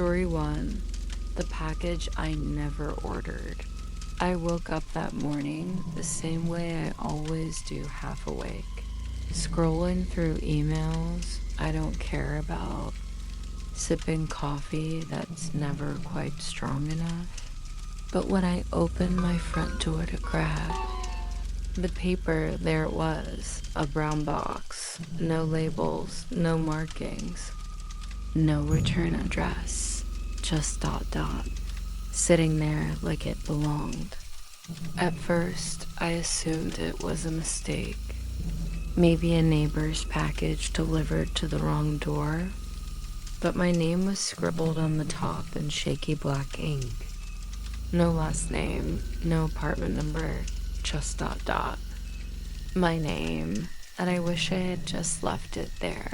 Story 1. The package I never ordered. I woke up that morning the same way I always do, half awake, scrolling through emails I don't care about, sipping coffee that's never quite strong enough. But when I opened my front door to grab the paper, there it was, a brown box, no labels, no markings, no return address, just ... sitting there like it belonged. At first, I assumed it was a mistake. Maybe a neighbor's package delivered to the wrong door, but my name was scribbled on the top in shaky black ink. No last name, no apartment number, just ... My name, and I wish I had just left it there.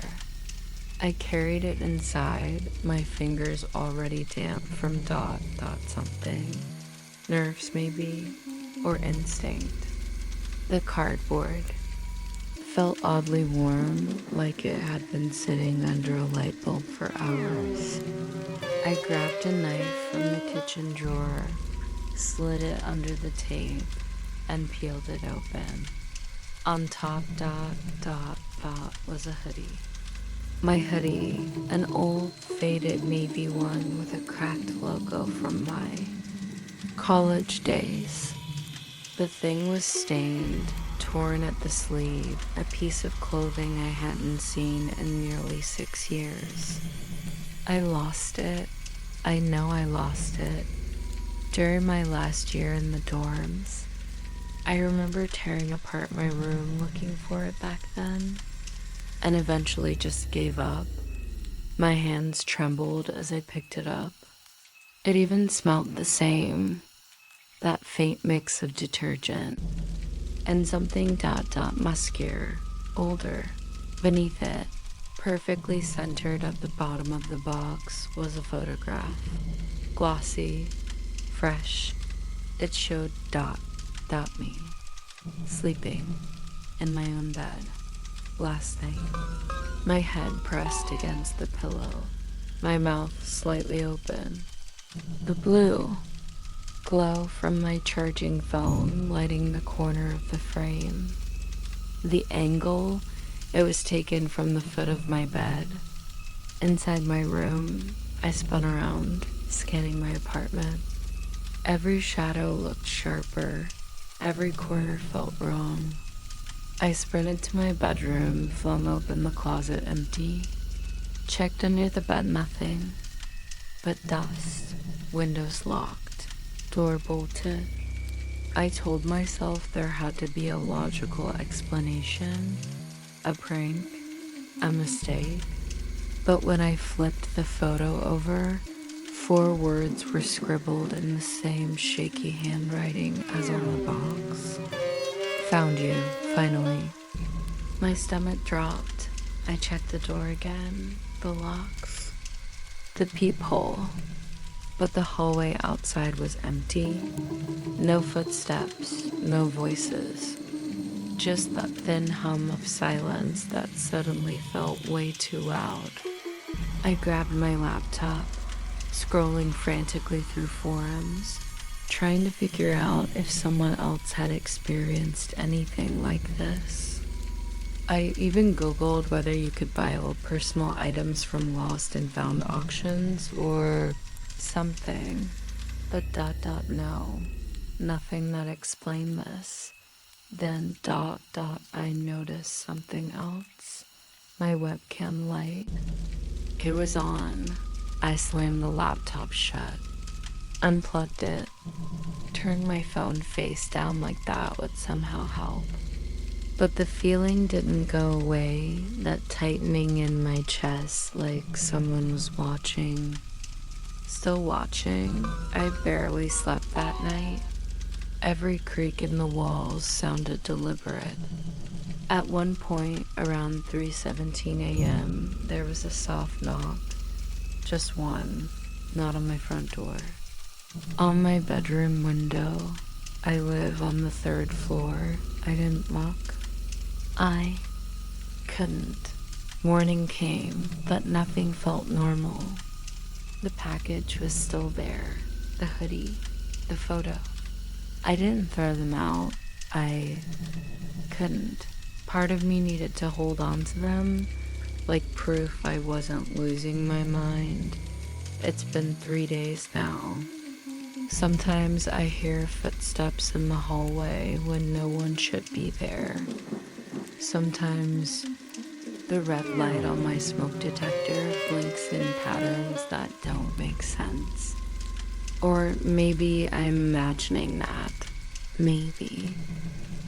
I carried it inside, my fingers already damp from ... something. Nerves maybe, or instinct. The cardboard felt oddly warm, like it had been sitting under a light bulb for hours. I grabbed a knife from the kitchen drawer, slid it under the tape, and peeled it open. On top ... was a hoodie. My hoodie, an old faded navy one with a cracked logo from my college days. The thing was stained, torn at the sleeve, a piece of clothing I hadn't seen in nearly 6 years. I lost it. I know I lost it. During my last year in the dorms, I remember tearing apart my room looking for it back then, and eventually just gave up. My hands trembled as I picked it up. It even smelled the same, that faint mix of detergent, and something ... muskier, older. Beneath it, perfectly centered at the bottom of the box, was a photograph. Glossy, fresh. It showed ... me, sleeping in my own bed. Last night, my head pressed against the pillow, my mouth slightly open. The blue glow from my charging phone lighting the corner of the frame. The angle, it was taken from the foot of my bed. Inside my room, I spun around, scanning my apartment. Every shadow looked sharper. Every corner felt wrong. I sprinted to my bedroom, flung open the closet empty, checked under the bed, nothing but dust, windows locked, door bolted. I told myself there had to be a logical explanation, a prank, a mistake. But when I flipped the photo over, 4 words were scribbled in the same shaky handwriting as on the box. Found you, finally. My stomach dropped. I checked the door again, the locks, the peephole. But the hallway outside was empty. No footsteps, no voices. Just that thin hum of silence that suddenly felt way too loud. I grabbed my laptop, scrolling frantically through forums, trying to figure out if someone else had experienced anything like this. I even Googled whether you could buy old personal items from lost and found auctions or something, but ... no, nothing that explained this. Then ... I noticed something else. My webcam light. It was on. I slammed the laptop shut, unplugged it, turned my phone face down like that would somehow help. But the feeling didn't go away, that tightening in my chest like someone was watching. Still watching. I barely slept that night. Every creak in the walls sounded deliberate. At one point, around 3:17 a.m., there was a soft knock. Just one, not on my front door. On my bedroom window. I live on the 3rd floor. I didn't look. I couldn't. Morning came, but nothing felt normal. The package was still there. The hoodie, the photo. I didn't throw them out. I couldn't. Part of me needed to hold on to them, like proof I wasn't losing my mind. It's been 3 days now. Sometimes I hear footsteps in the hallway when no one should be there. Sometimes the red light on my smoke detector blinks in patterns that don't make sense. Or maybe I'm imagining that. Maybe.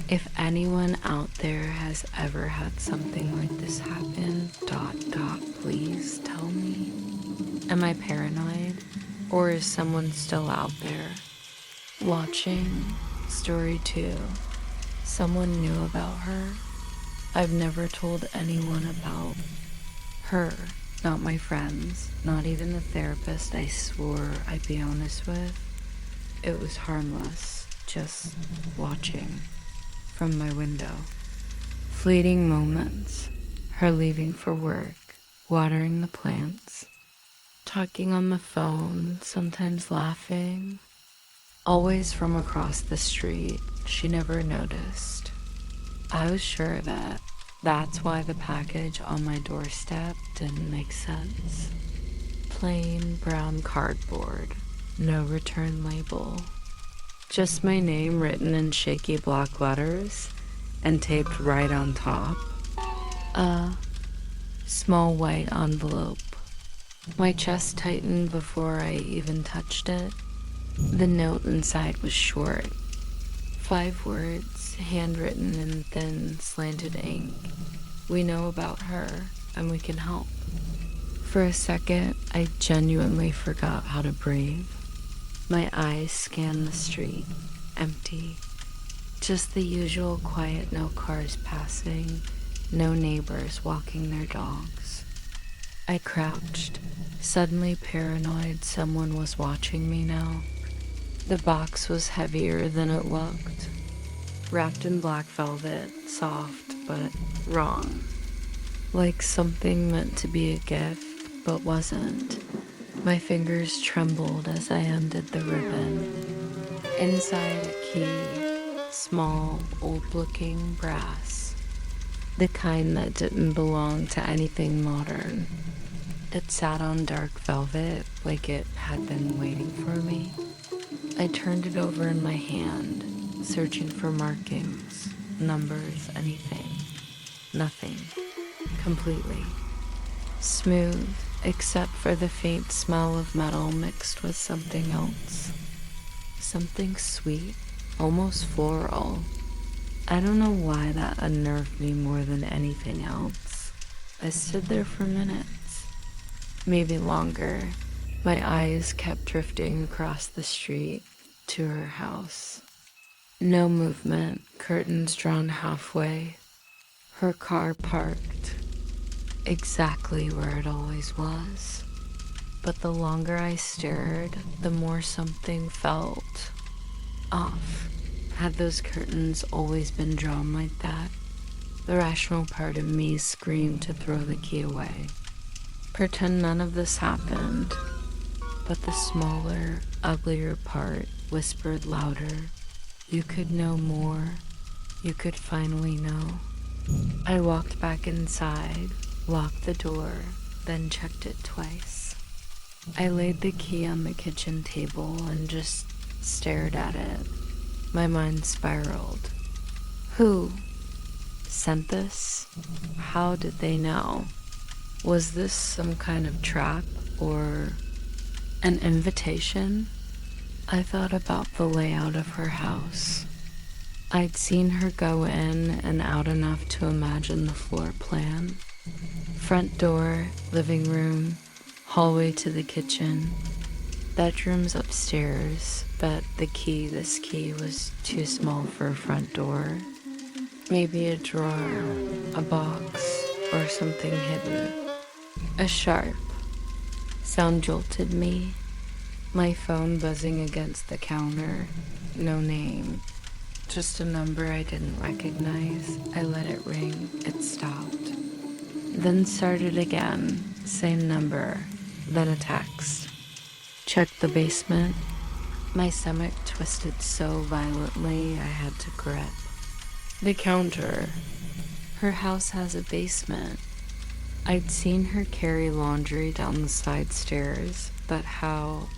If anyone out there has ever had something like this happen, please tell me. Am I paranoid? Or is someone still out there? Watching. Story 2. Someone knew about her. I've never told anyone about her. Not my friends. Not even the therapist I swore I'd be honest with. It was harmless. Just watching. From my window. Fleeting moments. Her leaving for work. Watering the plants. Talking on the phone. Sometimes laughing. Always from across the street. She never noticed. I was sure that that's why the package on my doorstep didn't make sense. Plain brown cardboard. No return label. Just my name written in shaky block letters and taped right on top. A small white envelope. My chest tightened before I even touched it. The note inside was short. 5 words, handwritten in thin, slanted ink. We know about her, and we can help. For a second, I genuinely forgot how to breathe. My eyes scanned the street, empty. Just the usual quiet, no cars passing, no neighbors walking their dogs. I crouched, suddenly paranoid someone was watching me now. The box was heavier than it looked, wrapped in black velvet, soft but wrong. Like something meant to be a gift, but wasn't. My fingers trembled as I undid the ribbon. Inside a key, small, old-looking brass. The kind that didn't belong to anything modern. It sat on dark velvet like it had been waiting for me. I turned it over in my hand, searching for markings, numbers, anything. Nothing. Completely. Smooth, except for the faint smell of metal mixed with something else. Something sweet, almost floral. I don't know why that unnerved me more than anything else. I stood there for minutes, maybe longer. My eyes kept drifting across the street to her house. No movement, curtains drawn halfway. Her car parked exactly where it always was. But the longer I stared, the more something felt off. Had those curtains always been drawn like that? The rational part of me screamed to throw the key away. Pretend none of this happened. But the smaller, uglier part whispered louder. You could know more. You could finally know. I walked back inside, locked the door, then checked it twice. I laid the key on the kitchen table and just stared at it. My mind spiraled. Who sent this? How did they know? Was this some kind of trap or an invitation? I thought about the layout of her house. I'd seen her go in and out enough to imagine the floor plan. Front door, living room, hallway to the kitchen, bedrooms upstairs, but this key was too small for a front door. Maybe a drawer, a box, or something hidden. A sharp sound jolted me. My phone buzzing against the counter. No name. Just a number I didn't recognize. I let it ring. It stopped. Then started again. Same number. Then a text. Check the basement. My stomach twisted so violently I had to grip the counter. Her house has a basement. I'd seen her carry laundry down the side stairs, but how?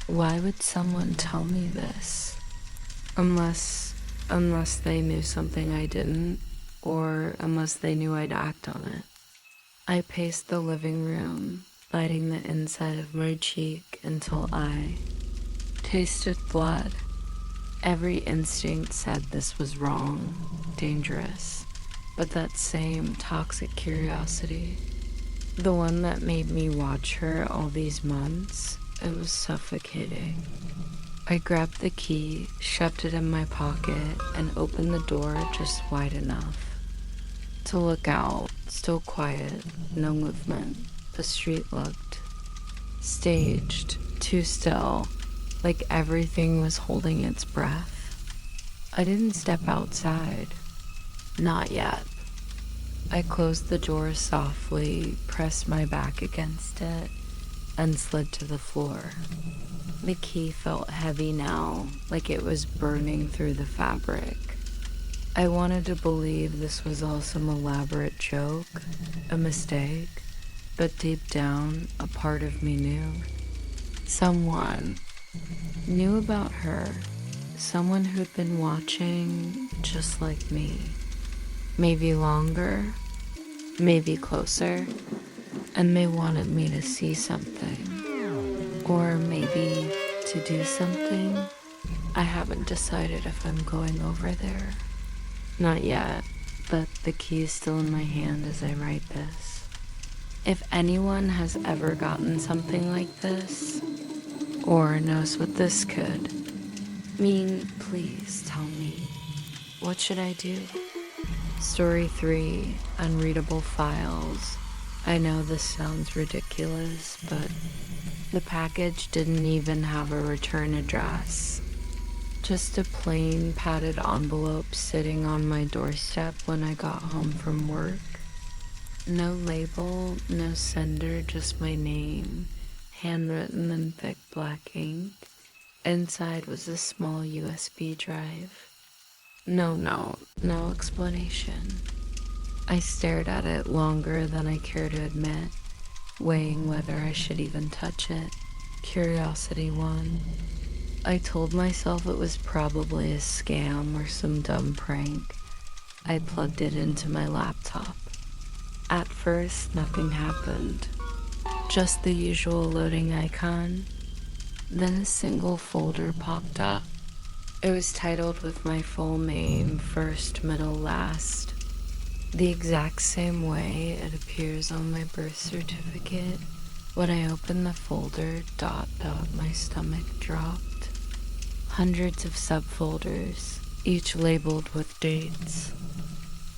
Why would someone tell me this? Unless they knew something I didn't, or unless they knew I'd act on it. I paced the living room, biting the inside of my cheek until I tasted blood. Every instinct said this was wrong, dangerous, but that same toxic curiosity, the one that made me watch her all these months, it was suffocating. I grabbed the key, shoved it in my pocket, and opened the door just wide enough to look out. Still quiet, no movement. The street looked staged, too still, like everything was holding its breath. I didn't step outside. Not yet. I closed the door softly, pressed my back against it, and slid to the floor. The key felt heavy now, like it was burning through the fabric. I wanted to believe this was all some elaborate joke, a mistake, but deep down, a part of me knew. Someone knew about her, someone who'd been watching just like me. Maybe longer, maybe closer, and they wanted me to see something. Or maybe to do something. I haven't decided if I'm going over there. Not yet, but the key is still in my hand as I write this. If anyone has ever gotten something like this, or knows what this could mean, please tell me. What should I do? Story 3, Unreadable Files. I know this sounds ridiculous, but the package didn't even have a return address. Just a plain padded envelope sitting on my doorstep when I got home from work. No label, no sender, just my name, handwritten in thick black ink. Inside was a small USB drive. No explanation. I stared at it longer than I care to admit, weighing whether I should even touch it. Curiosity won. I told myself it was probably a scam or some dumb prank. I plugged it into my laptop. At first, nothing happened. Just the usual loading icon. Then a single folder popped up. It was titled with my full name, first, middle, last. The exact same way it appears on my birth certificate. When I opened the folder, ... my stomach dropped. Hundreds of subfolders, each labeled with dates.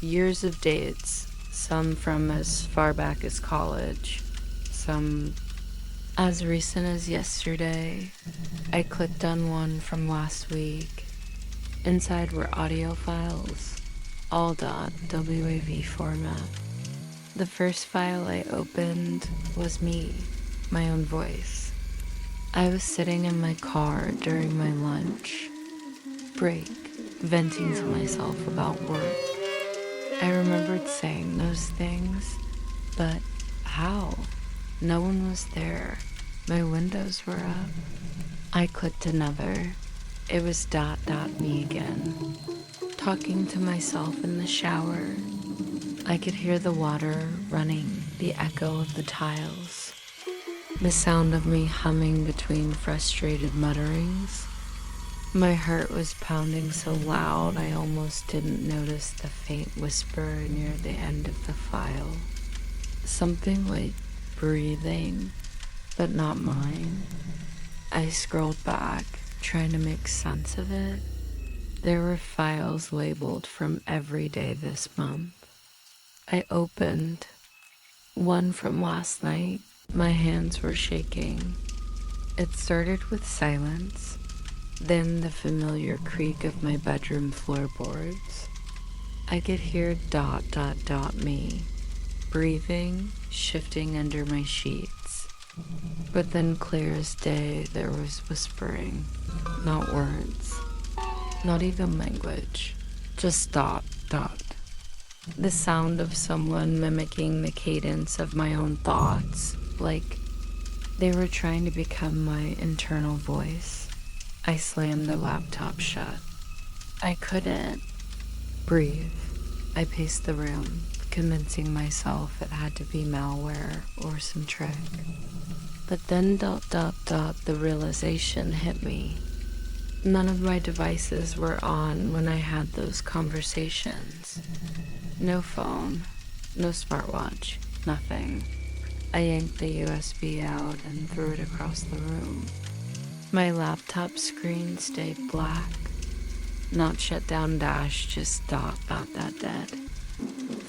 Years of dates, some from as far back as college, some as recent as yesterday. I clicked on one from last week. Inside were audio files, all .wav format. The first file I opened was me, my own voice. I was sitting in my car during my lunch break, venting to myself about work. I remembered saying those things, but how? No one was there. My windows were up. I clicked another. It was ... me again. Talking to myself in the shower. I could hear the water running, the echo of the tiles, the sound of me humming between frustrated mutterings. My heart was pounding so loud I almost didn't notice the faint whisper near the end of the file. Something like breathing, but not mine. I scrolled back, trying to make sense of it. There were files labeled from every day this month. I opened one from last night. My hands were shaking. It started with silence, then the familiar creak of my bedroom floorboards. I could hear ... me, breathing, shifting under my sheets. But then clear as day, there was whispering. Not words. Not even language. Just dot, dot. The sound of someone mimicking the cadence of my own thoughts, like they were trying to become my internal voice. I slammed the laptop shut. I couldn't breathe. I paced the room, convincing myself it had to be malware or some trick. But then the realization hit me. None of my devices were on when I had those conversations. No phone, no smartwatch, nothing. I yanked the USB out and threw it across the room. My laptop screen stayed black. Not shut down dash, just dot dead.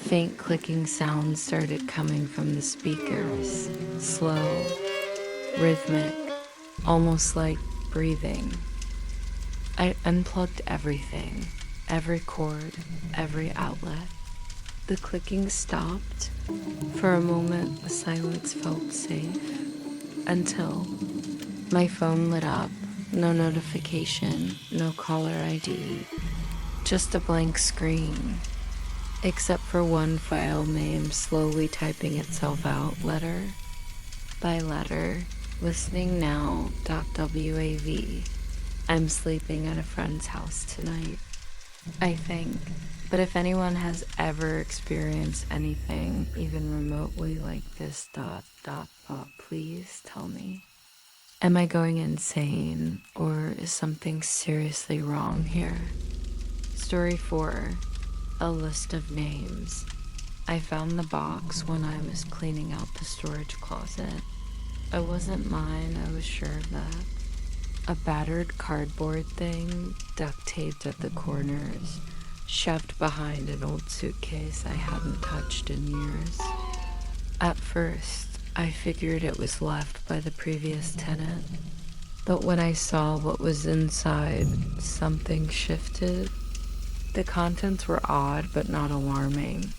Faint clicking sounds started coming from the speakers. Slow, rhythmic, almost like breathing. I unplugged everything, every cord, every outlet. The clicking stopped. For a moment, the silence felt safe. Until my phone lit up. No notification, no caller ID. Just a blank screen. Except for one file name slowly typing itself out letter by letter. Listening now. .wav. I'm sleeping at a friend's house tonight, I think. But if anyone has ever experienced anything even remotely like this, please tell me. Am I going insane, or is something seriously wrong here? Story 4, a list of names. I found the box when I was cleaning out the storage closet. It wasn't mine, I was sure of that. A battered cardboard thing, duct taped at the corners, shoved behind an old suitcase I hadn't touched in years. At first, I figured it was left by the previous tenant, but when I saw what was inside, something shifted. The contents were odd but not alarming.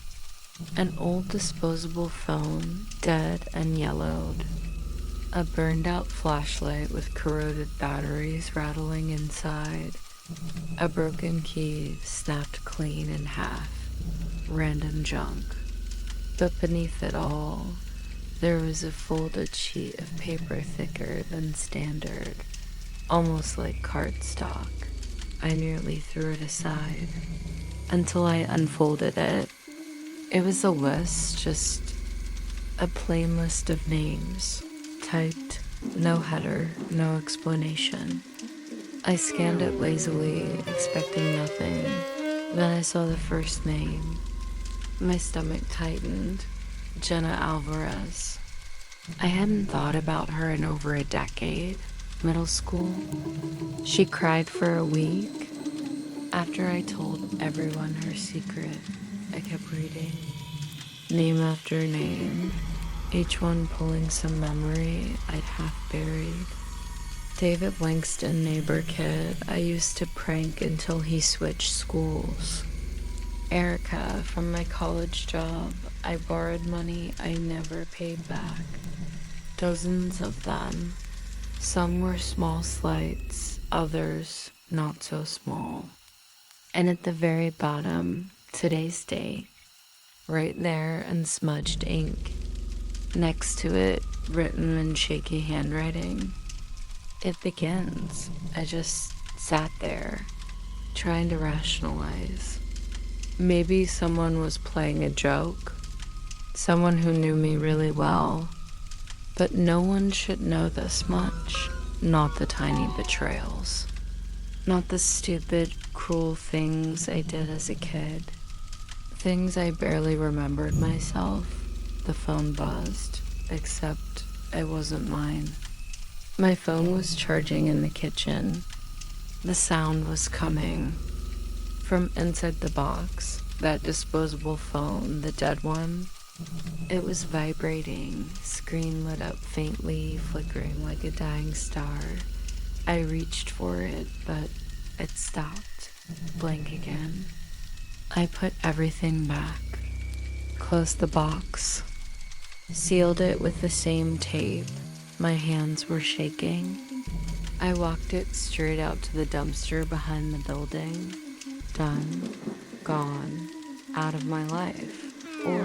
An old disposable phone, dead and yellowed. A burned-out flashlight with corroded batteries rattling inside. A broken key snapped clean in half. Random junk. But beneath it all, there was a folded sheet of paper thicker than standard, almost like cardstock. I nearly threw it aside until I unfolded it. It was a list, just a plain list of names. Typed, no header, no explanation. I scanned it lazily, expecting nothing. Then I saw the first name. My stomach tightened. Jenna Alvarez. I hadn't thought about her in over a decade. Middle school. She cried for a week. After I told everyone her secret, I kept reading. Name after name. Each one pulling some memory I'd half buried. David Langston, neighbor kid, I used to prank until he switched schools. Erica, from my college job, I borrowed money I never paid back. Dozens of them. Some were small slights, others not so small. And at the very bottom, today's date, right there in smudged ink. Next to it, written in shaky handwriting. It begins. I just sat there, trying to rationalize. Maybe someone was playing a joke. Someone who knew me really well. But no one should know this much. Not the tiny betrayals. Not the stupid, cruel things I did as a kid. Things I barely remembered myself. The phone buzzed, except it wasn't mine. My phone was charging in the kitchen. The sound was coming from inside the box, that disposable phone, the dead one. It was vibrating, screen lit up faintly, flickering like a dying star. I reached for it, but it stopped, blank again. I put everything back, closed the box, sealed it with the same tape, My hands were shaking. I walked it straight out to the dumpster behind the building. Done, gone, out of my life. Or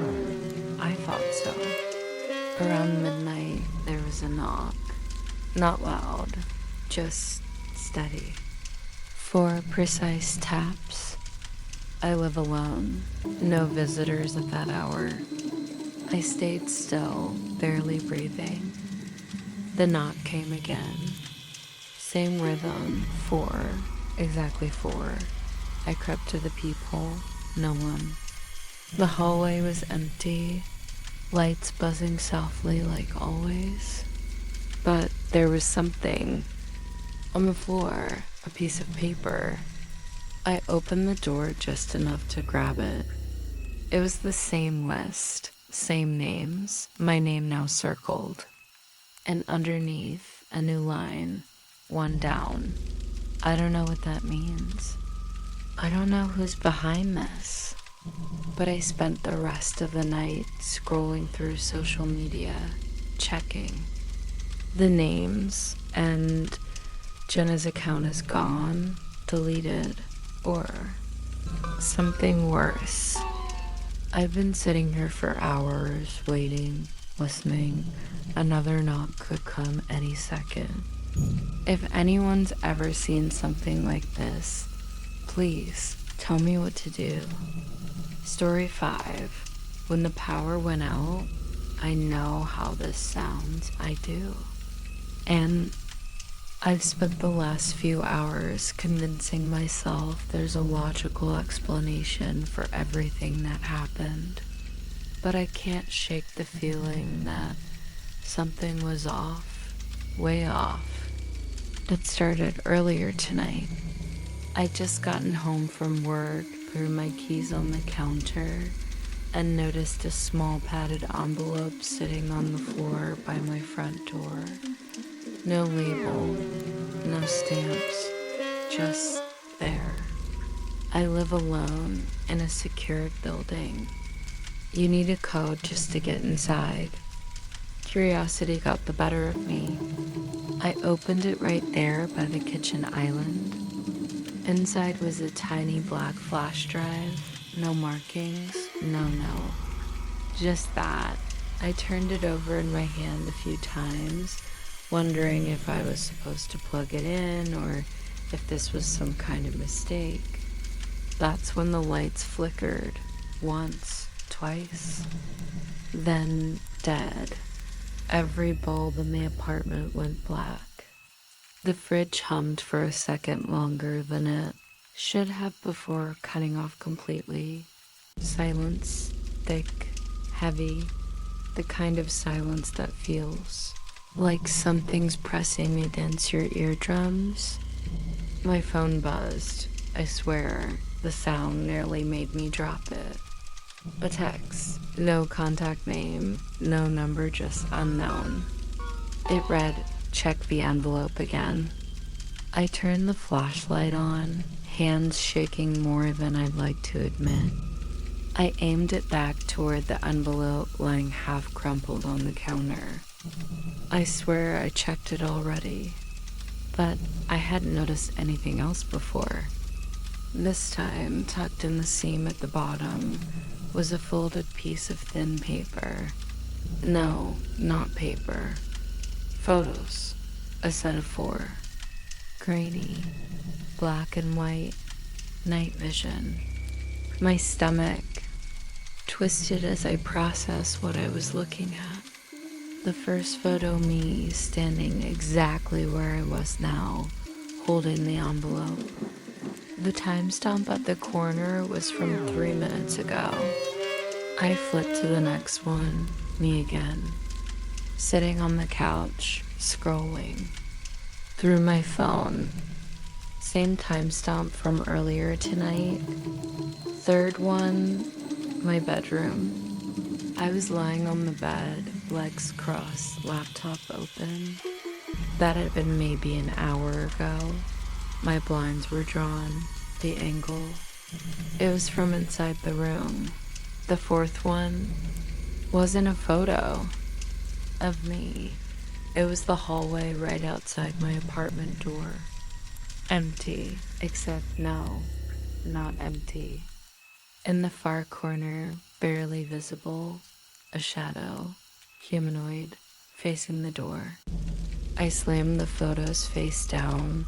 I thought so. Around midnight, there was a knock. Not loud, just steady. 4 precise taps. I live alone. No visitors at that hour. I stayed still, barely breathing. The knock came again. Same rhythm, 4, exactly 4. I crept to the peephole, no one. The hallway was empty, lights buzzing softly like always. But there was something on the floor, a piece of paper. I opened the door just enough to grab it. It was the same list, same names, my name now circled. And underneath, a new line, 1 down. I don't know what that means. I don't know who's behind this. But I spent the rest of the night scrolling through social media, checking. The names, and Jenna's account is gone, deleted, or something worse. I've been sitting here for hours, waiting, listening. Another knock could come any second. If anyone's ever seen something like this, please tell me what to do. Story 5. When the power went out, I know how this sounds. I do. And I've spent the last few hours convincing myself there's a logical explanation for everything that happened. But I can't shake the feeling that something was off, way off. That started earlier tonight. I'd just gotten home from work, threw my keys on the counter, and noticed a small padded envelope sitting on the floor by my front door. No label, no stamps, just there. I live alone in a secured building. You need a code just to get inside. Curiosity got the better of me. I opened it right there by the kitchen island. Inside was a tiny black flash drive, no markings, no note. Just that. I turned it over in my hand a few times, wondering if I was supposed to plug it in or if this was some kind of mistake. That's when the lights flickered. Once, twice. Then dead. Every bulb in the apartment went black. The fridge hummed for a second longer than it should have before cutting off completely. Silence, thick, heavy, the kind of silence that feels like something's pressing against your eardrums. My phone buzzed. I swear, the sound nearly made me drop it. A text, no contact name, no number, just unknown. It read, "Check the envelope again." I turned the flashlight on, hands shaking more than I'd like to admit. I aimed it back toward the envelope lying half crumpled on the counter. I swear I checked it already, but I hadn't noticed anything else before. This time, tucked in the seam at the bottom, was a folded piece of thin paper. No, not paper. Photos. A set of 4. Grainy. Black and white. Night vision. My stomach twisted as I processed what I was looking at. The first photo, me standing exactly where I was now, holding the envelope. The timestamp at the corner was from 3 minutes ago. I flipped to the next one, me again, sitting on the couch, scrolling through my phone. Same timestamp from earlier tonight. Third one, my bedroom. I was lying on the bed, legs crossed, laptop open. That had been maybe an hour ago. My blinds were drawn, the angle. It was from inside the room. The fourth one wasn't a photo of me. It was the hallway right outside my apartment door. Empty, except no, not empty. In the far corner, barely visible, a shadow, humanoid, facing the door. I slammed the photos face down.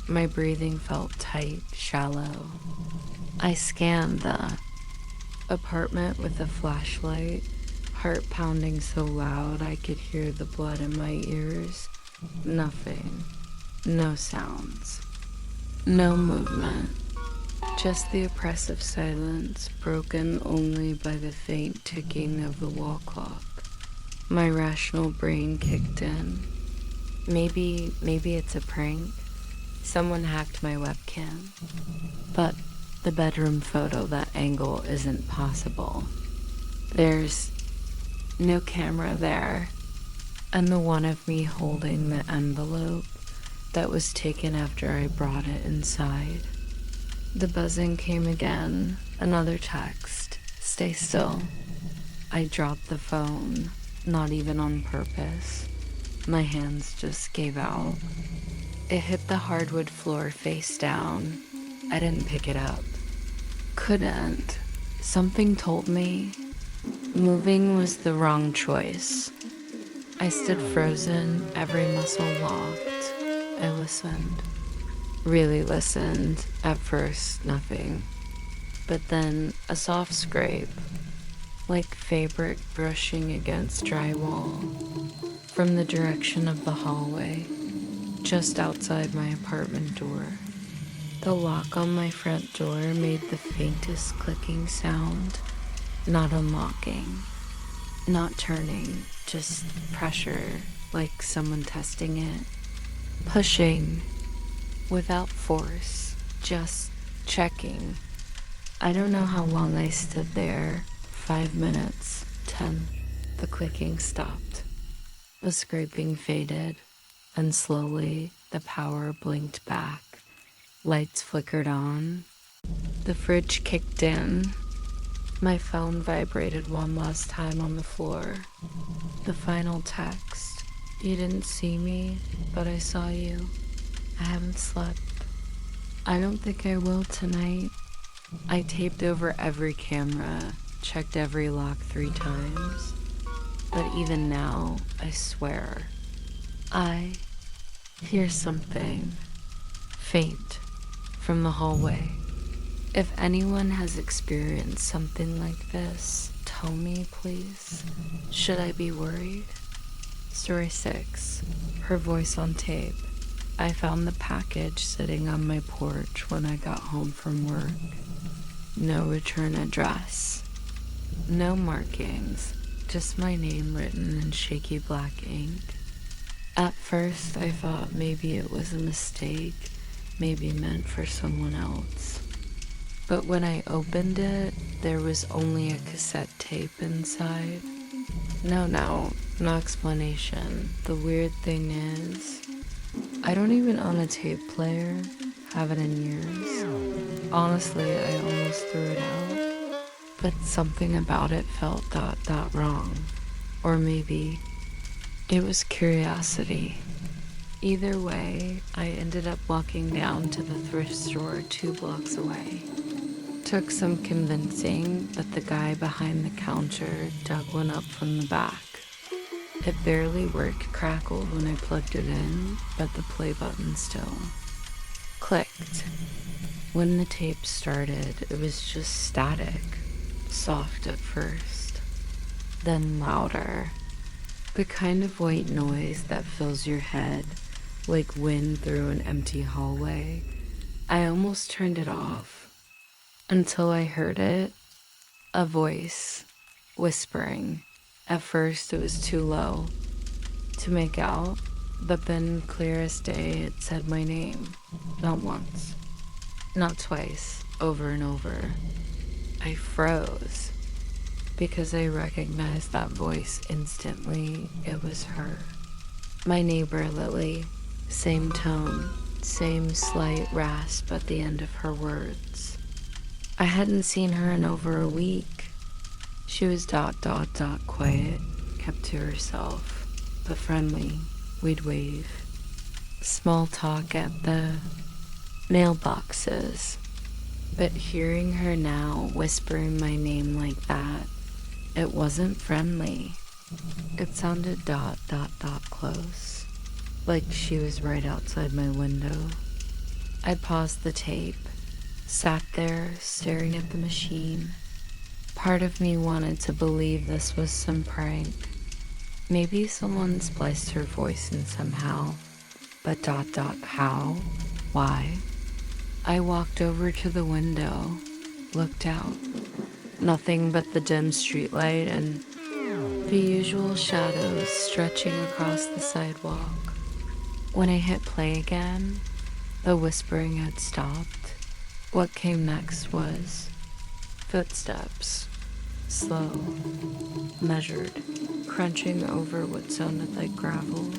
My breathing felt tight, shallow. I scanned the apartment with a flashlight, heart pounding so loud I could hear the blood in my ears. Nothing. No sounds. No movement. Just the oppressive silence, broken only by the faint ticking of the wall clock. My rational brain kicked in. Maybe it's a prank. Someone hacked my webcam. But the bedroom photo, that angle isn't possible. There's no camera there. And the one of me holding the envelope that was taken after I brought it inside. The buzzing came again. Another text. Stay still. I dropped the phone, not even on purpose. My hands just gave out. It hit the hardwood floor face down. I didn't pick it up. Couldn't. Something told me moving was the wrong choice. I stood frozen, every muscle locked. I listened. Really listened. At first, nothing. But then a soft scrape, like fabric brushing against drywall, from the direction of the hallway, just outside my apartment door. The lock on my front door made the faintest clicking sound, not unlocking, not turning, just pressure, like someone testing it. Pushing, without force, just checking. I don't know how long I stood there. 5 minutes, 10. The clicking stopped. The scraping faded, and slowly the power blinked back. Lights flickered on. The fridge kicked in. My phone vibrated one last time on the floor. The final text. You didn't see me, but I saw you. I haven't slept. I don't think I will tonight. I taped over every camera, checked every lock 3 times. But even now, I swear, I hear something faint from the hallway. If anyone has experienced something like this, tell me, please. Should I be worried? Story 6. Her voice on tape. I found the package sitting on my porch when I got home from work. No return address. No markings. Just my name written in shaky black ink. At first, I thought maybe it was a mistake, maybe meant for someone else. But when I opened it, there was only a cassette tape inside. No explanation. The weird thing is, I don't even own a tape player, haven't in years. Honestly, I almost threw it out. But something about it felt that wrong. Or maybe it was curiosity. Either way, I ended up walking down to the thrift store 2 blocks away. Took some convincing, but the guy behind the counter dug one up from the back. It barely worked, crackled when I plugged it in, but the play button still clicked. When the tape started, it was just static, soft at first, then louder. The kind of white noise that fills your head like wind through an empty hallway. I almost turned it off until I heard it, a voice whispering. At first it was too low to make out, but then clear as day it said my name. Not once, not twice, over and over. I froze because I recognized that voice instantly. It was her. My neighbor Lily. Same tone, same slight rasp at the end of her words. I hadn't seen her in over a week. She was quiet, kept to herself, but friendly. We'd wave, small talk at the mailboxes. But hearing her now whispering my name like that, it wasn't friendly. It sounded close, like she was right outside my window. I paused the tape, sat there staring at the machine. Part of me wanted to believe this was some prank. Maybe someone spliced her voice in somehow, but how? Why? I walked over to the window, looked out. Nothing but the dim streetlight and the usual shadows stretching across the sidewalk. When I hit play again, the whispering had stopped. What came next was footsteps, slow, measured, crunching over what sounded like gravel,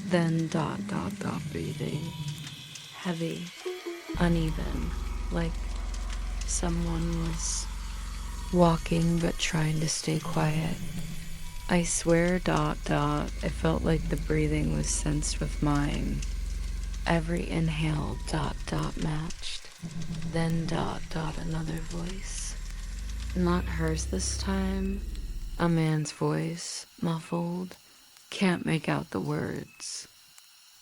then breathing, heavy, uneven, like someone was walking but trying to stay quiet. I swear, it felt like the breathing was sensed with mine. Every inhale, matched. Then, another voice. Not hers this time. A man's voice, muffled. Can't make out the words.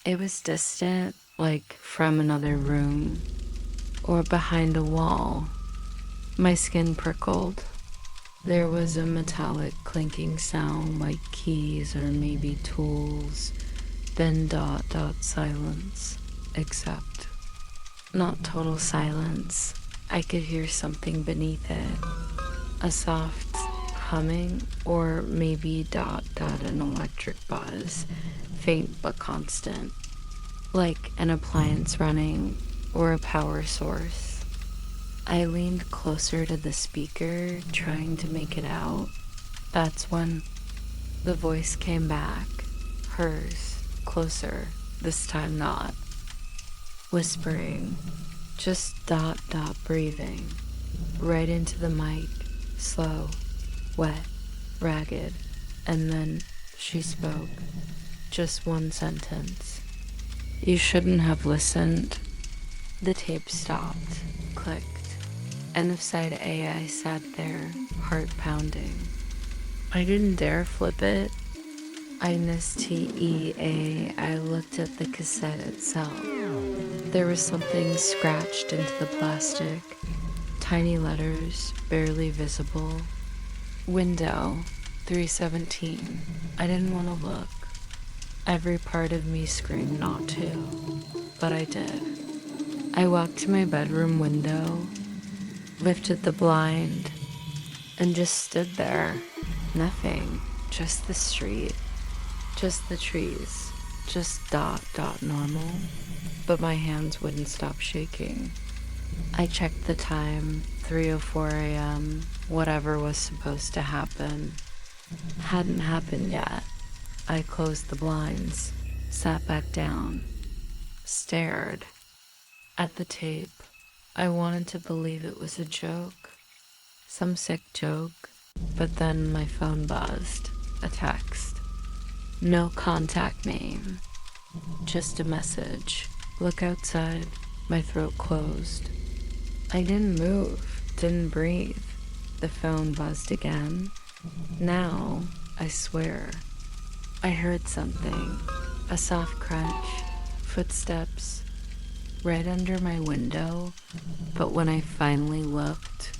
It was distant, like from another room, or behind a wall. My skin prickled. There was a metallic clinking sound like keys or maybe tools, then silence, except not total silence. I could hear something beneath it, a soft humming or maybe an electric buzz, faint but constant, like an appliance running or a power source. I leaned closer to the speaker, trying to make it out. That's when the voice came back, hers, closer, this time not. Whispering, just breathing, right into the mic, slow, wet, ragged, and then she spoke, just one sentence. You shouldn't have listened. The tape stopped, clicked. End of side A, I sat there, heart pounding. I didn't dare flip it. TEA, I looked at the cassette itself. There was something scratched into the plastic. Tiny letters, barely visible. Window, 317. I didn't want to look. Every part of me screamed not to, but I did. I walked to my bedroom window, lifted the blind, and just stood there. Nothing, just the street, just the trees, just normal. But my hands wouldn't stop shaking. I checked the time, 3:04 a.m., whatever was supposed to happen hadn't happened yet. I closed the blinds, sat back down, stared at the tape. I wanted to believe it was a joke, some sick joke, but then my phone buzzed, a text. No contact name, just a message. Look outside, my throat closed. I didn't move, didn't breathe. The phone buzzed again. Now, I swear, I heard something, a soft crunch, footsteps, right under my window, but when I finally looked,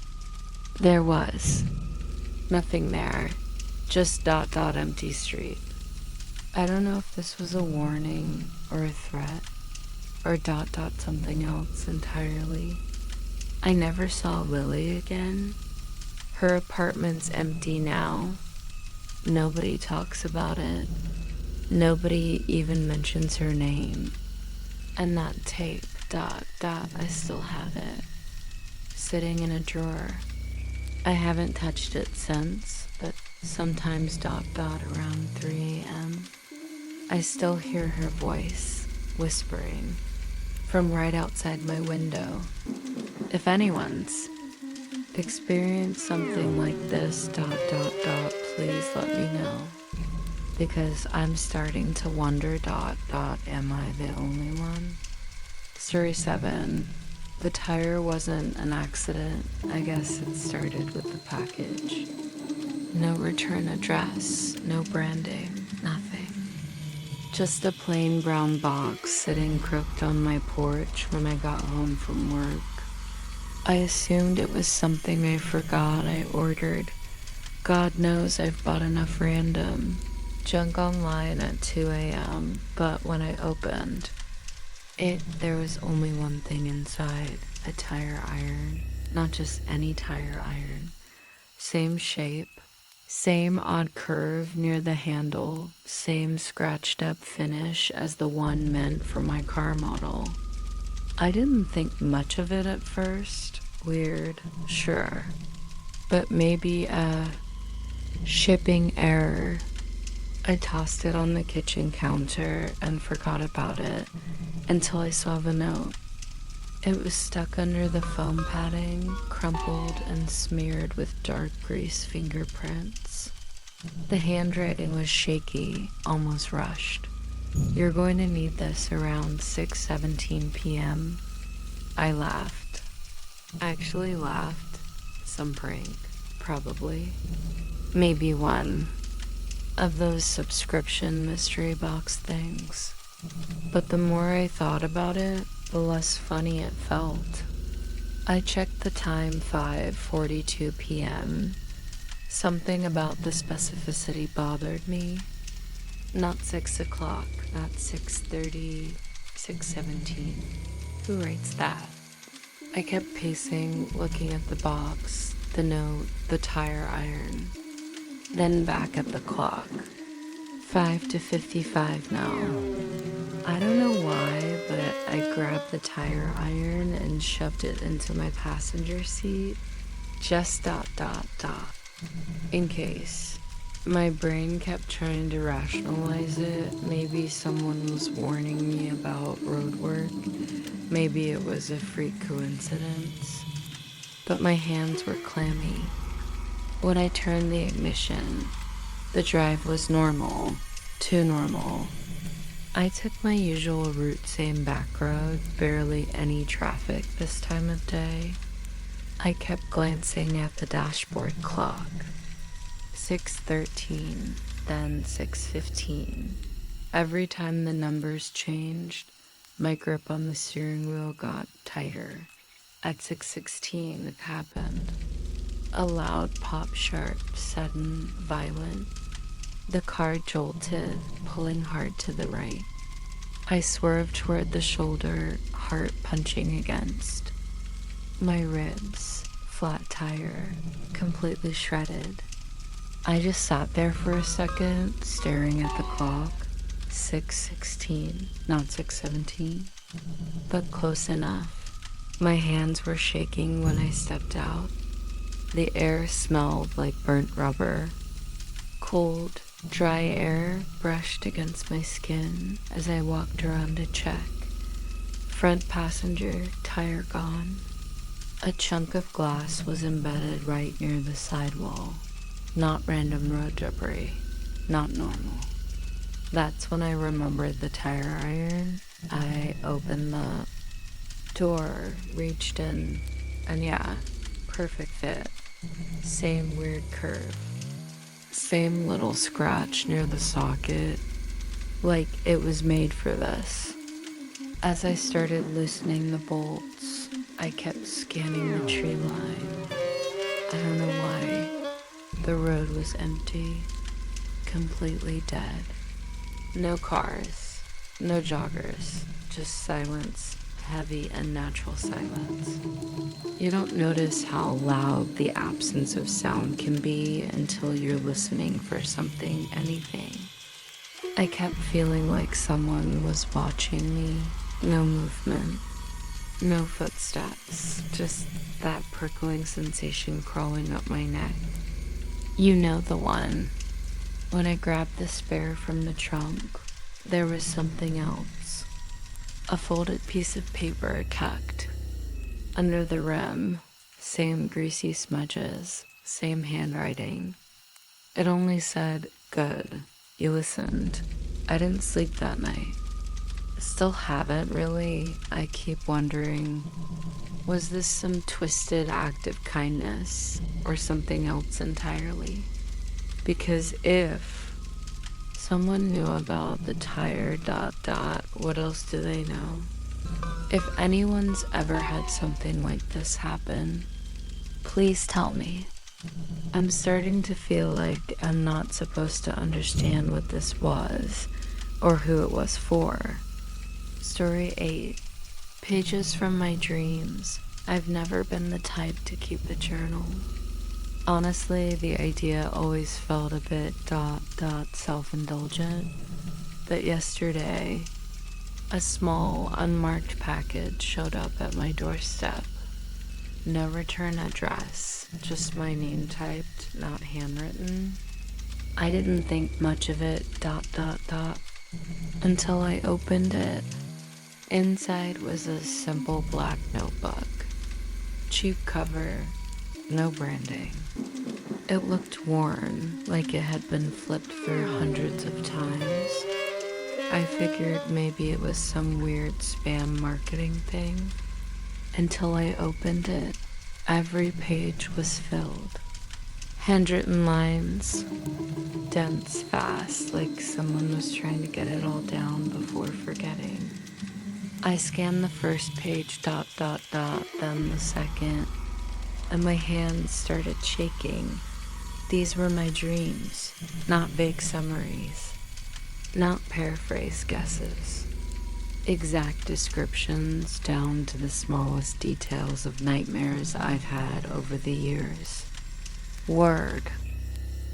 there was nothing there, just empty street. I don't know if this was a warning or a threat, or something else entirely. I never saw Lily again. Her apartment's empty now. Nobody talks about it. Nobody even mentions her name. And that tape, I still have it, sitting in a drawer. I haven't touched it since, but sometimes around 3 a.m. I still hear her voice, whispering, from right outside my window. If anyone's experienced something like this, please let me know. because I'm starting to wonder, am I the only one? Story 7. The tire wasn't an accident. I guess it started with the package. No return address, no branding, nothing. Just a plain brown box sitting crooked on my porch when I got home from work. I assumed it was something I forgot I ordered. God knows I've bought enough random junk online at 2 a.m., but when I opened it, there was only one thing inside, a tire iron. Not just any tire iron. Same shape, same odd curve near the handle, same scratched up finish as the one meant for my car model. I didn't think much of it at first. Weird, sure. But maybe a shipping error. I tossed it on the kitchen counter and forgot about it until I saw the note. It was stuck under the foam padding, crumpled and smeared with dark grease fingerprints. The handwriting was shaky, almost rushed. You're going to need this around 6:17 p.m. I laughed. Actually laughed. Some prank, probably. Maybe one of those subscription mystery box things. But the more I thought about it, the less funny it felt. I checked the time, 5:42 p.m. Something about the specificity bothered me. Not 6 o'clock, not 6:30, 6:17. Who writes that? I kept pacing, looking at the box, the note, the tire iron. Then back at the clock. 5:55 now. I don't know why, but I grabbed the tire iron and shoved it into my passenger seat. Just ... in case. My brain kept trying to rationalize it. Maybe someone was warning me about road work. Maybe it was a freak coincidence. But my hands were clammy. When I turned the ignition, the drive was normal. Too normal. I took my usual route, same back road, barely any traffic this time of day. I kept glancing at the dashboard clock. 6:13, then 6:15. Every time the numbers changed, my grip on the steering wheel got tighter. At 6:16, it happened. A loud pop, sharp, sudden, violent. The car jolted, pulling hard to the right. I swerved toward the shoulder, heart punching against. My ribs, flat tire, completely shredded. I just sat there for a second, staring at the clock. 6:16, not 6:17, but close enough. My hands were shaking when I stepped out. The air smelled like burnt rubber. Cold, dry air brushed against my skin as I walked around to check. Front passenger, tire gone. A chunk of glass was embedded right near the sidewall. Not random road debris. Not normal. That's when I remembered the tire iron. I opened the door, reached in, and yeah, perfect fit. Same weird curve. Same little scratch near the socket. Like it was made for this. As I started loosening the bolts, I kept scanning the tree line. I don't know why. The road was empty. Completely dead. No cars. No joggers. Just silence. Heavy and natural silence. You don't notice how loud the absence of sound can be until you're listening for something, anything. I kept feeling like someone was watching me. No movement. No footsteps. Just that prickling sensation crawling up my neck. You know the one. When I grabbed the spare from the trunk, there was something else. A folded piece of paper tucked under the rim. Same greasy smudges. Same handwriting. It only said, good. You listened. I didn't sleep that night. Still haven't, really. I keep wondering, was this some twisted act of kindness or something else entirely? Because if someone knew about the tire ... what else do they know? If anyone's ever had something like this happen, please tell me. I'm starting to feel like I'm not supposed to understand what this was or who it was for. Story 8. Pages from my dreams. I've never been the type to keep a journal. Honestly, the idea always felt a bit ... self-indulgent. But yesterday, a small, unmarked package showed up at my doorstep. No return address, just my name typed, not handwritten. I didn't think much of it ... until I opened it. Inside was a simple black notebook. Cheap cover, no branding. It looked worn, like it had been flipped through hundreds of times. I figured maybe it was some weird spam marketing thing. Until I opened it, every page was filled. Handwritten lines, dense fast, like someone was trying to get it all down before forgetting. I scanned the first page ... then the second, and my hands started shaking. These were my dreams, not vague summaries, not paraphrased guesses. Exact descriptions down to the smallest details of nightmares I've had over the years. Word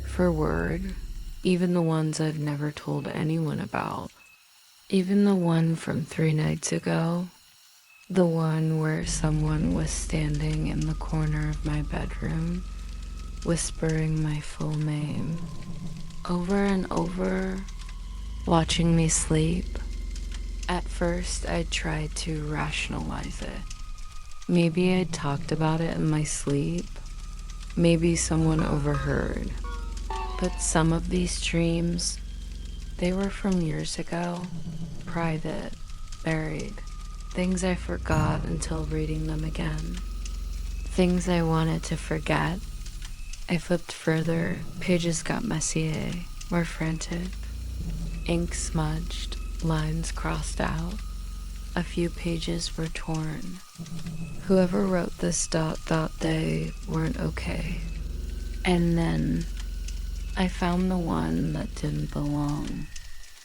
for word, even the ones I've never told anyone about. Even the one from 3 nights ago, the one where someone was standing in the corner of my bedroom, whispering my full name, over and over, watching me sleep. At first, I tried to rationalize it. Maybe I'd talked about it in my sleep. Maybe someone overheard. But some of these dreams, they were from years ago. Private, buried. Things I forgot until reading them again. Things I wanted to forget. I flipped further. Pages got messier, more frantic. Ink smudged, lines crossed out. A few pages were torn. Whoever wrote this ... they weren't okay. And then I found the one that didn't belong.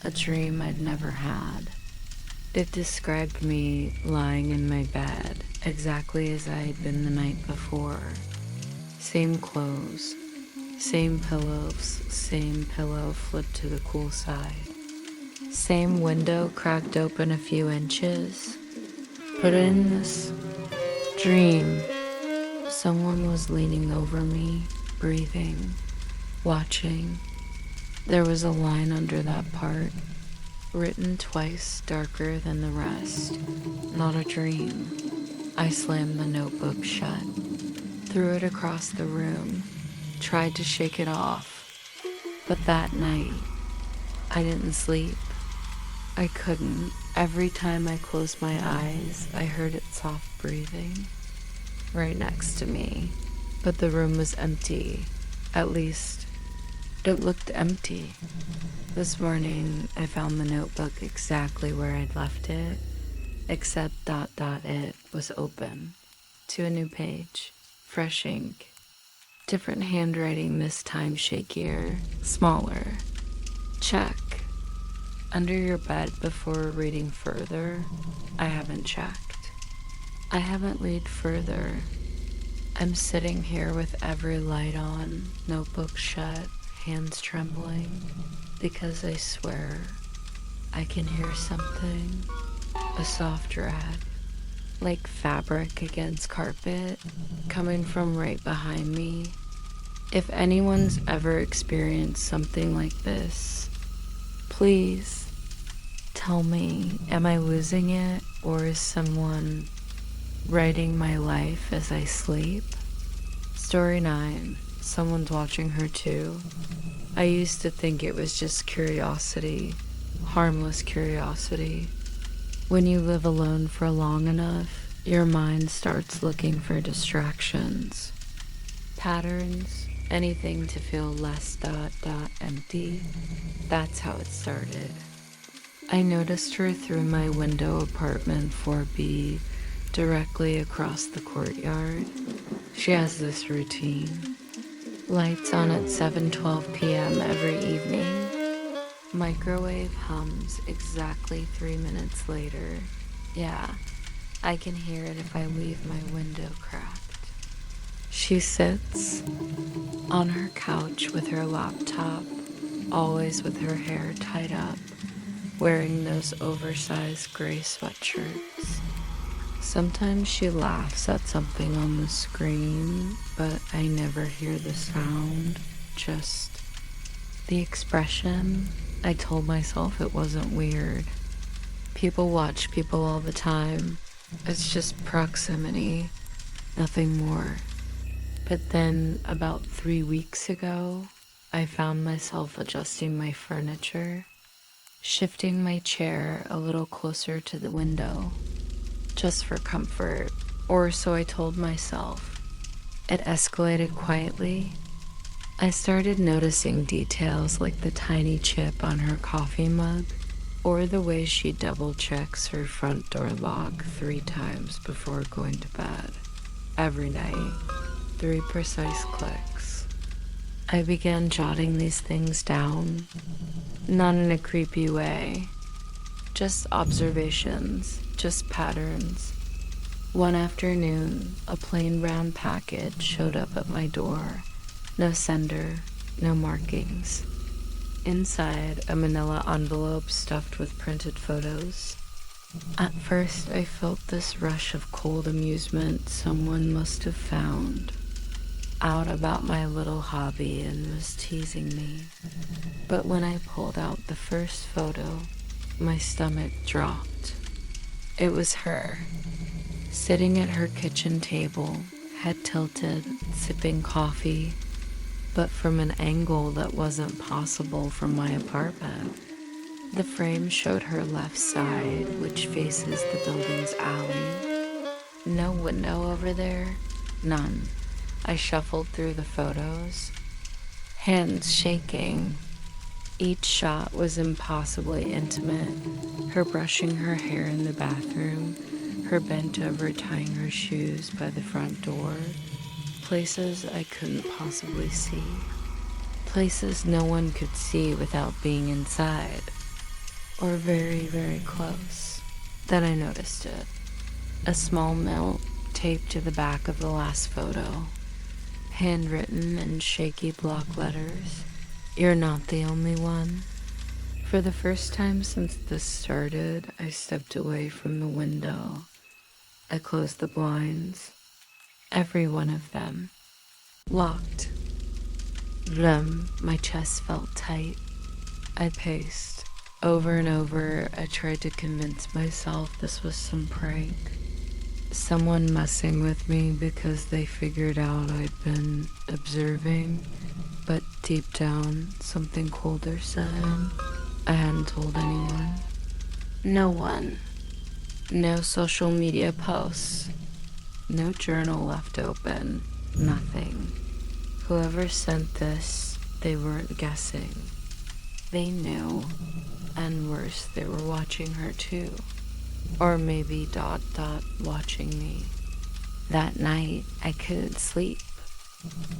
A dream I'd never had. It described me lying in my bed, exactly as I had been the night before. Same clothes, same pillows, same pillow flipped to the cool side. Same window cracked open a few inches. But in this dream, someone was leaning over me, breathing, watching. There was a line under that part, written twice darker than the rest. Not a dream. I slammed the notebook shut, threw it across the room, tried to shake it off. But that night, I didn't sleep. I couldn't. Every time I closed my eyes, I heard it soft breathing, right next to me. But the room was empty. At least, it looked empty. This morning, I found the notebook exactly where I'd left it, except ... it was open to a new page, fresh ink, different handwriting this time, shakier, smaller. Check. Under your bed before reading further. I haven't checked. I haven't read further. I'm sitting here with every light on, notebook shut, hands trembling, because I swear I can hear something, a soft drag, like fabric against carpet, coming from right behind me. If anyone's ever experienced something like this, please tell me, am I losing it, or is someone writing my life as I sleep? Story 9. someone's watching her too. I used to think it was just curiosity, harmless curiosity. When you live alone for long enough, your mind starts looking for distractions, patterns, anything to feel less empty. That's how it started. I noticed her through my window apartment 4B, directly across the courtyard. She has this routine. Lights on at 7:12 p.m. every evening. Microwave hums exactly 3 minutes later. Yeah, I can hear it if I leave my window cracked. She sits on her couch with her laptop, always with her hair tied up, wearing those oversized gray sweatshirts. Sometimes she laughs at something on the screen, but I never hear the sound, just the expression. I told myself it wasn't weird. People watch people all the time. It's just proximity, nothing more. But then, about 3 weeks ago, I found myself adjusting my furniture, shifting my chair a little closer to the window, just for comfort, or so I told myself. It escalated quietly. I started noticing details like the tiny chip on her coffee mug, or the way she double checks her front door lock 3 times before going to bed. Every night, 3 precise clicks. I began jotting these things down, not in a creepy way, just observations, just patterns. One afternoon, a plain brown package showed up at my door. No sender, no markings. Inside, a manila envelope stuffed with printed photos. At first, I felt this rush of cold amusement someone must have found out about my little hobby and was teasing me. But when I pulled out the first photo, my stomach dropped. It was her, sitting at her kitchen table, head tilted, sipping coffee, but from an angle that wasn't possible from my apartment. The frame showed her left side, which faces the building's alley. No window over there? None. I shuffled through the photos, hands shaking. Each shot was impossibly intimate. Her brushing her hair in the bathroom, her bent over tying her shoes by the front door. Places I couldn't possibly see. Places no one could see without being inside. Or very, very close. Then I noticed it. A small note taped to the back of the last photo. Handwritten in shaky block letters. You're not the only one. For the first time since this started, I stepped away from the window. I closed the blinds. Every one of them. Locked. Vroom, my chest felt tight. I paced. Over and over, I tried to convince myself this was some prank. Someone messing with me because they figured out I'd been observing. But deep down, something colder said, I hadn't told anyone. No one. No social media posts. No journal left open. Nothing. Whoever sent this, they weren't guessing. They knew. And worse, they were watching her too. Or maybe ... watching me. That night, I couldn't sleep.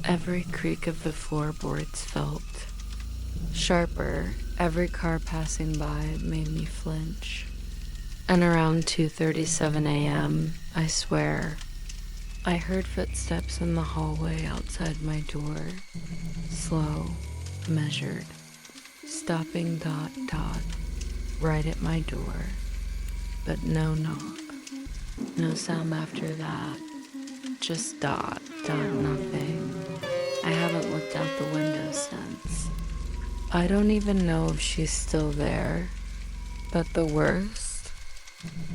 Every creak of the floorboards felt sharper. Every car passing by made me flinch. And around 2:37 a.m., I swear, I heard footsteps in the hallway outside my door. Slow, measured, stopping ... right at my door. But no knock. No sound after that. Just ... nothing. I haven't looked out the window since. I don't even know if she's still there. But the worst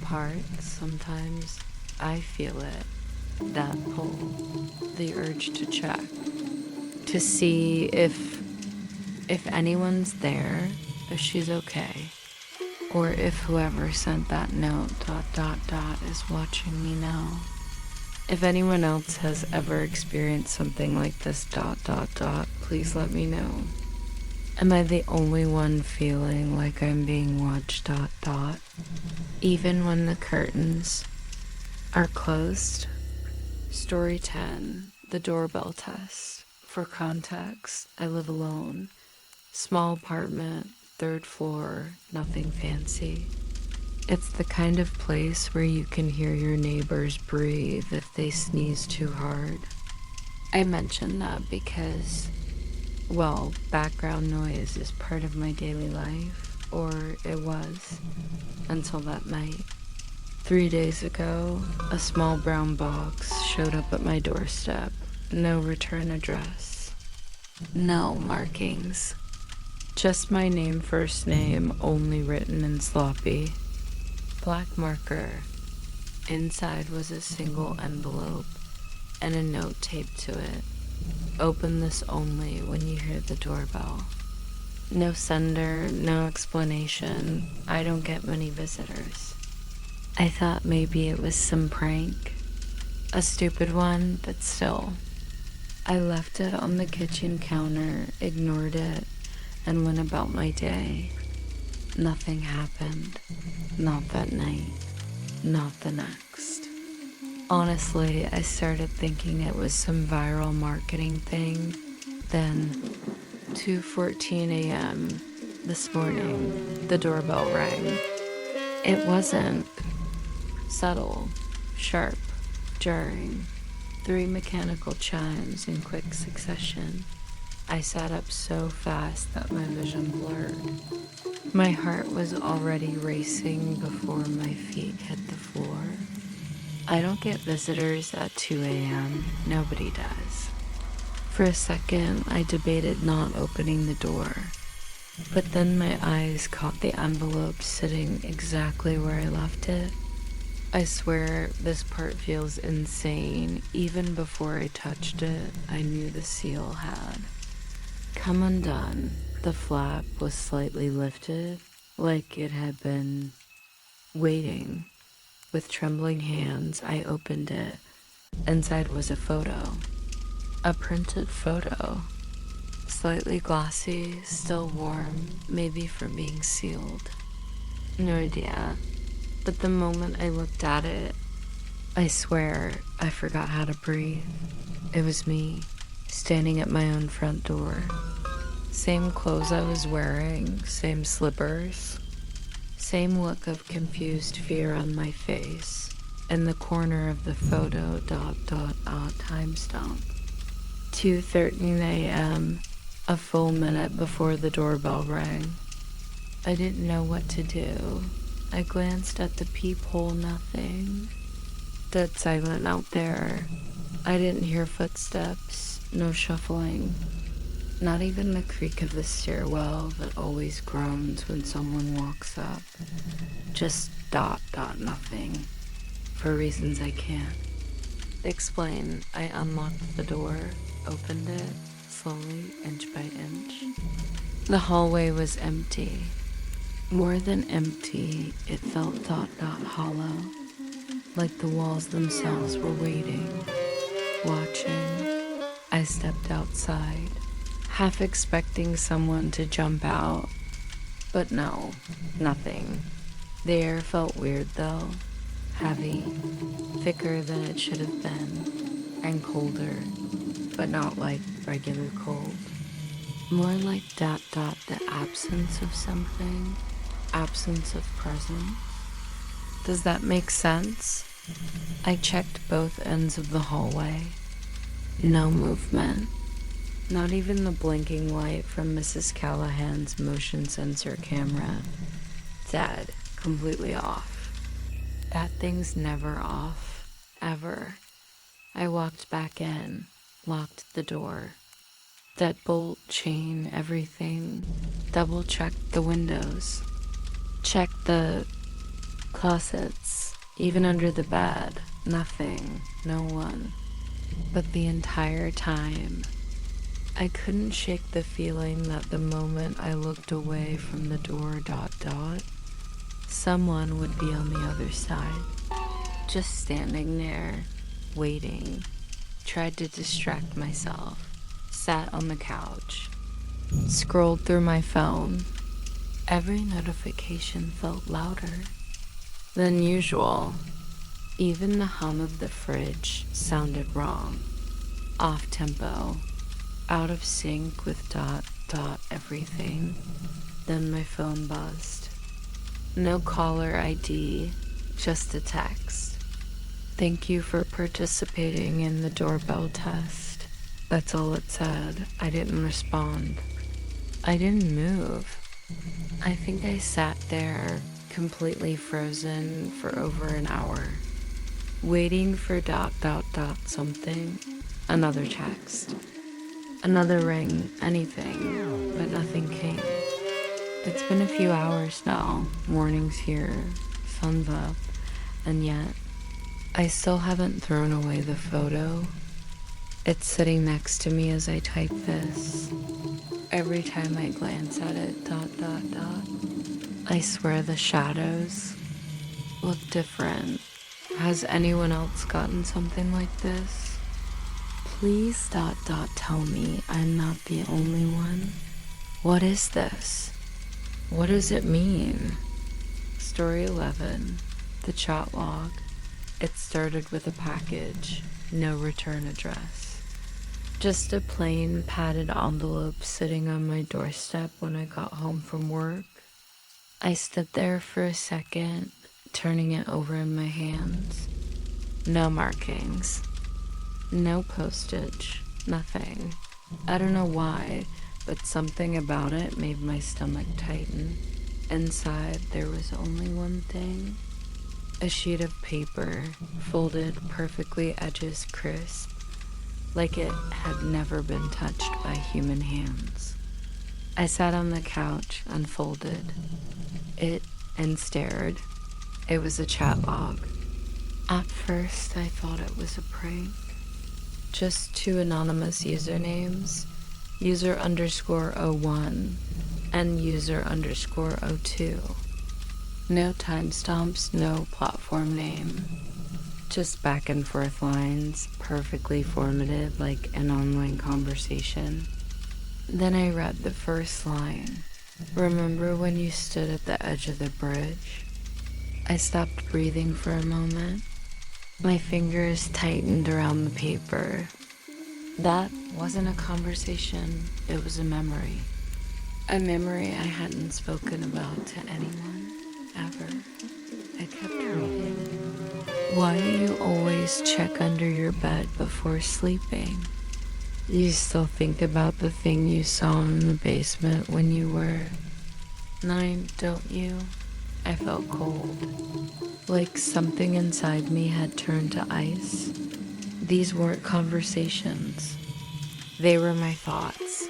part, sometimes I feel it. That pull. The urge to check. to see if anyone's there, if she's okay, or if whoever sent that note ... is watching me now. If anyone else has ever experienced something like this ... please let me know. Am I the only one feeling like I'm being watched ... even when the curtains are closed? Story 10, the doorbell test. For context, I live alone. Small apartment, 3rd floor, nothing fancy. It's the kind of place where you can hear your neighbors breathe if they sneeze too hard. I mention that because, well, background noise is part of my daily life, or it was, until that night. 3 days ago, a small brown box showed up at my doorstep. No return address. No markings. Just my name, first name, only written in sloppy. Black marker. Inside was a single envelope and a note taped to it. Open this only when you hear the doorbell. No sender, no explanation. I don't get many visitors. I thought maybe it was some prank. A stupid one, but still. I left it on the kitchen counter, ignored it, and went about my day. Nothing happened. Not that night. Not the next. Honestly, I started thinking it was some viral marketing thing. Then, 2:14 a.m. this morning, the doorbell rang. It wasn't. Subtle, sharp, jarring. 3 mechanical chimes in quick succession. I sat up so fast that my vision blurred. My heart was already racing before my feet hit the floor. I don't get visitors at 2 a.m. Nobody does. For a second, I debated not opening the door. But then my eyes caught the envelope sitting exactly where I left it. I swear this part feels insane. Even before I touched it, I knew the seal had come undone. The flap was slightly lifted, like it had been waiting. With trembling hands, I opened it. Inside was a photo. A printed photo. Slightly glossy, still warm, maybe from being sealed. No idea. But the moment I looked at it, I swear I forgot how to breathe. It was me, standing at my own front door. Same clothes I was wearing, same slippers, same look of confused fear on my face. In the corner of the photo, ... timestamp. 2:13 a.m., a full minute before the doorbell rang. I didn't know what to do. I glanced at the peephole, nothing. Dead silent out there. I didn't hear footsteps, no shuffling. Not even the creak of the stairwell that always groans when someone walks up. Just ... nothing. For reasons I can't explain. I unlocked the door, opened it, slowly, inch by inch. The hallway was empty. More than empty, it felt ... hollow. Like the walls themselves were waiting, watching. I stepped outside, half expecting someone to jump out. But no, nothing. The air felt weird though. Heavy, thicker than it should have been, and colder, but not like regular cold. More like ... the absence of something, absence of presence. Does that make sense? I checked both ends of the hallway. No movement. Not even the blinking light from Mrs. Callahan's motion sensor camera. Dead. Completely off. That thing's never off. Ever. I walked back in, locked the door. Deadbolt, chain, everything. Double-checked the windows. Checked the closets, even under the bed. Nothing. No one. But the entire time, I couldn't shake the feeling that the moment I looked away from the door, someone would be on the other side, just standing there, waiting. Tried to distract myself, sat on the couch, scrolled through my phone. Every notification felt louder than usual. Even the hum of the fridge sounded wrong, off tempo, out of sync with everything. Then my phone buzzed. No caller ID, just a text. Thank you for participating in the doorbell test. That's all it said. I didn't respond. I didn't move. I think I sat there, completely frozen, for over an hour, waiting for something. Another text. Another ring, anything, but nothing came. It's been a few hours now. Morning's here, sun's up, and yet I still haven't thrown away the photo. It's sitting next to me as I type this. Every time I glance at it, I swear the shadows look different. Has anyone else gotten something like this? Please tell me I'm not the only one. What is this? What does it mean? Story 11, the chat log. It started with a package, no return address. Just a plain padded envelope sitting on my doorstep when I got home from work. I stood there for a second, turning it over in my hands. No markings. No postage. Nothing. I don't know why, but something about it made my stomach tighten. Inside, there was only one thing. A sheet of paper, folded perfectly, edges crisp, like it had never been touched by human hands. I sat on the couch, unfolded it, and stared. It was a chat log. At first, I thought it was a prank. Just two anonymous usernames, user_01 and user_02. No timestamps, no platform name. Just back and forth lines, perfectly formative like an online conversation. Then I read the first line. Remember when you stood at the edge of the bridge? I stopped breathing for a moment. My fingers tightened around the paper. That wasn't a conversation, it was a memory. A memory I hadn't spoken about to anyone, ever. I kept reading. Why do you always check under your bed before sleeping? You still think about the thing you saw in the basement when you were 9, don't you? I felt cold, like something inside me had turned to ice. These weren't conversations. They were my thoughts.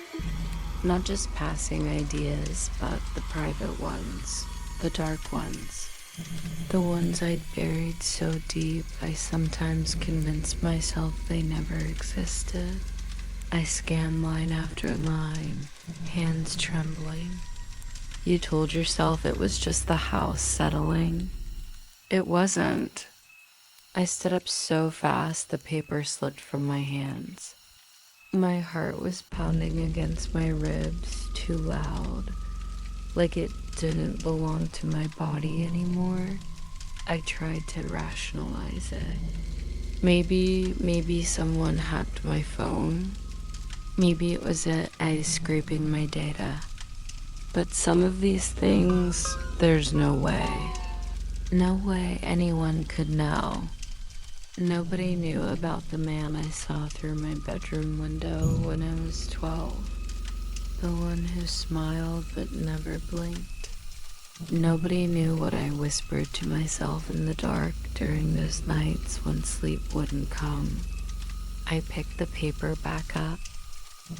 Not just passing ideas, but the private ones, the dark ones. The ones I'd buried so deep I sometimes convinced myself they never existed. I scanned line after line, hands trembling. You told yourself it was just the house settling. It wasn't. I stood up so fast the paper slipped from my hands. My heart was pounding against my ribs too loud, like it didn't belong to my body anymore. I tried to rationalize it. Maybe someone hacked my phone. Maybe it was AI scraping my data. But some of these things, there's no way. No way anyone could know. Nobody knew about the man I saw through my bedroom window when I was 12. The one who smiled but never blinked. Nobody knew what I whispered to myself in the dark during those nights when sleep wouldn't come. I picked the paper back up,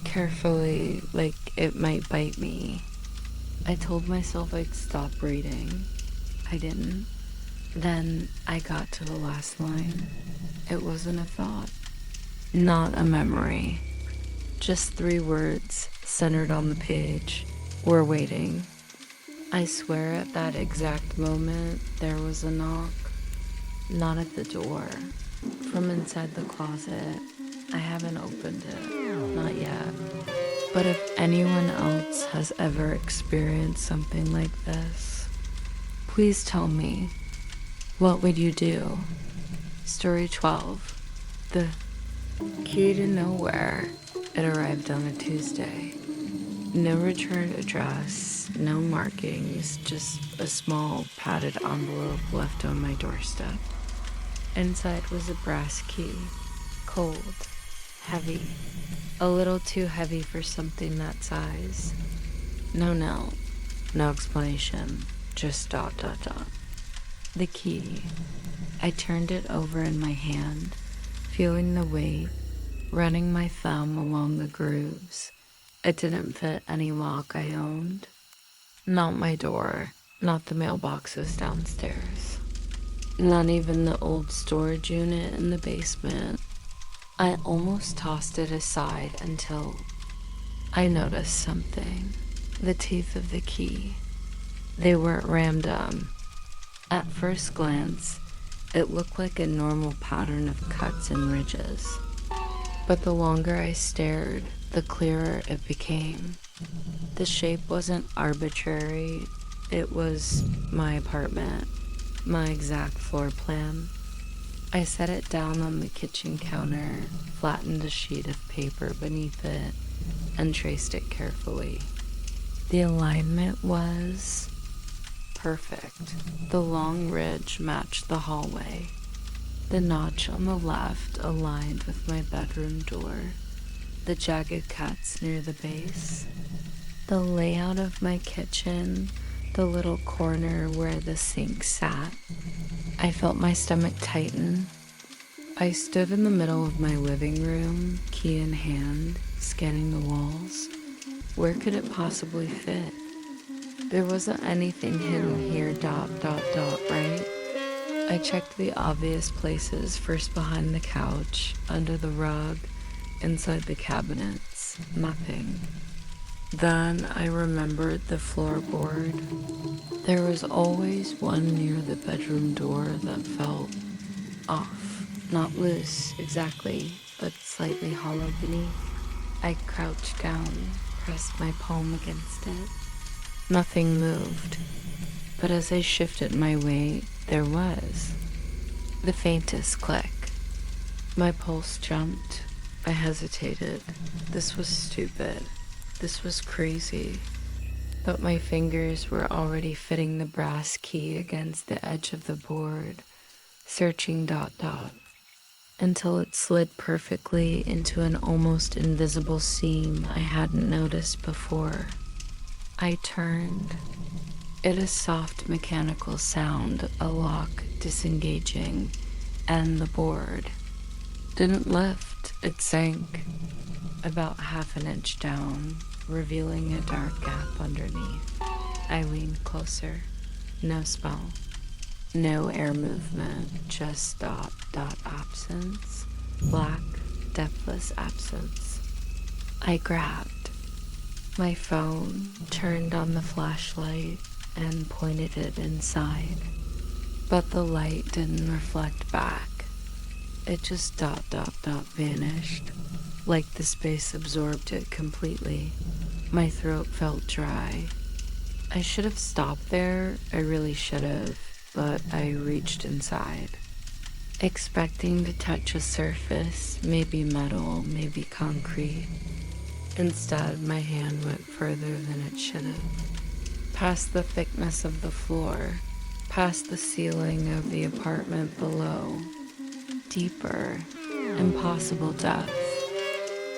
carefully, like it might bite me. I told myself I'd stop reading. I didn't. Then I got to the last line. It wasn't a thought, not a memory, Just 3 words centered on the page. We're waiting. I swear at that exact moment, there was a knock. Not at the door. From inside the closet. I haven't opened it. Not yet. But if anyone else has ever experienced something like this, please tell me. What would you do? Story 12. The key to nowhere. It arrived on a Tuesday. No return address, no markings, just a small padded envelope left on my doorstep. Inside was a brass key. Cold. Heavy. A little too heavy for something that size. No note. No explanation. Just ... The key. I turned it over in my hand, feeling the weight, running my thumb along the grooves. It didn't fit any lock I owned. Not my door, not the mailboxes downstairs. Not even the old storage unit in the basement. I almost tossed it aside until I noticed something. The teeth of the key. They weren't random. At first glance, it looked like a normal pattern of cuts and ridges. But the longer I stared, the clearer it became. The shape wasn't arbitrary. It was my apartment, my exact floor plan. I set it down on the kitchen counter, flattened a sheet of paper beneath it, and traced it carefully. The alignment was perfect. The long ridge matched the hallway. The notch on the left aligned with my bedroom door. The jagged cuts near the base. The layout of my kitchen, the little corner where the sink sat. I felt my stomach tighten. I stood in the middle of my living room, key in hand, scanning the walls. Where could it possibly fit? There wasn't anything hidden here, ... right? I checked the obvious places, first behind the couch, under the rug, inside the cabinets. Nothing. Then I remembered the floorboard. There was always one near the bedroom door that felt off. Not loose, exactly, but slightly hollow beneath. I crouched down, pressed my palm against it. Nothing moved, but as I shifted my weight, there was the faintest click. My pulse jumped. I hesitated. This was stupid. This was crazy. But my fingers were already fitting the brass key against the edge of the board, searching ... until it slid perfectly into an almost invisible seam I hadn't noticed before. I turned. It a soft mechanical sound, a lock disengaging, and the board didn't lift, it sank about half an inch down, revealing a dark gap underneath. I leaned closer. No smell. No air movement, just ... absence. Black, depthless absence. I grabbed my phone, turned on the flashlight, and pointed it inside. But the light didn't reflect back. It just ... vanished, like the space absorbed it completely. My throat felt dry. I should have stopped there, I really should have, but I reached inside, expecting to touch a surface, maybe metal, maybe concrete. Instead, my hand went further than it should have, past the thickness of the floor, past the ceiling of the apartment below. Deeper, impossible depth.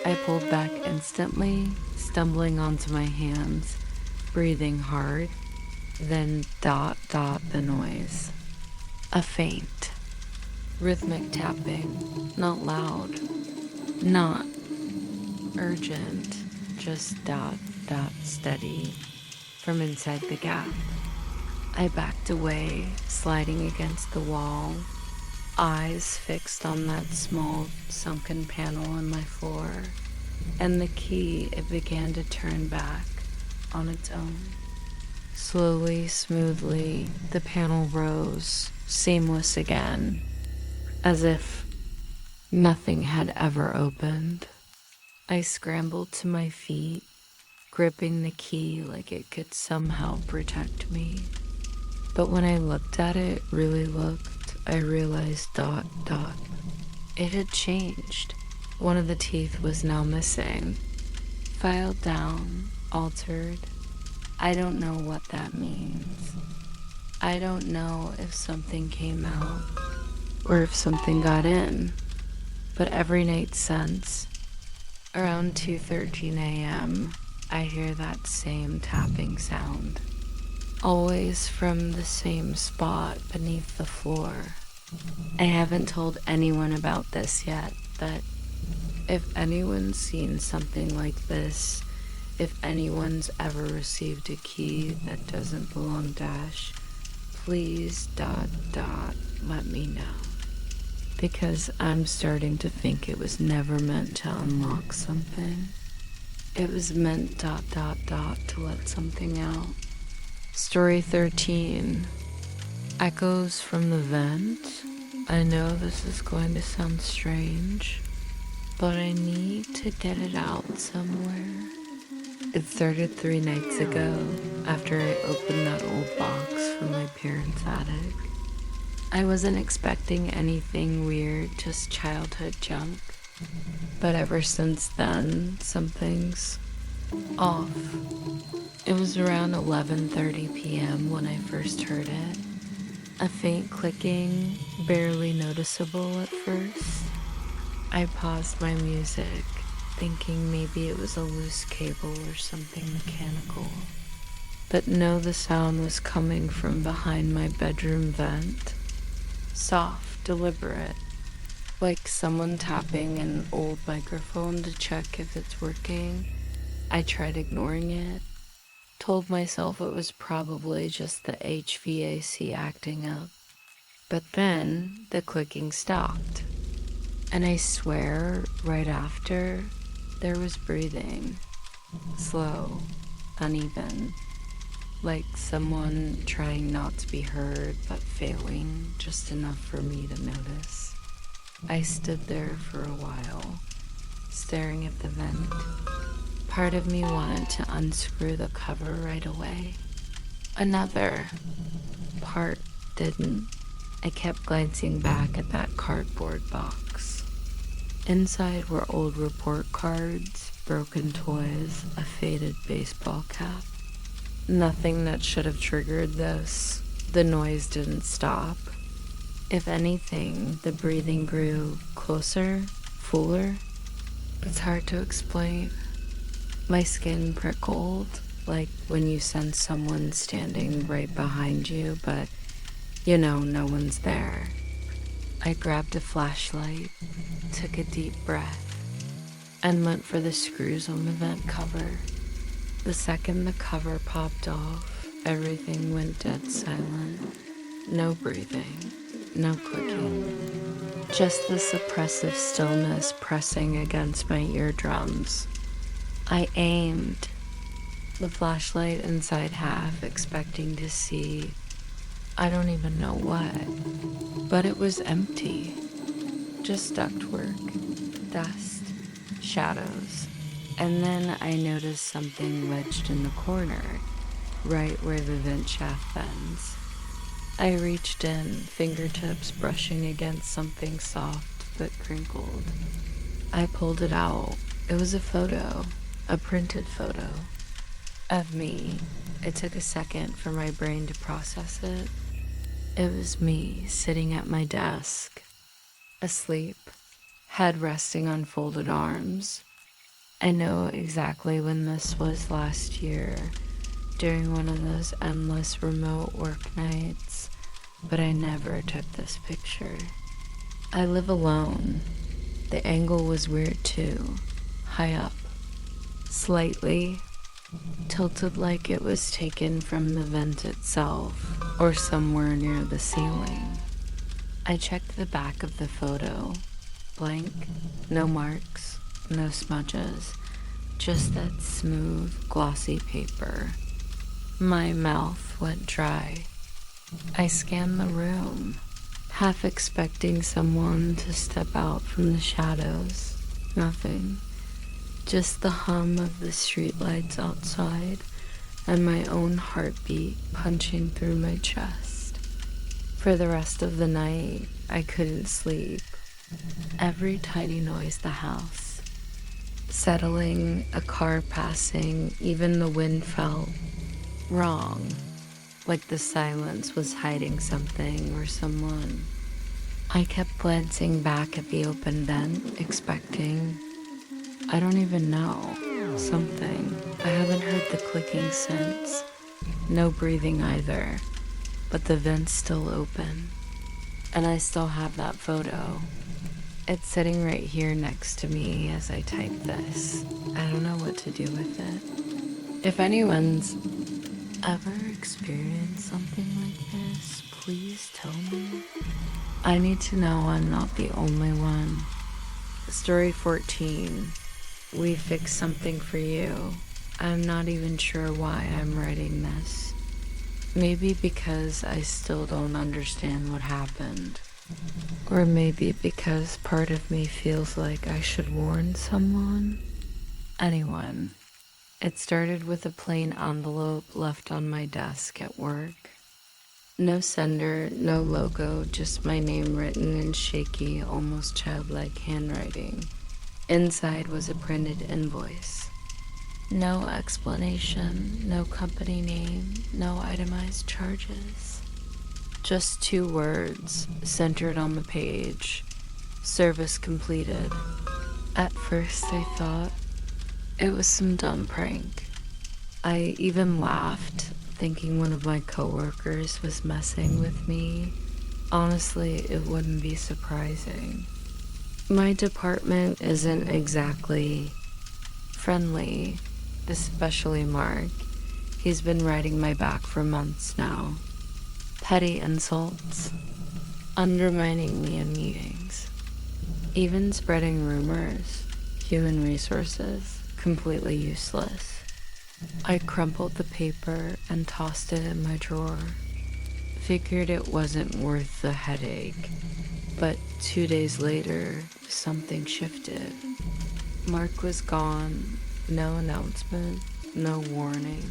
I pulled back instantly, stumbling onto my hands, breathing hard, then ... the noise. A faint, rhythmic tapping, not loud, not urgent, just ... steady from inside the gap. I backed away, sliding against the wall, eyes fixed on that small sunken panel in my floor. and the key, it began to turn back on its own. Slowly, smoothly, the panel rose, seamless again, as if nothing had ever opened. I scrambled to my feet, gripping the key like it could somehow protect me. But when I looked at it, really looked, I realized ... It had changed. One of the teeth was now missing. Filed down, altered. I don't know what that means. I don't know if something came out or if something got in. But every night since, around 2:13 a.m., I hear that same tapping sound. Always from the same spot beneath the floor. I haven't told anyone about this yet, but if anyone's seen something like this, if anyone's ever received a key that doesn't belong Dash, please ... let me know. Because I'm starting to think it was never meant to unlock something. It was meant ... to let something out. Story 13. Echoes from the vent. I know this is going to sound strange, but I need to get it out somewhere. It started 3 nights ago, after I opened that old box from my parents' attic. I wasn't expecting anything weird, just childhood junk. But ever since then, something's off. It was around 11:30 p.m. when I first heard it. A faint clicking, barely noticeable at first. I paused my music, thinking maybe it was a loose cable or something mechanical. But no, the sound was coming from behind my bedroom vent. Soft, deliberate, like someone tapping an old microphone to check if it's working. I tried ignoring it, told myself it was probably just the HVAC acting up. But then the clicking stopped, and I swear right after there was breathing, slow, uneven, like someone trying not to be heard but failing just enough for me to notice. I stood there for a while, staring at the vent. Part of me wanted to unscrew the cover right away. Another part didn't. I kept glancing back at that cardboard box. Inside were old report cards, broken toys, a faded baseball cap. Nothing that should have triggered this. The noise didn't stop. If anything, the breathing grew closer, fuller. It's hard to explain. My skin prickled, like when you sense someone standing right behind you, but you know no one's there. I grabbed a flashlight, took a deep breath, and went for the screws on the vent cover. The second the cover popped off, everything went dead silent. No breathing, no clicking. Just this oppressive stillness pressing against my eardrums. I aimed the flashlight inside half, expecting to see I don't even know what, but it was empty. Just ductwork, dust, shadows. And then I noticed something wedged in the corner, right where the vent shaft bends. I reached in, fingertips brushing against something soft but crinkled. I pulled it out. It was a photo, a printed photo of me. It took a second for my brain to process it. It was me sitting at my desk, asleep, head resting on folded arms. I know exactly when this was last year, during one of those endless remote work nights, but I never took this picture. I live alone. The angle was weird too, high up, slightly tilted like it was taken from the vent itself or somewhere near the ceiling. I checked the back of the photo. Blank, no marks, no smudges, just that smooth, glossy paper. My mouth went dry. I scanned the room, half expecting someone to step out from the shadows. Nothing. Just the hum of the streetlights outside and my own heartbeat punching through my chest. For the rest of the night, I couldn't sleep. Every tiny noise the house, settling, a car passing, even the wind felt wrong, like the silence was hiding something or someone. I kept glancing back at the open vent, expecting, I don't even know, something. I haven't heard the clicking since. No breathing either, but the vent's still open. And I still have that photo. It's sitting right here next to me as I type this. I don't know what to do with it. If anyone's ever experienced something like this, please tell me. I need to know I'm not the only one. Story 14. We fixed something for you. I'm not even sure why I'm writing this. Maybe because I still don't understand what happened. Or maybe because part of me feels like I should warn someone. Anyone. It started with a plain envelope left on my desk at work. No sender, no logo, just my name written in shaky, almost childlike handwriting. Inside was a printed invoice. No explanation, no company name, no itemized charges. Just 2 words centered on the page. Service completed. At first I thought it was some dumb prank. I even laughed, thinking one of my coworkers was messing with me. Honestly, it wouldn't be surprising. My department isn't exactly friendly, especially Mark. He's been riding my back for months now. Petty insults, undermining me in meetings, even spreading rumors. Human resources, completely useless. I crumpled the paper and tossed it in my drawer. Figured it wasn't worth the headache, but 2 days later, something shifted. Mark was gone, no announcement, no warning,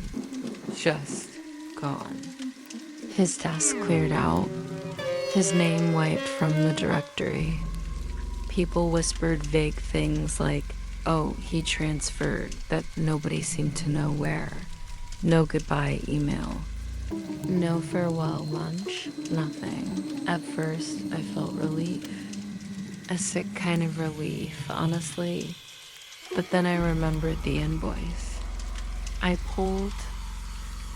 just gone. His desk cleared out, his name wiped from the directory. People whispered vague things like, oh, he transferred, that nobody seemed to know where. No goodbye email. No farewell lunch, nothing. At first, I felt relief. A sick kind of relief, honestly. But then I remembered the invoice. I pulled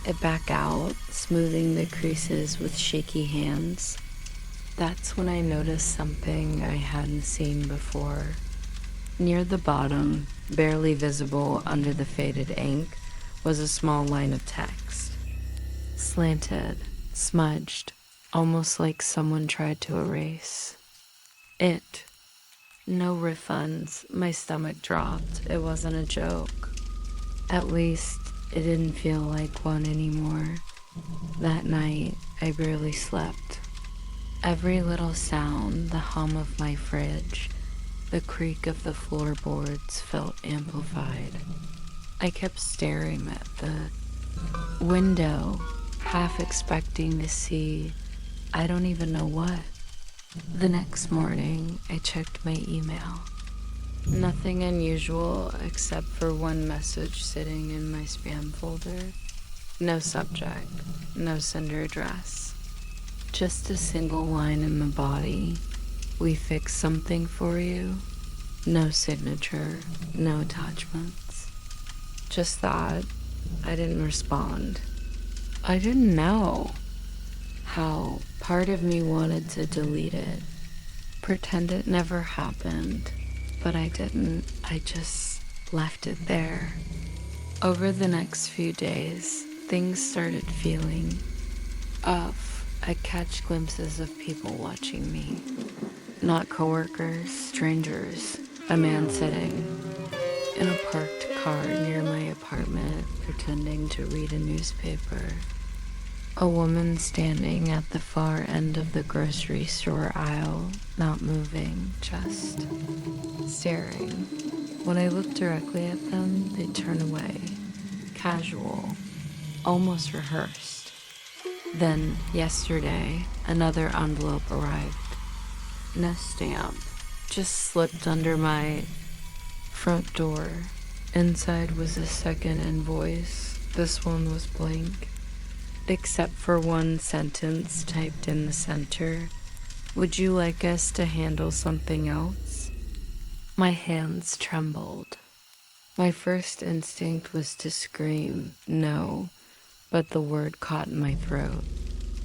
it back out, smoothing the creases with shaky hands. That's when I noticed something I hadn't seen before. Near the bottom, barely visible under the faded ink, was a small line of text. Slanted, smudged, almost like someone tried to erase. It. No refunds. My stomach dropped. It wasn't a joke. At least, it didn't feel like one anymore. That night, I barely slept. Every little sound, the hum of my fridge, the creak of the floorboards felt amplified. I kept staring at the window, half expecting to see I don't even know what. The next morning, I checked my email. Nothing unusual except for one message sitting in my spam folder. No subject, no sender address. Just a single line in the body. We fixed something for you. No signature, no attachments. Just that. I didn't respond. I didn't know how part of me wanted to delete it. Pretend it never happened. But I didn't. I just left it there. Over the next few days, things started feeling off. I'd catch glimpses of people watching me. Not coworkers, strangers. A man sitting in a parked car near my apartment, pretending to read a newspaper. A woman standing at the far end of the grocery store aisle, not moving, just staring. When I look directly at them, they turn away. Casual, almost rehearsed. Then, yesterday, another envelope arrived. No stamp. Just slipped under my front door. Inside was a second invoice. This one was blank, except for one sentence typed in the center. Would you like us to handle something else? My hands trembled. My first instinct was to scream, no, but the word caught in my throat.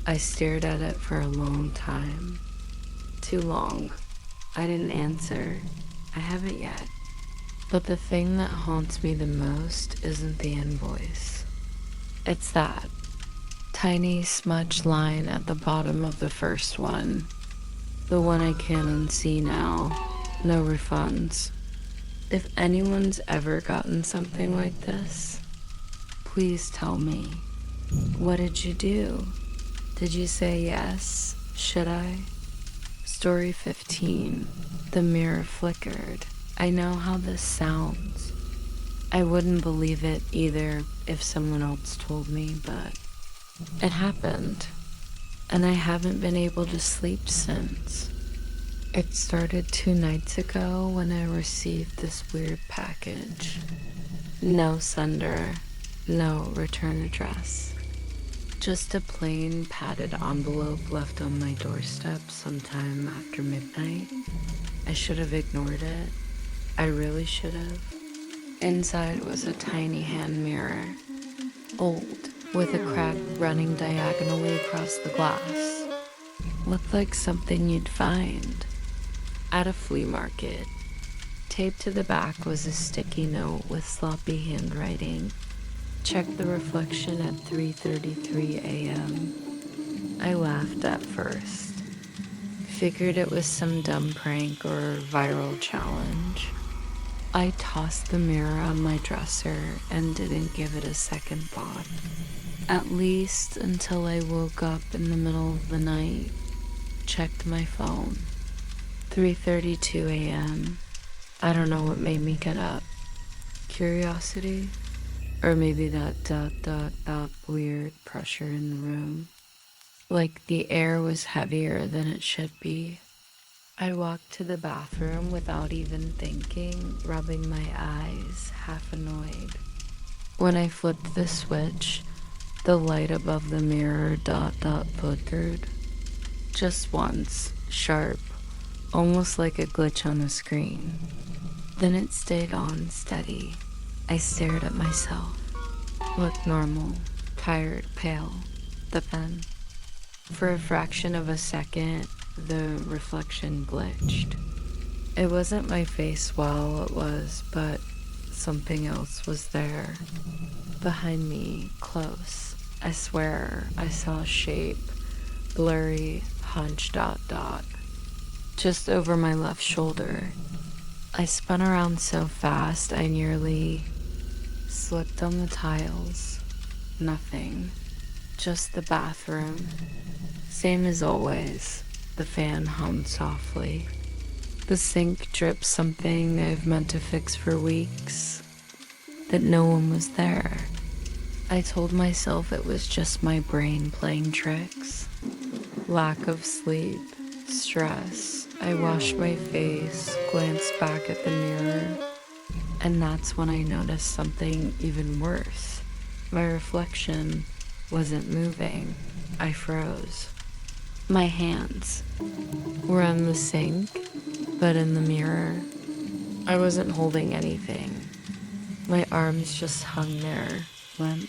I stared at it for a long time. Too long. I didn't answer. I haven't yet. But the thing that haunts me the most isn't the invoice. It's that tiny smudged line at the bottom of the first one. The one I can't unsee now. No refunds. If anyone's ever gotten something like this, please tell me. What did you do? Did you say yes? Should I? Story 15. The mirror flickered. I know how this sounds. I wouldn't believe it either if someone else told me, but it happened. And I haven't been able to sleep since. It started 2 nights ago when I received this weird package. No sender, no return address. Just a plain padded envelope left on my doorstep sometime after midnight. I should have ignored it. I really should have. Inside was a tiny hand mirror, old, with a crack running diagonally across the glass. Looked like something you'd find at a flea market. Taped to the back was a sticky note with sloppy handwriting. Checked the reflection at 3:33 a.m. I laughed at first. Figured it was some dumb prank or viral challenge. I tossed the mirror on my dresser and didn't give it a second thought. At least until I woke up in the middle of the night. Checked my phone. 3:32 a.m. I don't know what made me get up. Curiosity? Or maybe that weird pressure in the room. Like the air was heavier than it should be. I walked to the bathroom without even thinking, rubbing my eyes, half annoyed. When I flipped the switch, the light above the mirror flickered. Just once, sharp, almost like a glitch on a screen. Then it stayed on steady. I stared at myself. Looked normal, tired, pale. Then, for a fraction of a second, the reflection glitched. It wasn't my face, well, it was, but something else was there. Behind me, close. I swear I saw a shape, blurry, hunched . Just over my left shoulder. I spun around so fast I nearly slipped on the tiles. Nothing. Just the bathroom. Same as always. The fan hummed softly. The sink dripped something I've meant to fix for weeks. That no one was there. I told myself it was just my brain playing tricks. Lack of sleep, stress. I washed my face, glanced back at the mirror, and that's when I noticed something even worse. My reflection wasn't moving. I froze. My hands were on the sink, but in the mirror, I wasn't holding anything. My arms just hung there, limp.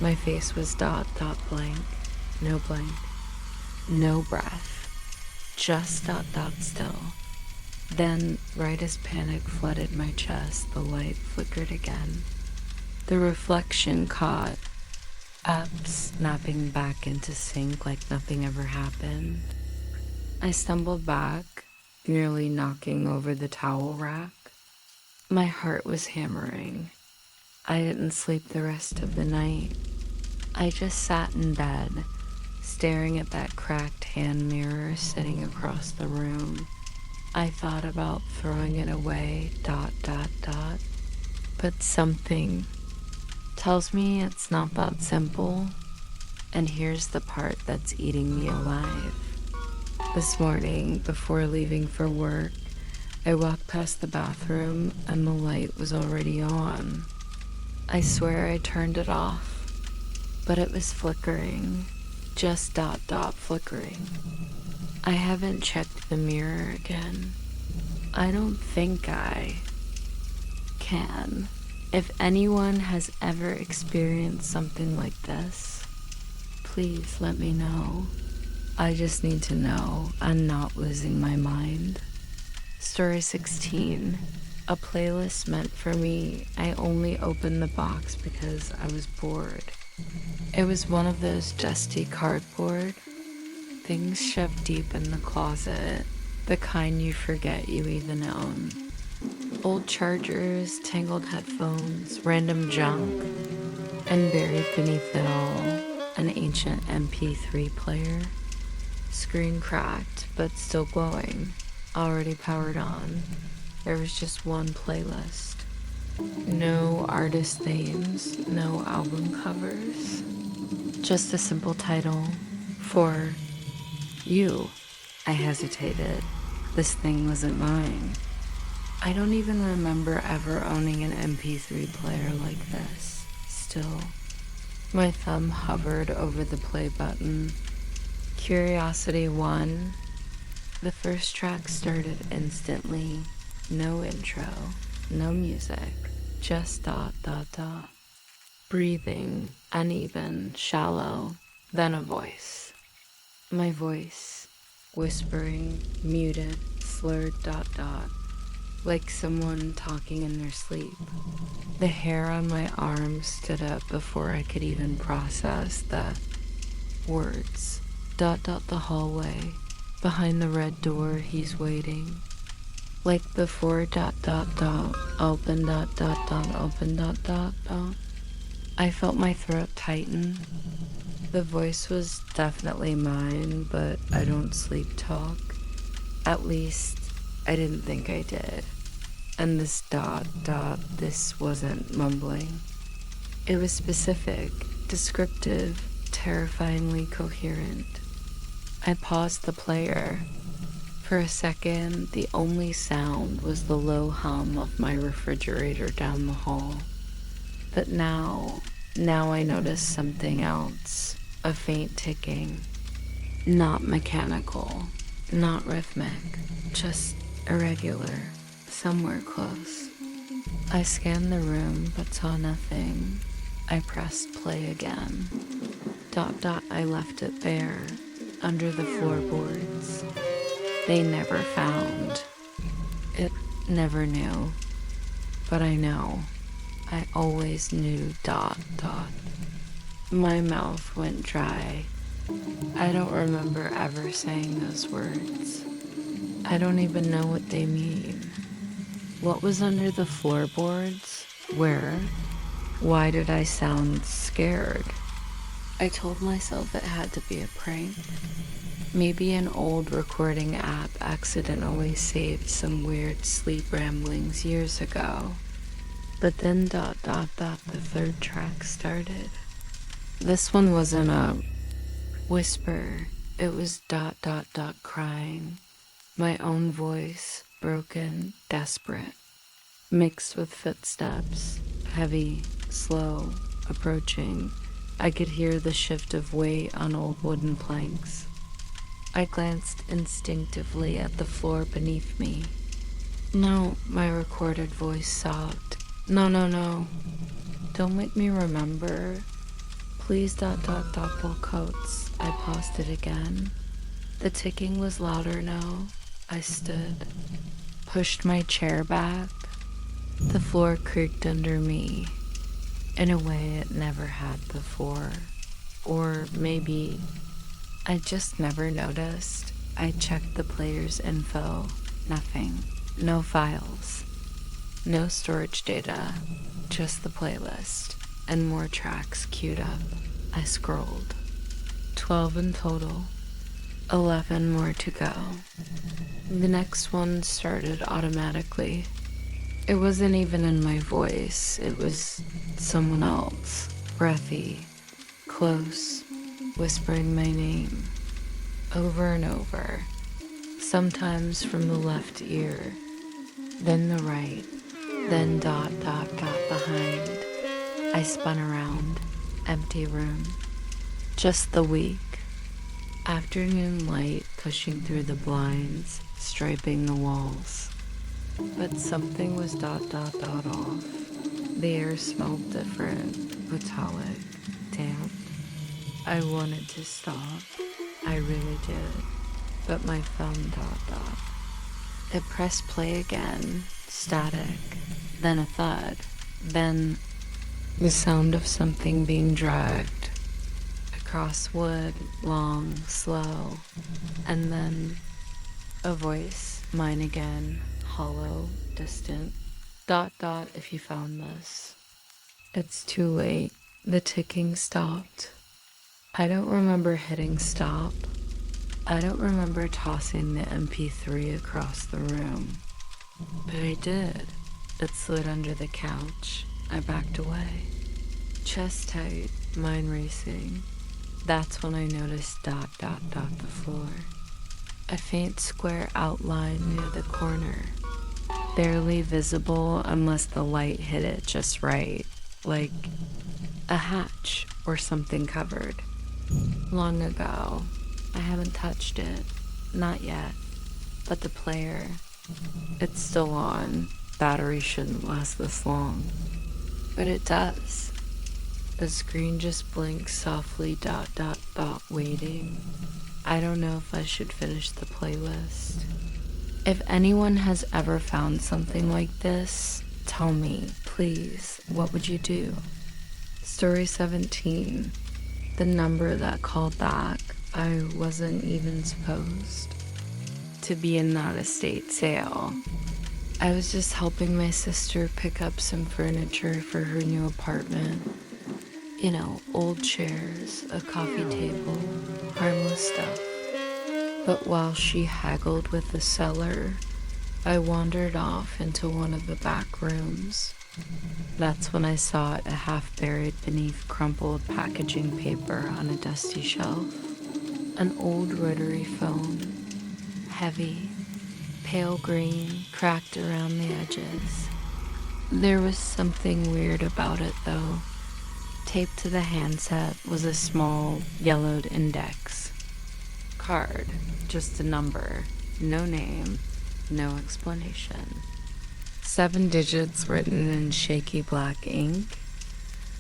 My face was blank. No blank. No breath. Just still. Then, right as panic flooded my chest, the light flickered again. The reflection caught up, snapping back into sync like nothing ever happened. I stumbled back, nearly knocking over the towel rack. My heart was hammering. I didn't sleep the rest of the night. I just sat in bed, staring at that cracked hand mirror sitting across the room. I thought about throwing it away, ... But something tells me it's not that simple. And here's the part that's eating me alive. This morning, before leaving for work, I walked past the bathroom and the light was already on. I swear I turned it off, but it was flickering, just ... flickering. I haven't checked the mirror again. I don't think I can. If anyone has ever experienced something like this, please let me know. I just need to know I'm not losing my mind. Story 16. A playlist meant for me. I only opened the box because I was bored. It was one of those dusty cardboard things shoved deep in the closet, the kind you forget you even own. Old chargers, tangled headphones, random junk, and buried beneath it all, an ancient MP3 player. Screen cracked, but still glowing, already powered on. There was just one playlist. No artist names, no album covers. Just a simple title, For You. I hesitated. This thing wasn't mine. I don't even remember ever owning an MP3 player like this. Still, my thumb hovered over the play button. Curiosity won. The first track started instantly. No intro, no music, just ... Breathing, uneven, shallow, then a voice. My voice, whispering, muted, slurred ... like someone talking in their sleep. The hair on my arm stood up before I could even process the words. ... the hallway. Behind the red door, he's waiting. Like before ... open ... open ... I felt my throat tighten. The voice was definitely mine, but I don't sleep talk. At least, I didn't think I did. And this ... this wasn't mumbling. It was specific, descriptive, terrifyingly coherent. I paused the player. For a second, the only sound was the low hum of my refrigerator down the hall. But now I noticed something else. A faint ticking. Not mechanical, not rhythmic, just irregular, somewhere close. I scanned the room but saw nothing. I pressed play again. ... I left it bare, under the floorboards. They never found. It never knew. But I know. I always knew ... My mouth went dry. I don't remember ever saying those words. I don't even know what they mean. What was under the floorboards? Where? Why did I sound scared? I told myself it had to be a prank. Maybe an old recording app accidentally saved some weird sleep ramblings years ago. But then ... the third track started. This one wasn't a whisper. It was ... crying. My own voice, broken, desperate, mixed with footsteps, heavy, slow, approaching. I could hear the shift of weight on old wooden planks. I glanced instinctively at the floor beneath me. No, my recorded voice sobbed. No. Don't make me remember. Please ... pull coats. I paused it again. The ticking was louder now. I stood, pushed my chair back. The floor creaked under me, in a way it never had before. Or maybe I just never noticed. I checked the player's info. Nothing. No files. No storage data, just the playlist, and more tracks queued up. I scrolled. 12 in total, 11 more to go. The next one started automatically. It wasn't even in my voice, it was someone else, breathy, close, whispering my name, over and over, sometimes from the left ear, then the right, then dot, dot, dot behind. I spun around, empty room, just the weak. Afternoon light pushing through the blinds, striping the walls. But something was dot, dot, dot off. The air smelled different, metallic, damp. I wanted to stop. I really did. But my thumb dot, dot. It pressed play again, static, then a thud, then the sound of something being dragged across wood, long, slow, and then a voice, mine again, hollow, distant. Dot, dot, if you found this. It's too late. The ticking stopped. I don't remember hitting stop. I don't remember tossing the MP3 across the room. But I did. It slid under the couch. I backed away. Chest tight, mind racing. That's when I noticed dot, dot, dot the floor. A faint square outline near the corner. Barely visible unless the light hit it just right. Like a hatch or something covered. Long ago. I haven't touched it. Not yet. But the player, it's still on. Battery shouldn't last this long. But it does. The screen just blinks softly, dot, dot, dot, waiting. I don't know if I should finish the playlist. If anyone has ever found something like this, tell me, please, what would you do? Story 17. The number that called back. I wasn't even supposed to be in that estate sale. I was just helping my sister pick up some furniture for her new apartment. You know, old chairs, a coffee table, harmless stuff. But while she haggled with the seller, I wandered off into one of the back rooms. That's when I saw it, a half buried beneath crumpled packaging paper on a dusty shelf. An old rotary phone, heavy, pale green, cracked around the edges. There was something weird about it though. Taped to the handset was a small, yellowed index card, just a number, no name, no explanation. 7 digits written in shaky black ink.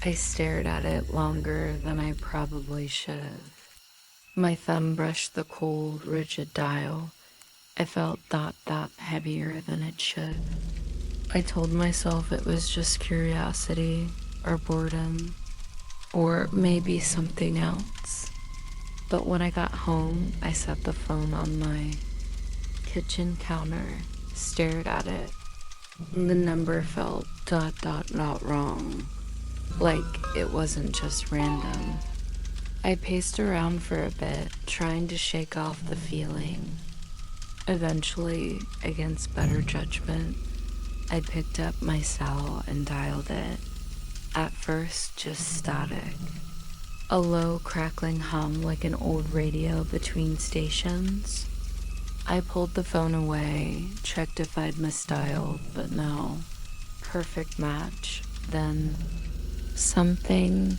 I stared at it longer than I probably should have. My thumb brushed the cold, rigid dial. I felt dot, dot heavier than it should. I told myself it was just curiosity or boredom or maybe something else. But when I got home, I set the phone on my kitchen counter, stared at it. The number felt dot, dot, dot wrong. Like it wasn't just random. I paced around for a bit, trying to shake off the feeling. Eventually, against better judgment, I picked up my cell and dialed it. At first, just static. A low, crackling hum like an old radio between stations. I pulled the phone away, checked if I'd misdialed, but no. Perfect match. Then something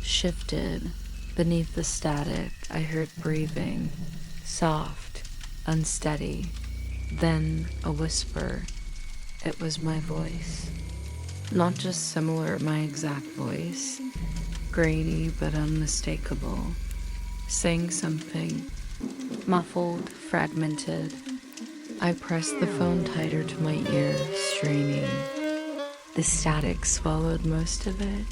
shifted. Beneath the static, I heard breathing, soft, unsteady, then a whisper. It was my voice. Not just similar, my exact voice, grainy but unmistakable, saying something, muffled, fragmented. I pressed the phone tighter to my ear, straining. The static swallowed most of it,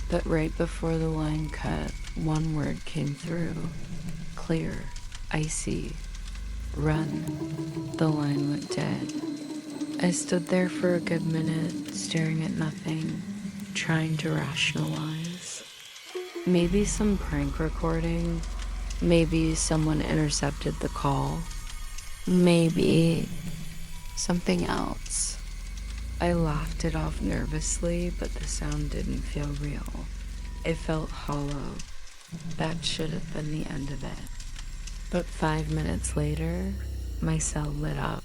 but right before the line cut, one word came through. Clear, icy, run. The line went dead. I stood there for a good minute, staring at nothing, trying to rationalize. Maybe some prank recording. Maybe someone intercepted the call. Maybe something else. I laughed it off nervously, but the sound didn't feel real. It felt hollow. That should have been the end of it. But 5 minutes later, my cell lit up.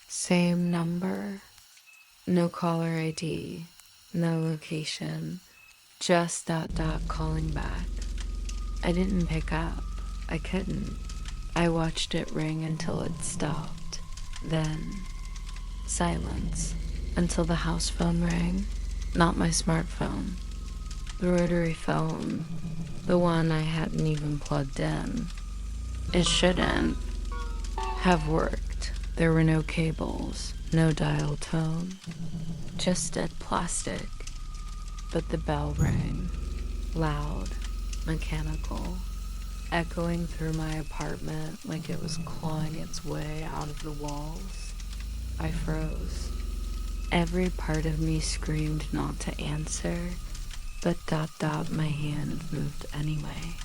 Same number. No caller ID. No location. Just ... calling back. I didn't pick up. I couldn't. I watched it ring until it stopped. Then, silence. Until the house phone rang. Not my smartphone. The rotary phone. The one I hadn't even plugged in. It shouldn't have worked. There were no cables, no dial tone, just dead plastic. But the bell rang, loud, mechanical, echoing through my apartment like it was clawing its way out of the walls. I froze. Every part of me screamed not to answer, but ... my hand moved anyway.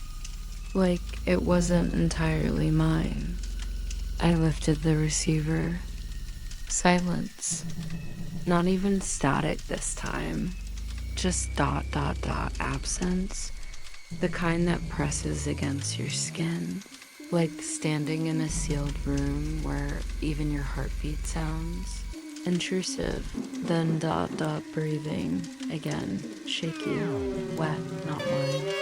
Like it wasn't entirely mine. I lifted the receiver. Silence. Not even static this time. Just ... absence. The kind that presses against your skin. Like standing in a sealed room where even your heartbeat sounds intrusive. Then ... breathing. Again. Shaky. Wet, not mine.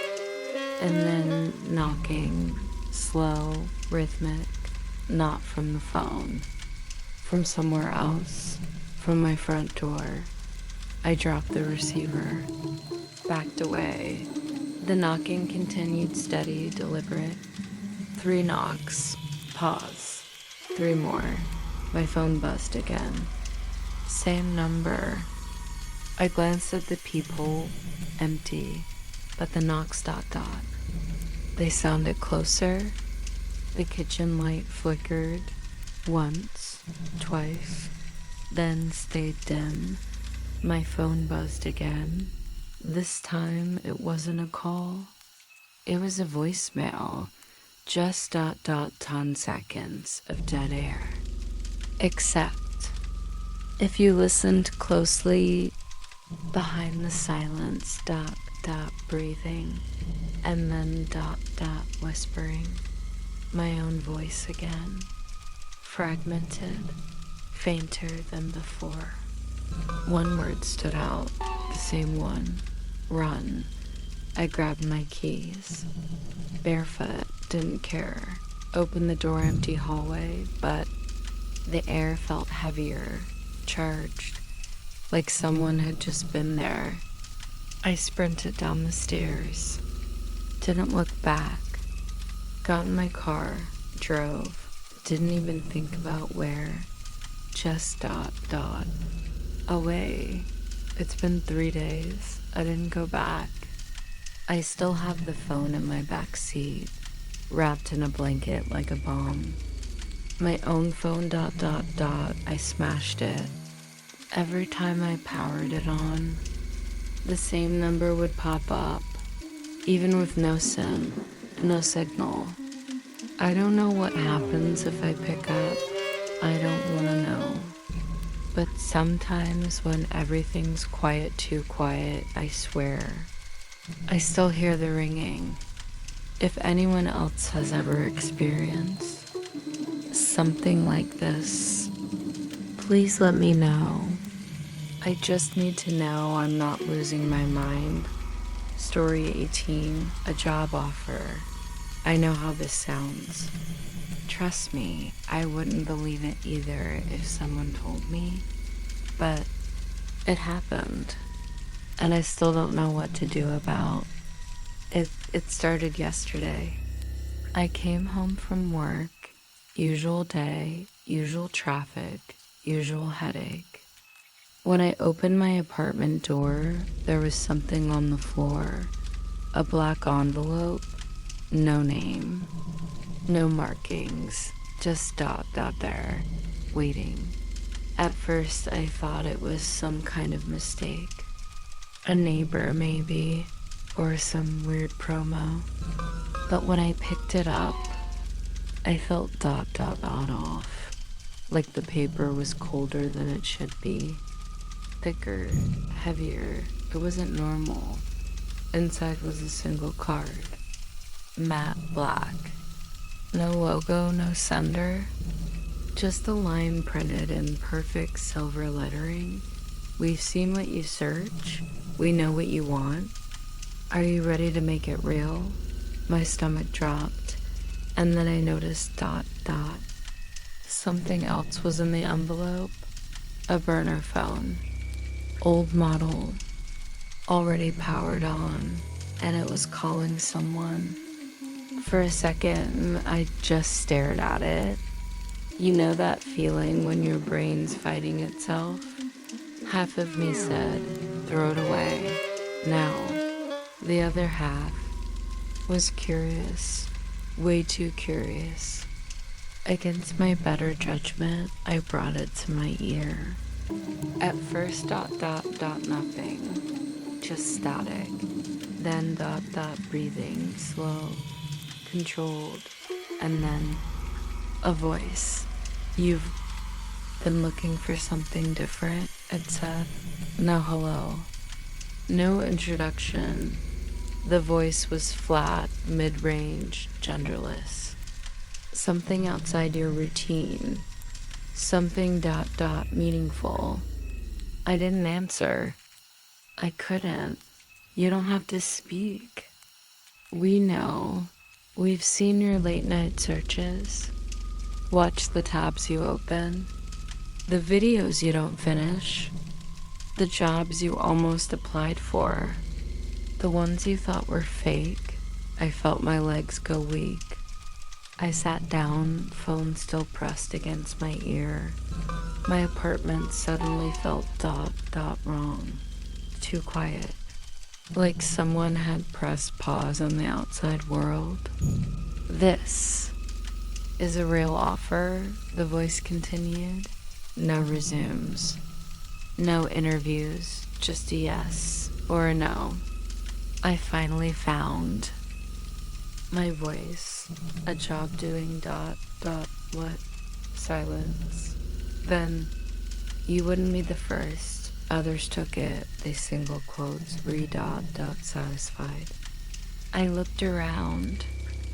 And then knocking. Slow. Rhythmic. Not from the phone. From somewhere else. From my front door. I dropped the receiver. Backed away. The knocking continued steady, deliberate. 3 knocks. Pause. 3 more. My phone buzzed again. Same number. I glanced at the peephole. Empty. But the knocks ... They sounded closer. The kitchen light flickered. Once. Twice. Then stayed dim. My phone buzzed again. This time it wasn't a call. It was a voicemail. Just ... 10 seconds of dead air. Except, if you listened closely, behind the silence, ... breathing, and then ... whispering, my own voice again, fragmented, fainter than before. One word stood out, the same one. Run. I grabbed my keys. Barefoot, didn't care. Opened the door, empty hallway, but the air felt heavier, charged, like someone had just been there. I sprinted down the stairs. Didn't look back. Got in my car, drove. Didn't even think about where. Just ... away. It's been 3 days. I didn't go back. I still have the phone in my back seat, wrapped in a blanket like a bomb. My own phone ... I smashed it. Every time I powered it on, the same number would pop up, even with no SIM, no signal. I don't know what happens if I pick up. I don't want to know. But sometimes when everything's quiet, too quiet, I swear, I still hear the ringing. If anyone else has ever experienced something like this, please let me know. I just need to know I'm not losing my mind. Story 18, a job offer. I know how this sounds. Trust me, I wouldn't believe it either if someone told me. But it happened. And I still don't know what to do about it. It started yesterday. I came home from work. Usual day, usual traffic, usual headache. When I opened my apartment door, there was something on the floor. A black envelope. No name. No markings. Just ... there. Waiting. At first, I thought it was some kind of mistake. A neighbor, maybe, or some weird promo. But when I picked it up, I felt ... off. Like the paper was colder than it should be. Thicker, heavier. It wasn't normal. Inside was a single card. Matte black. No logo, no sender. Just a line printed in perfect silver lettering. We've seen what you search. We know what you want. Are you ready to make it real? My stomach dropped, and then I noticed ... Something else was in the envelope. A burner phone. Old model. Already powered on, and it was calling someone. For a second, I just stared at it. You know that feeling when your brain's fighting itself? Half of me said, throw it away, now. The other half was curious, way too curious. Against my better judgment, I brought it to my ear. At first ... nothing, just static. Then ... breathing, slow, controlled, and then a voice. You've been looking for something different, it said. Now hello. No introduction. The voice was flat, mid-range, genderless. Something outside your routine. Something ... meaningful. I didn't answer. I couldn't. You don't have to speak. We know. We've seen your late night searches. Watch the tabs you open. The videos you don't finish. The jobs you almost applied for. The ones you thought were fake. I felt my legs go weak. I sat down, phone still pressed against my ear. My apartment suddenly felt ... wrong. Too quiet. Like someone had pressed pause on the outside world. This is a real offer, the voice continued. No resumes. No interviews, just a yes or a no. I finally found my voice. A job doing ... what? Silence. Then, you wouldn't be the first. Others took it. They single quotes, satisfied. I looked around,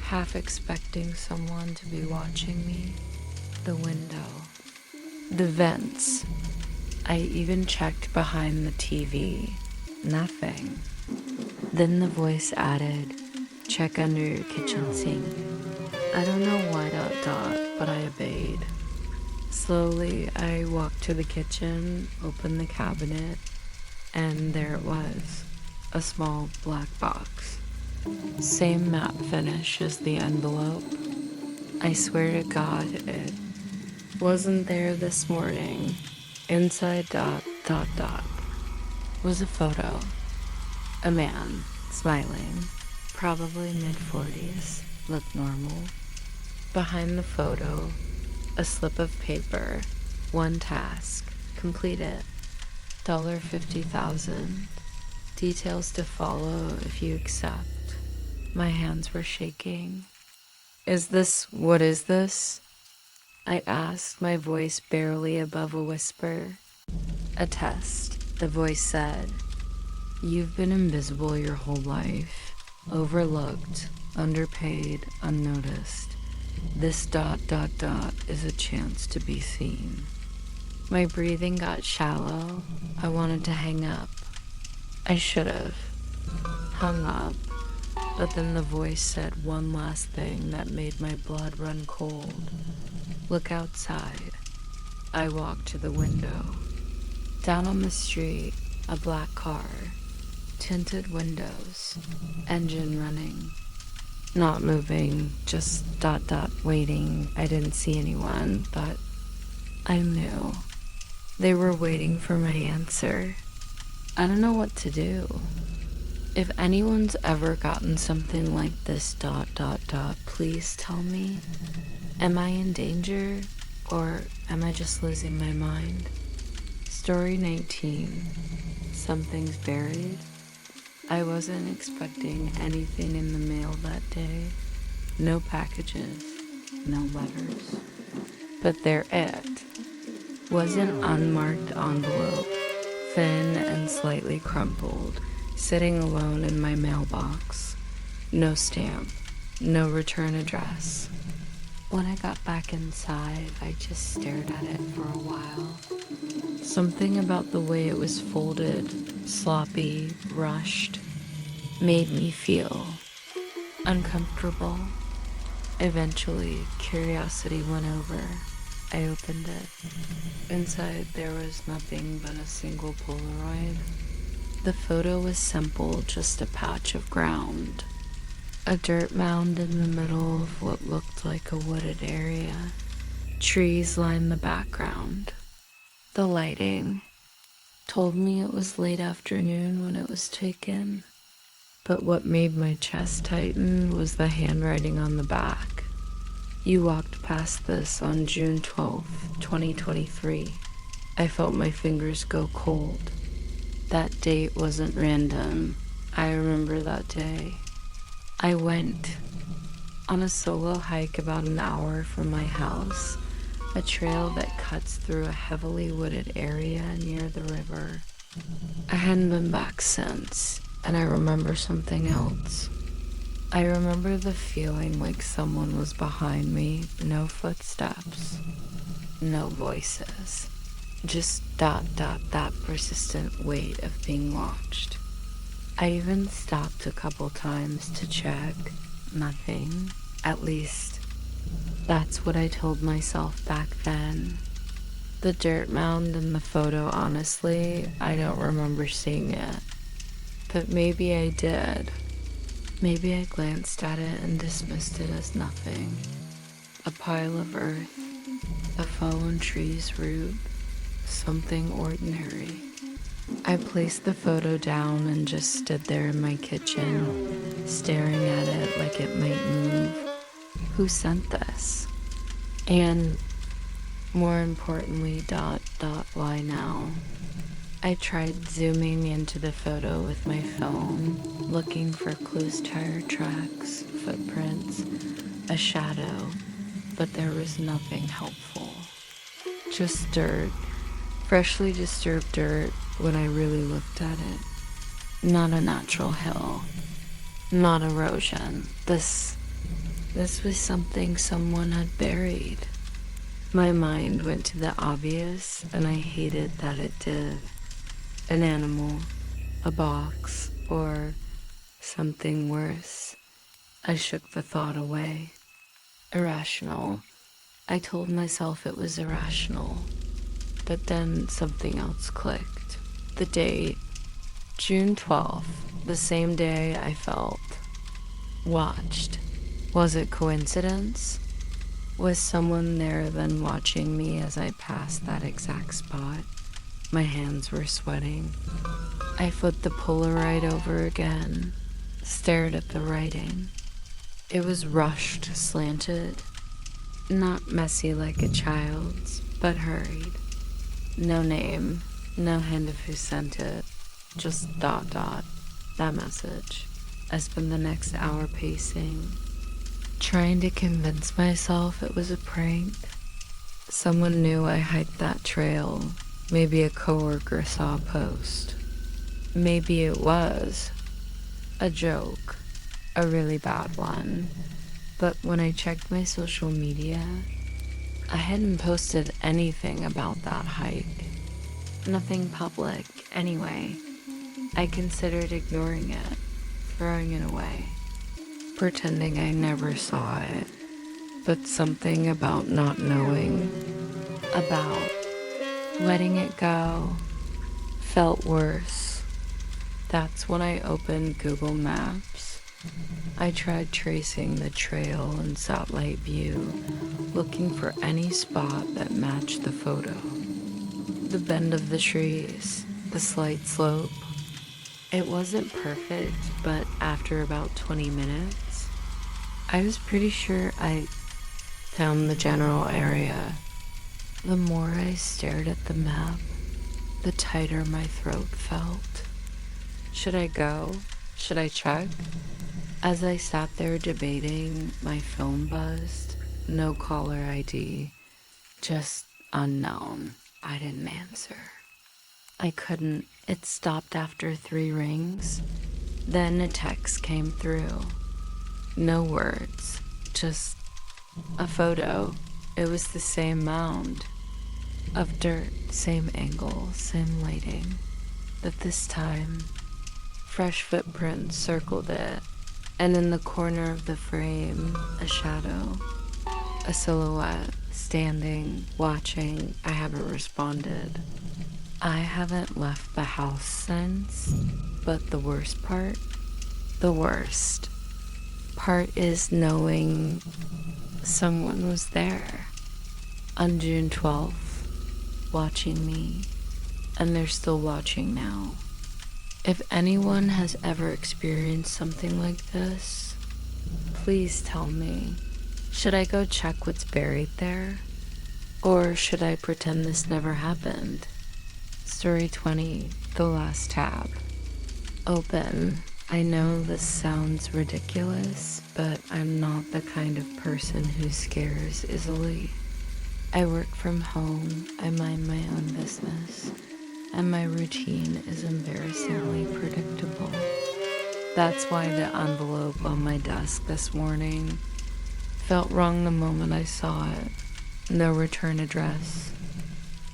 half expecting someone to be watching me. The window. The vents. I even checked behind the TV. Nothing. Then the voice added, check under your kitchen sink. I don't know why ... but I obeyed. Slowly, I walked to the kitchen, opened the cabinet, and there it was, a small black box. Same matte finish as the envelope. I swear to God it wasn't there this morning. Inside ... was a photo. A man, smiling, probably mid-40s, looked normal. Behind the photo, a slip of paper, one task, complete it, $50,000, details to follow if you accept. My hands were shaking. What is this? I asked, my voice barely above a whisper. A test, the voice said. You've been invisible your whole life, overlooked, underpaid, unnoticed. This ... is a chance to be seen. My breathing got shallow. I wanted to hang up. I should have hung up, but then the voice said one last thing that made my blood run cold. Look outside. I walked to the window. Down on the street, a black car. Tinted windows, engine running, not moving, just ... waiting. I didn't see anyone, but I knew. They were waiting for my answer. I don't know what to do. If anyone's ever gotten something like this ... please tell me. Am I in danger? Or am I just losing my mind? Story 19. Something's buried. I wasn't expecting anything in the mail that day. No packages, no letters. But there it was, an unmarked envelope, thin and slightly crumpled, sitting alone in my mailbox. No stamp, no return address. When I got back inside, I just stared at it for a while. Something about the way it was folded, sloppy, rushed, made me feel uncomfortable. Eventually, curiosity won over. I opened it. Inside, there was nothing but a single Polaroid. The photo was simple, just a patch of ground. A dirt mound in the middle of what looked like a wooded area. Trees lined the background. The lighting told me it was late afternoon when it was taken. But what made my chest tighten was the handwriting on the back. You walked past this on June 12th, 2023. I felt my fingers go cold. That date wasn't random. I remember that day. I went on a solo hike about an hour from my house, a trail that cuts through a heavily wooded area near the river. I hadn't been back since, and I remember something else. I remember the feeling like someone was behind me, no footsteps, no voices, just that persistent weight of being watched. I even stopped a couple times to check. Nothing. At least, that's what I told myself back then. The dirt mound in the photo, honestly, I don't remember seeing it. But maybe I did. Maybe I glanced at it and dismissed it as nothing. A pile of earth, a fallen tree's root, something ordinary. I placed the photo down and just stood there in my kitchen, staring at it like it might move. Who sent this? And more importantly, why now? I tried zooming into the photo with my phone, looking for clues, tire tracks, footprints, a shadow, but there was nothing helpful. Just dirt, freshly disturbed dirt when I really looked at it. Not a natural hill, not erosion. This was something someone had buried. My mind went to the obvious, and I hated that it did. An animal, a box, or something worse. I shook the thought away. Irrational. I told myself it was irrational. But then something else clicked. The date, June 12th, the same day I felt watched. Was it coincidence? Was someone there then watching me as I passed that exact spot? My hands were sweating. I flipped the Polaroid over again, stared at the writing. It was rushed, slanted, not messy like a child's, but hurried. No name, no hint of who sent it, just ... that message. I spent the next hour pacing, trying to convince myself it was a prank. Someone knew I hiked that trail. Maybe a coworker saw a post. Maybe it was a joke, a really bad one. But when I checked my social media, I hadn't posted anything about that hike. Nothing public, anyway. I considered ignoring it, throwing it away, pretending I never saw it. But something about not knowing, about letting it go, felt worse. That's when I opened Google Maps. I tried tracing the trail in satellite view, looking for any spot that matched the photo. The bend of the trees, the slight slope. It wasn't perfect, but after about 20 minutes, I was pretty sure I found the general area. The more I stared at the map, the tighter my throat felt. Should I go? Should I check? As I sat there debating, my phone buzzed. No caller ID, just unknown. I didn't answer. I couldn't. It stopped after 3 rings. Then a text came through. No words, just a photo. It was the same mound of dirt, same angle, same lighting. But this time, fresh footprints circled it, and in the corner of the frame, a shadow, a silhouette, standing, watching. I haven't responded. I haven't left the house since, but the worst part is knowing someone was there on June 12th, watching me, and they're still watching now. If anyone has ever experienced something like this, please tell me. Should I go check what's buried there? Or should I pretend this never happened? Story 20, the last tab. Open. I know this sounds ridiculous, but I'm not the kind of person who scares easily. I work from home, I mind my own business, and my routine is embarrassingly predictable. That's why the envelope on my desk this morning felt wrong the moment I saw it. No return address,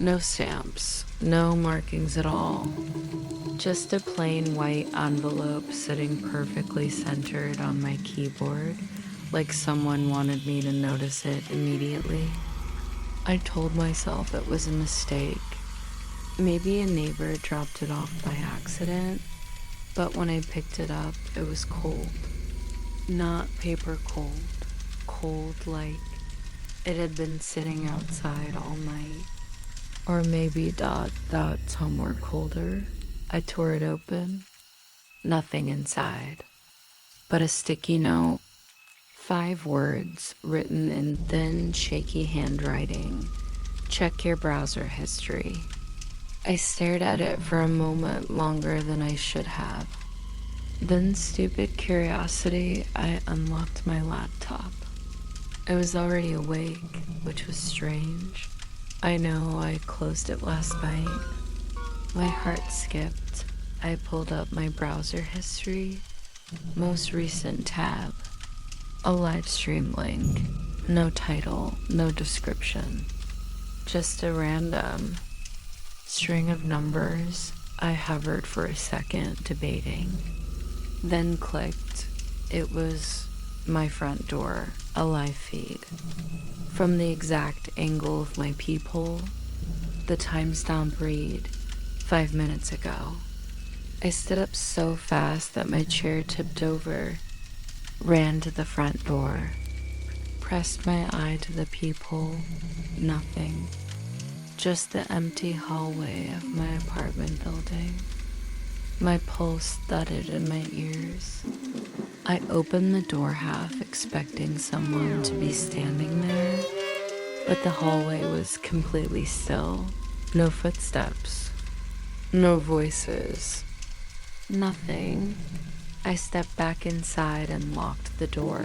no stamps, no markings at all. Just a plain white envelope sitting perfectly centered on my keyboard, like someone wanted me to notice it immediately. I told myself it was a mistake. Maybe a neighbor dropped it off by accident, but when I picked it up, it was cold. Not paper cold, cold like it had been sitting outside all night. Or maybe that somewhere colder. I tore it open. Nothing inside, but a sticky note. 5 words written in thin, shaky handwriting. Check your browser history. I stared at it for a moment longer than I should have. Then, stupid curiosity, I unlocked my laptop. I was already awake, which was strange. I know I closed it last night. My heart skipped. I pulled up my browser history. Most recent tab. A live stream link. No title, no description. Just a random string of numbers. I hovered for a second, debating. Then clicked. It was my front door, a live feed. From the exact angle of my peephole, the timestamp read 5 minutes ago. I stood up so fast that my chair tipped over, ran to the front door, pressed my eye to the peephole. Nothing. Just the empty hallway of my apartment building. My pulse thudded in my ears. I opened the door half, expecting someone to be standing there, but the hallway was completely still. No footsteps. No voices. Nothing. I stepped back inside and locked the door.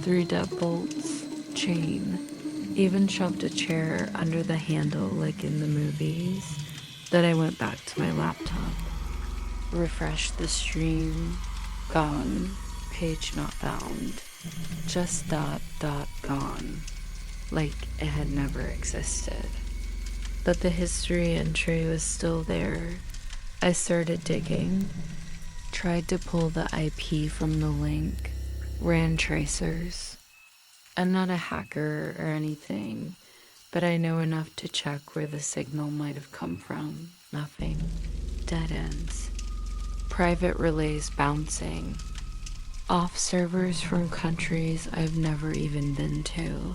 3 deadbolts, chain. Even shoved a chair under the handle like in the movies. Then I went back to my laptop. Refreshed the stream. Gone. Page not found. Just ... gone. Like it had never existed. But the history entry was still there. I started digging. Tried to pull the IP from the link. Ran tracers. I'm not a hacker or anything, but I know enough to check where the signal might have come from. Nothing. Dead ends. Private relays bouncing. Off servers from countries I've never even been to.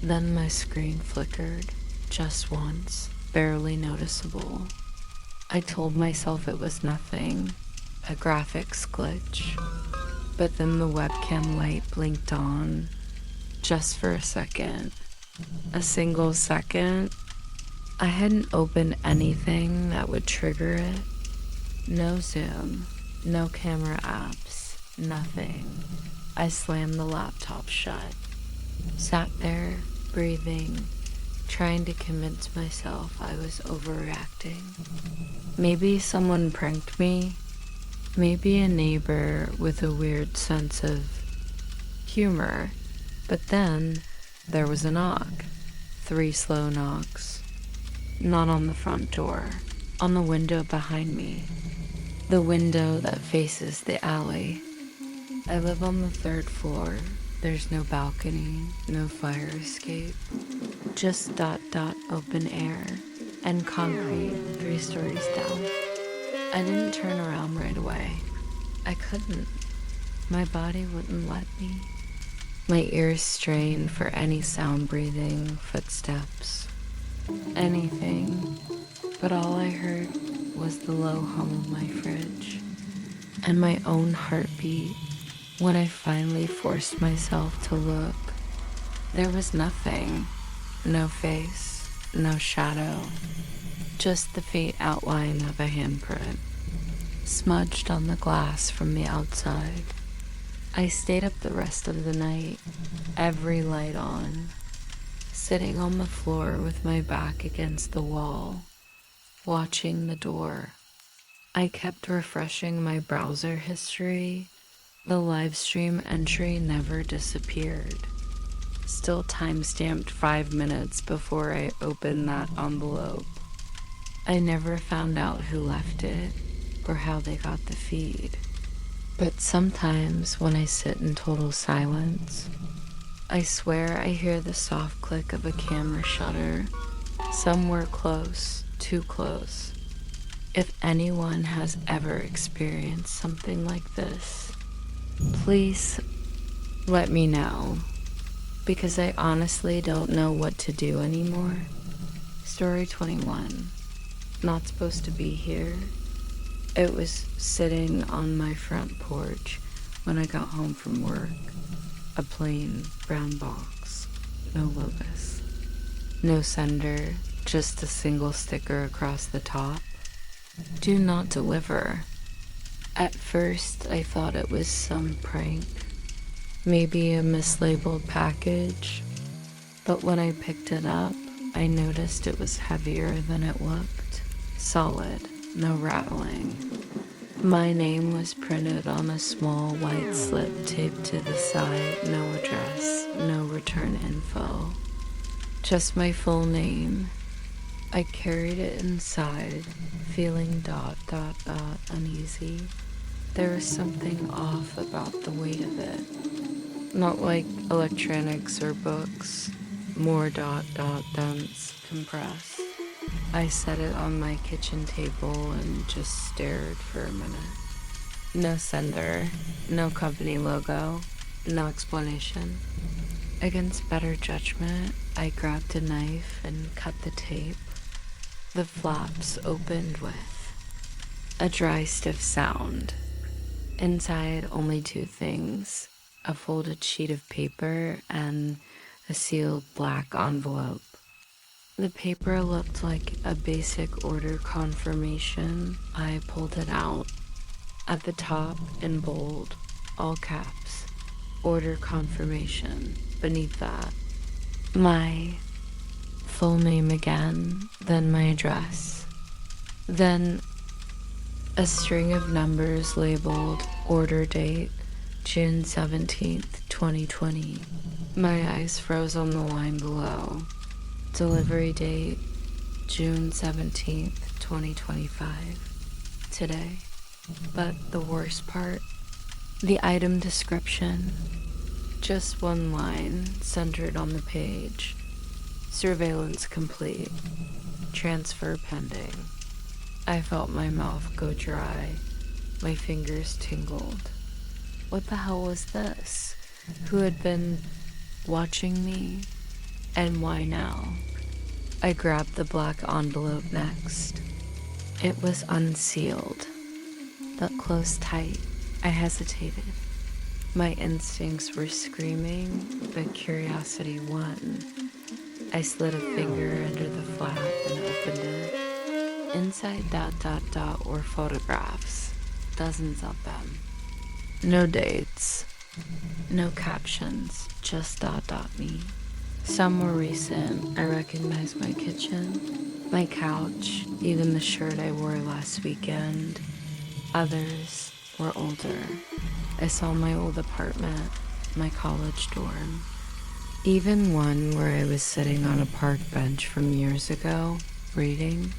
Then my screen flickered. Just once. Barely noticeable. I told myself it was nothing. A graphics glitch. But then the webcam light blinked on. Just for a second. a single second. I hadn't opened anything that would trigger it. No Zoom, no camera apps, nothing. I slammed the laptop shut, sat there, breathing, trying to convince myself I was overreacting. Maybe someone pranked me. Maybe a neighbor with a weird sense of humor. But then there was a knock. 3 slow knocks. Not on the front door, on the window behind me. The window that faces the alley. I live on the 3rd floor. There's no balcony, no fire escape. Just open air and concrete 3 stories down. I didn't turn around right away. I couldn't. My body wouldn't let me. My ears strained for any sound breathing, footsteps, anything. But all I heard was the low hum of my fridge and my own heartbeat. When I finally forced myself to look, there was nothing. No face, no shadow, just the faint outline of a handprint, smudged on the glass from the outside. I stayed up the rest of the night, every light on, sitting on the floor with my back against the wall, watching the door. I kept refreshing my browser history. The live stream entry never disappeared. Still time-stamped 5 minutes before I opened that envelope. I never found out who left it or how they got the feed. But sometimes when I sit in total silence, I swear I hear the soft click of a camera shutter somewhere close, too close. If anyone has ever experienced something like this, please let me know, because I honestly don't know what to do anymore. Story 21. Not supposed to be here. It was sitting on my front porch when I got home from work. A plain brown box. No locus. No sender, just a single sticker across the top. Do not deliver. At first, I thought it was some prank. Maybe a mislabeled package. But when I picked it up, I noticed it was heavier than it looked. Solid, no rattling. My name was printed on a small white slip taped to the side. No address, no return info. Just my full name. I carried it inside, feeling uneasy. There was something off about the weight of it. Not like electronics or books. More dense, compressed. I set it on my kitchen table and just stared for a minute. No sender, no company logo, no explanation. Against better judgment, I grabbed a knife and cut the tape. The flaps opened with a dry, stiff sound. Inside, only 2 things: a folded sheet of paper and a sealed black envelope. The paper looked like a basic order confirmation. I pulled it out. At the top, in bold, all caps, order confirmation. Beneath that, my full name again, then my address. Then a string of numbers labeled order date, June 17th, 2020. My eyes froze on the line below. Delivery date, June 17th, 2025. Today. But the worst part, the item description. Just one line centered on the page. Surveillance complete. Transfer pending. I felt my mouth go dry. My fingers tingled. What the hell was this? Who had been watching me? And why now? I grabbed the black envelope next. It was unsealed, but closed tight. I hesitated. My instincts were screaming, but curiosity won. I slid a finger under the flap and opened it. Inside ... were photographs, dozens of them. No dates, no captions, just ... me. Some were recent. I recognized my kitchen, my couch, even the shirt I wore last weekend. Others were older. I saw my old apartment, my college dorm. Even one where I was sitting on a park bench from years ago, reading.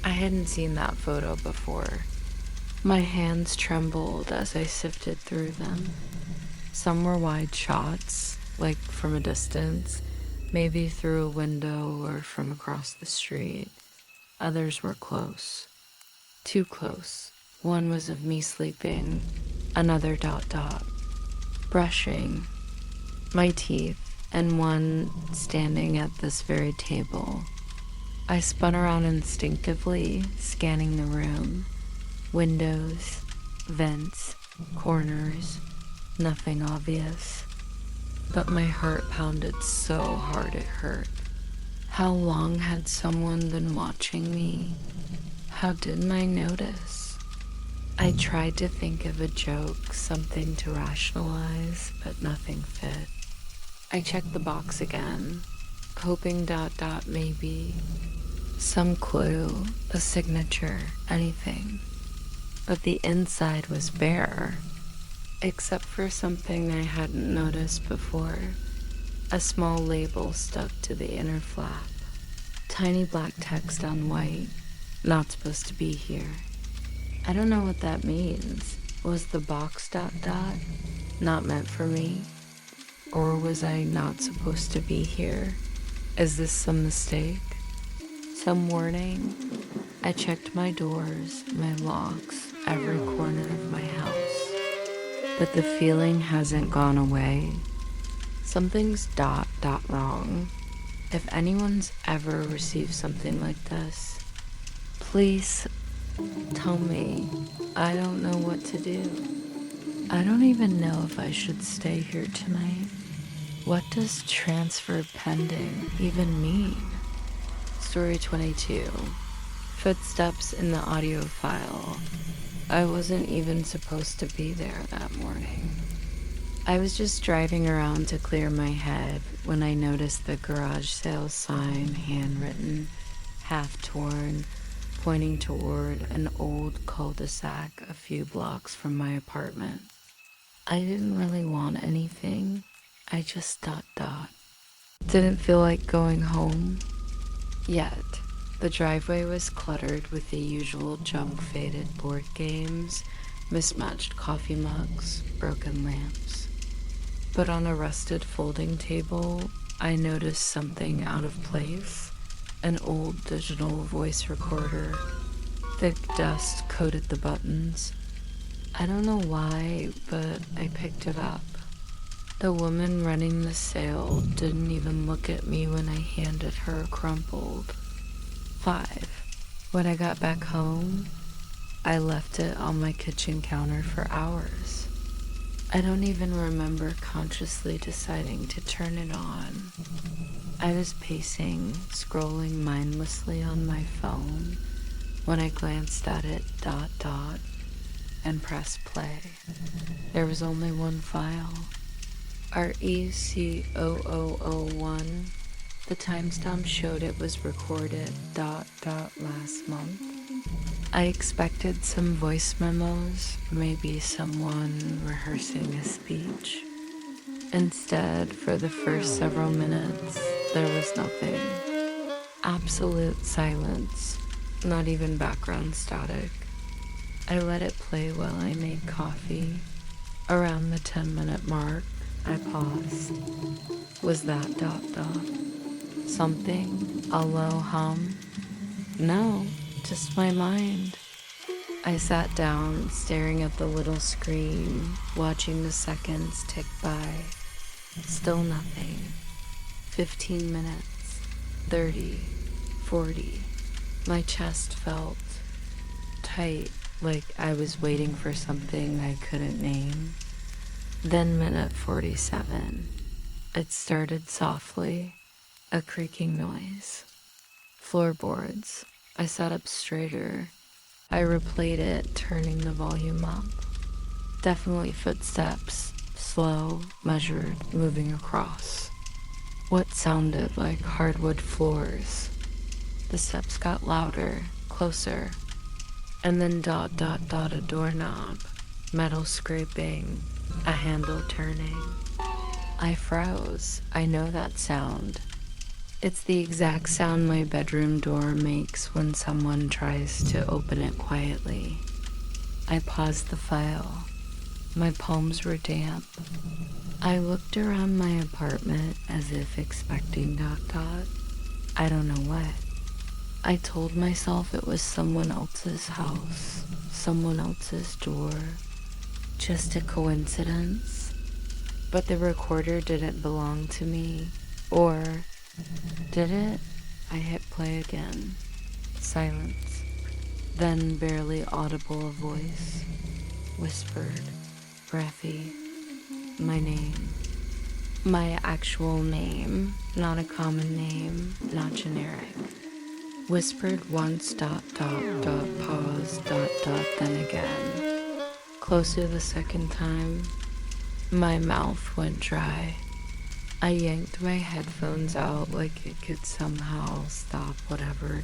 I hadn't seen that photo before. My hands trembled as I sifted through them. Some were wide shots, like from a distance, maybe through a window or from across the street. Others were close. Too close. One was of me sleeping, another ... brushing my teeth, and one standing at this very table. I spun around instinctively, scanning the room. Windows, vents, corners, nothing obvious. But my heart pounded so hard it hurt. How long had someone been watching me? How didn't I notice? I tried to think of a joke, something to rationalize, but nothing fit. I checked the box again, hoping ... maybe. Some clue, a signature, anything. But the inside was bare, except for something I hadn't noticed before. A small label stuck to the inner flap. Tiny black text on white, not supposed to be here. I don't know what that means. Was the box ... not meant for me? Or was I not supposed to be here? Is this some mistake? Some warning? I checked my doors, my locks, every corner of my house. But the feeling hasn't gone away. Something's ... wrong. If anyone's ever received something like this, please tell me. I don't know what to do. I don't even know if I should stay here tonight. What does transfer pending even mean? Story 22. Footsteps in the audio file. I wasn't even supposed to be there that morning. I was just driving around to clear my head when I noticed the garage sale sign, handwritten, half torn, pointing toward an old cul-de-sac a few blocks from my apartment. I didn't really want anything. I just ... Didn't feel like going home yet. The driveway was cluttered with the usual junk-faded board games, mismatched coffee mugs, broken lamps. But on a rusted folding table, I noticed something out of place. An old digital voice recorder. Thick dust coated the buttons. I don't know why, but I picked it up. The woman running the sale didn't even look at me when I handed her a crumpled 5. When I got back home, I left it on my kitchen counter for hours. I don't even remember consciously deciding to turn it on. I was pacing, scrolling mindlessly on my phone when I glanced at it ... and pressed play. There was only one file. REC0001. The timestamp showed it was recorded ... last month. I expected some voice memos, maybe someone rehearsing a speech. Instead, for the first several minutes, there was nothing. Absolute silence, not even background static. I let it play while I made coffee. Around the 10-minute mark, I paused. Was that ... something? A low hum? No, just my mind. I sat down, staring at the little screen, watching the seconds tick by. Still nothing. 15 minutes. 30. 40. My chest felt tight, like I was waiting for something I couldn't name. Then minute 47. It started softly, A creaking noise. Floorboards. I sat up straighter. I replayed it, turning the volume up. Definitely footsteps, slow, measured, moving across. What sounded like hardwood floors. The steps got louder, closer, and then a doorknob, metal scraping, a handle turning. I froze. I know that sound. It's the exact sound my bedroom door makes when someone tries to open it quietly. I paused the file. My palms were damp. I looked around my apartment as if expecting ... I don't know what. I told myself it was someone else's house, someone else's door, just a coincidence. But the recorder didn't belong to me. Or did it? I hit play again. Silence. Then barely audible a voice. Whispered. Breathy. My name. My actual name. Not a common name. Not generic. Whispered once ... pause ... then again. Closer the second time. My mouth went dry. I yanked my headphones out like it could somehow stop whatever ...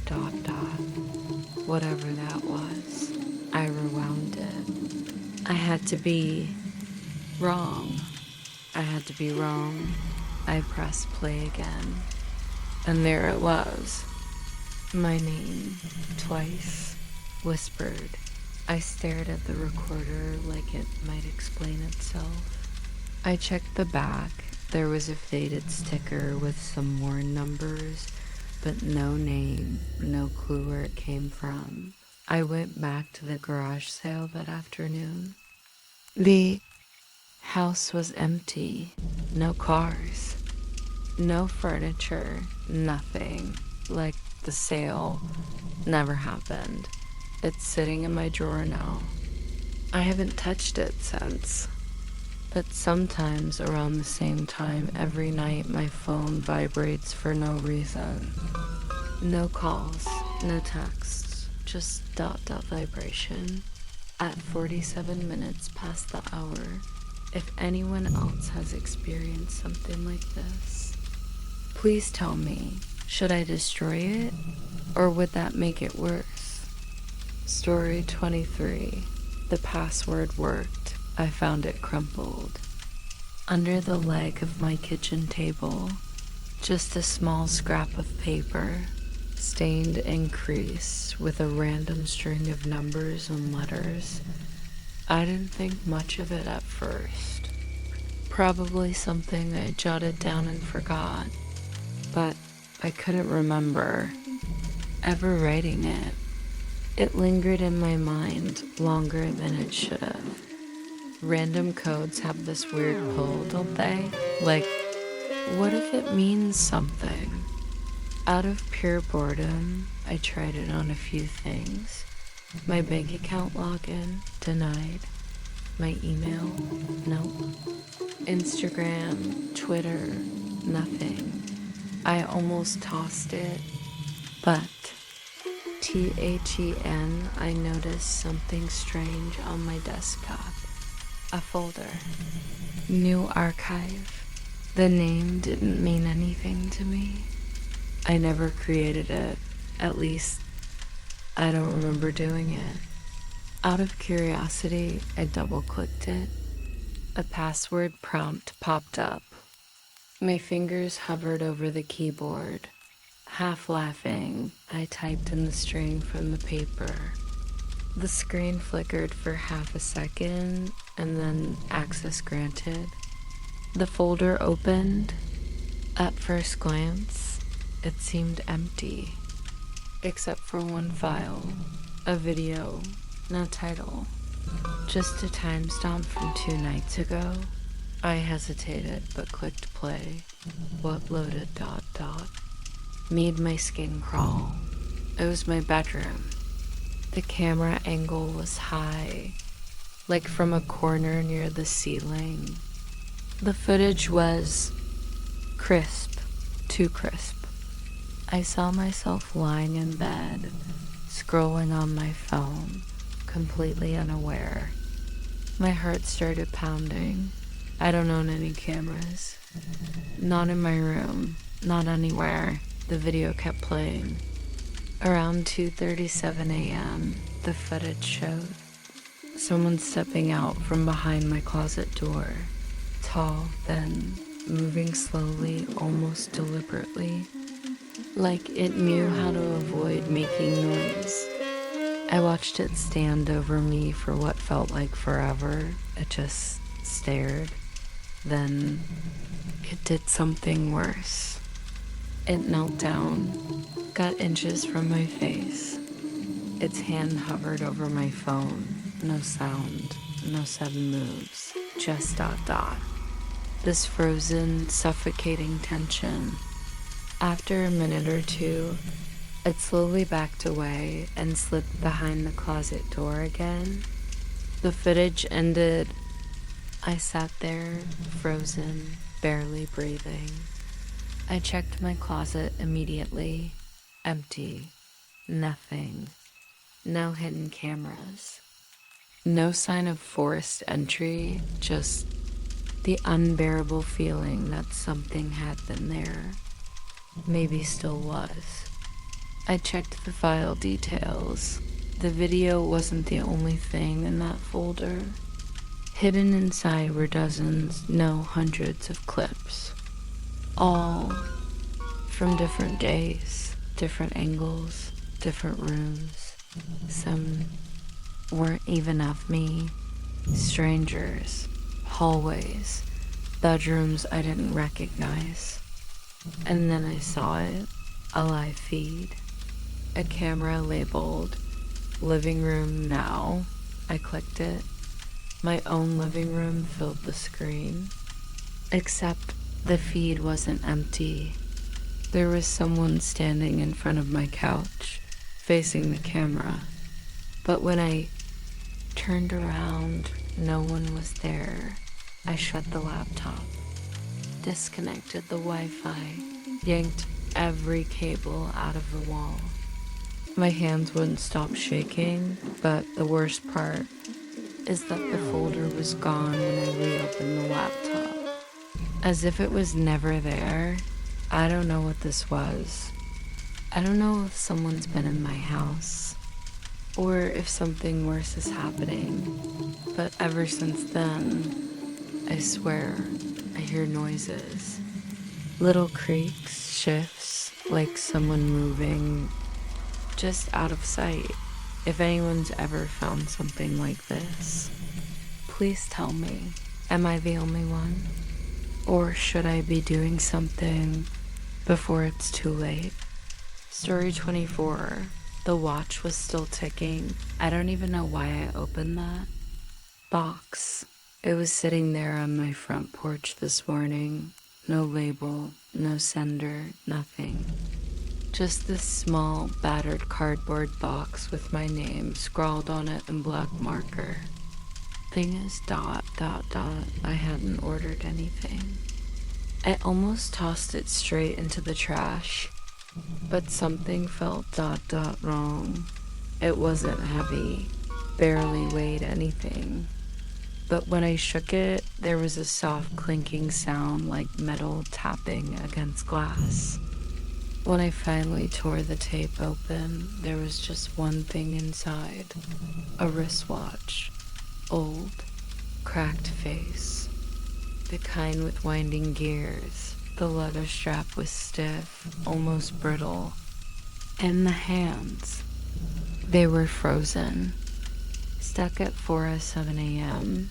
whatever that was. I rewound it. I had to be wrong. I had to be wrong. I pressed play again. And there it was. My name, twice, whispered. I stared at the recorder like it might explain itself. I checked the back. There was a faded sticker with some worn numbers, but no name, no clue where it came from. I went back to the garage sale that afternoon. The house was empty. No cars. No furniture. Nothing. Like the sale never happened. It's sitting in my drawer now. I haven't touched it since. But sometimes around the same time every night my phone vibrates for no reason. No calls, no texts, just ... vibration. At 47 minutes past the hour, if anyone else has experienced something like this, please tell me, should I destroy it, or would that make it worse? Story 23. The password worked. I found it crumpled. Under the leg of my kitchen table, just a small scrap of paper, stained and creased with a random string of numbers and letters. I didn't think much of it at first. Probably something I jotted down and forgot, but I couldn't remember ever writing it. It lingered in my mind longer than it should have. Random codes have this weird pull, don't they? Like, what if it means something? Out of pure boredom, I tried it on a few things. My bank account login, denied. My email, nope. Instagram, Twitter, nothing. I almost tossed it, but THEN, I noticed something strange on my desktop. A folder. New archive. The name didn't mean anything to me. I never created it. At least, I don't remember doing it. Out of curiosity, I double-clicked it. A password prompt popped up. My fingers hovered over the keyboard. Half laughing, I typed in the string from the paper. The screen flickered for half a second, and then access granted. The folder opened. At first glance, it seemed empty, except for one file, a video, no title, just a timestamp from 2 nights ago. I hesitated, but clicked play. What loaded ... made my skin crawl. It was my bedroom. The camera angle was high, like from a corner near the ceiling. The footage was crisp, too crisp. I saw myself lying in bed, scrolling on my phone, completely unaware. My heart started pounding. I don't own any cameras. Not in my room, not anywhere. The video kept playing. Around 2:37 a.m., the footage showed someone stepping out from behind my closet door. Tall, thin, moving slowly, almost deliberately, like it knew how to avoid making noise. I watched it stand over me for what felt like forever. It just stared. Then it did something worse. It knelt down, got inches from my face. Its hand hovered over my phone. No sound, no sudden moves, just dot dot. This frozen, suffocating tension. After a minute or two, it slowly backed away and slipped behind the closet door again. The footage ended. I sat there, frozen, barely breathing. I checked my closet immediately. Empty. Nothing. No hidden cameras. No sign of forced entry, just the unbearable feeling that something had been there. Maybe still was. I checked the file details. The video wasn't the only thing in that folder. Hidden inside were dozens, no hundreds of clips. All from different days, different angles, different rooms. Some weren't even of me. Strangers, hallways, bedrooms I didn't recognize. And then I saw it, a live feed. A camera labeled living room now. I clicked it. My own living room filled the screen. Except the feed wasn't empty. There was someone standing in front of my couch, facing the camera. But when I turned around, no one was there. I shut the laptop, disconnected the Wi-Fi, yanked every cable out of the wall. My hands wouldn't stop shaking, but the worst part is that the folder was gone when I reopened the laptop. As if it was never there. I don't know what this was. I don't know if someone's been in my house, or if something worse is happening. But ever since then, I swear, I hear noises. Little creaks, shifts, like someone moving just out of sight. If anyone's ever found something like this, please tell me. Am I the only one? Or should I be doing something before it's too late? Story 24. The watch was still ticking. I don't even know why I opened that box. It was sitting there on my front porch this morning. No label, no sender, nothing. Just this small, battered cardboard box with my name scrawled on it in black marker. Thing is ... I hadn't ordered anything. I almost tossed it straight into the trash, but something felt ... wrong. It wasn't heavy, barely weighed anything. But when I shook it, there was a soft clinking sound like metal tapping against glass. When I finally tore the tape open, there was just one thing inside. A wristwatch. Old, cracked face. The kind with winding gears. The leather strap was stiff, almost brittle. And the hands. They were frozen. Stuck at 4:07 a.m.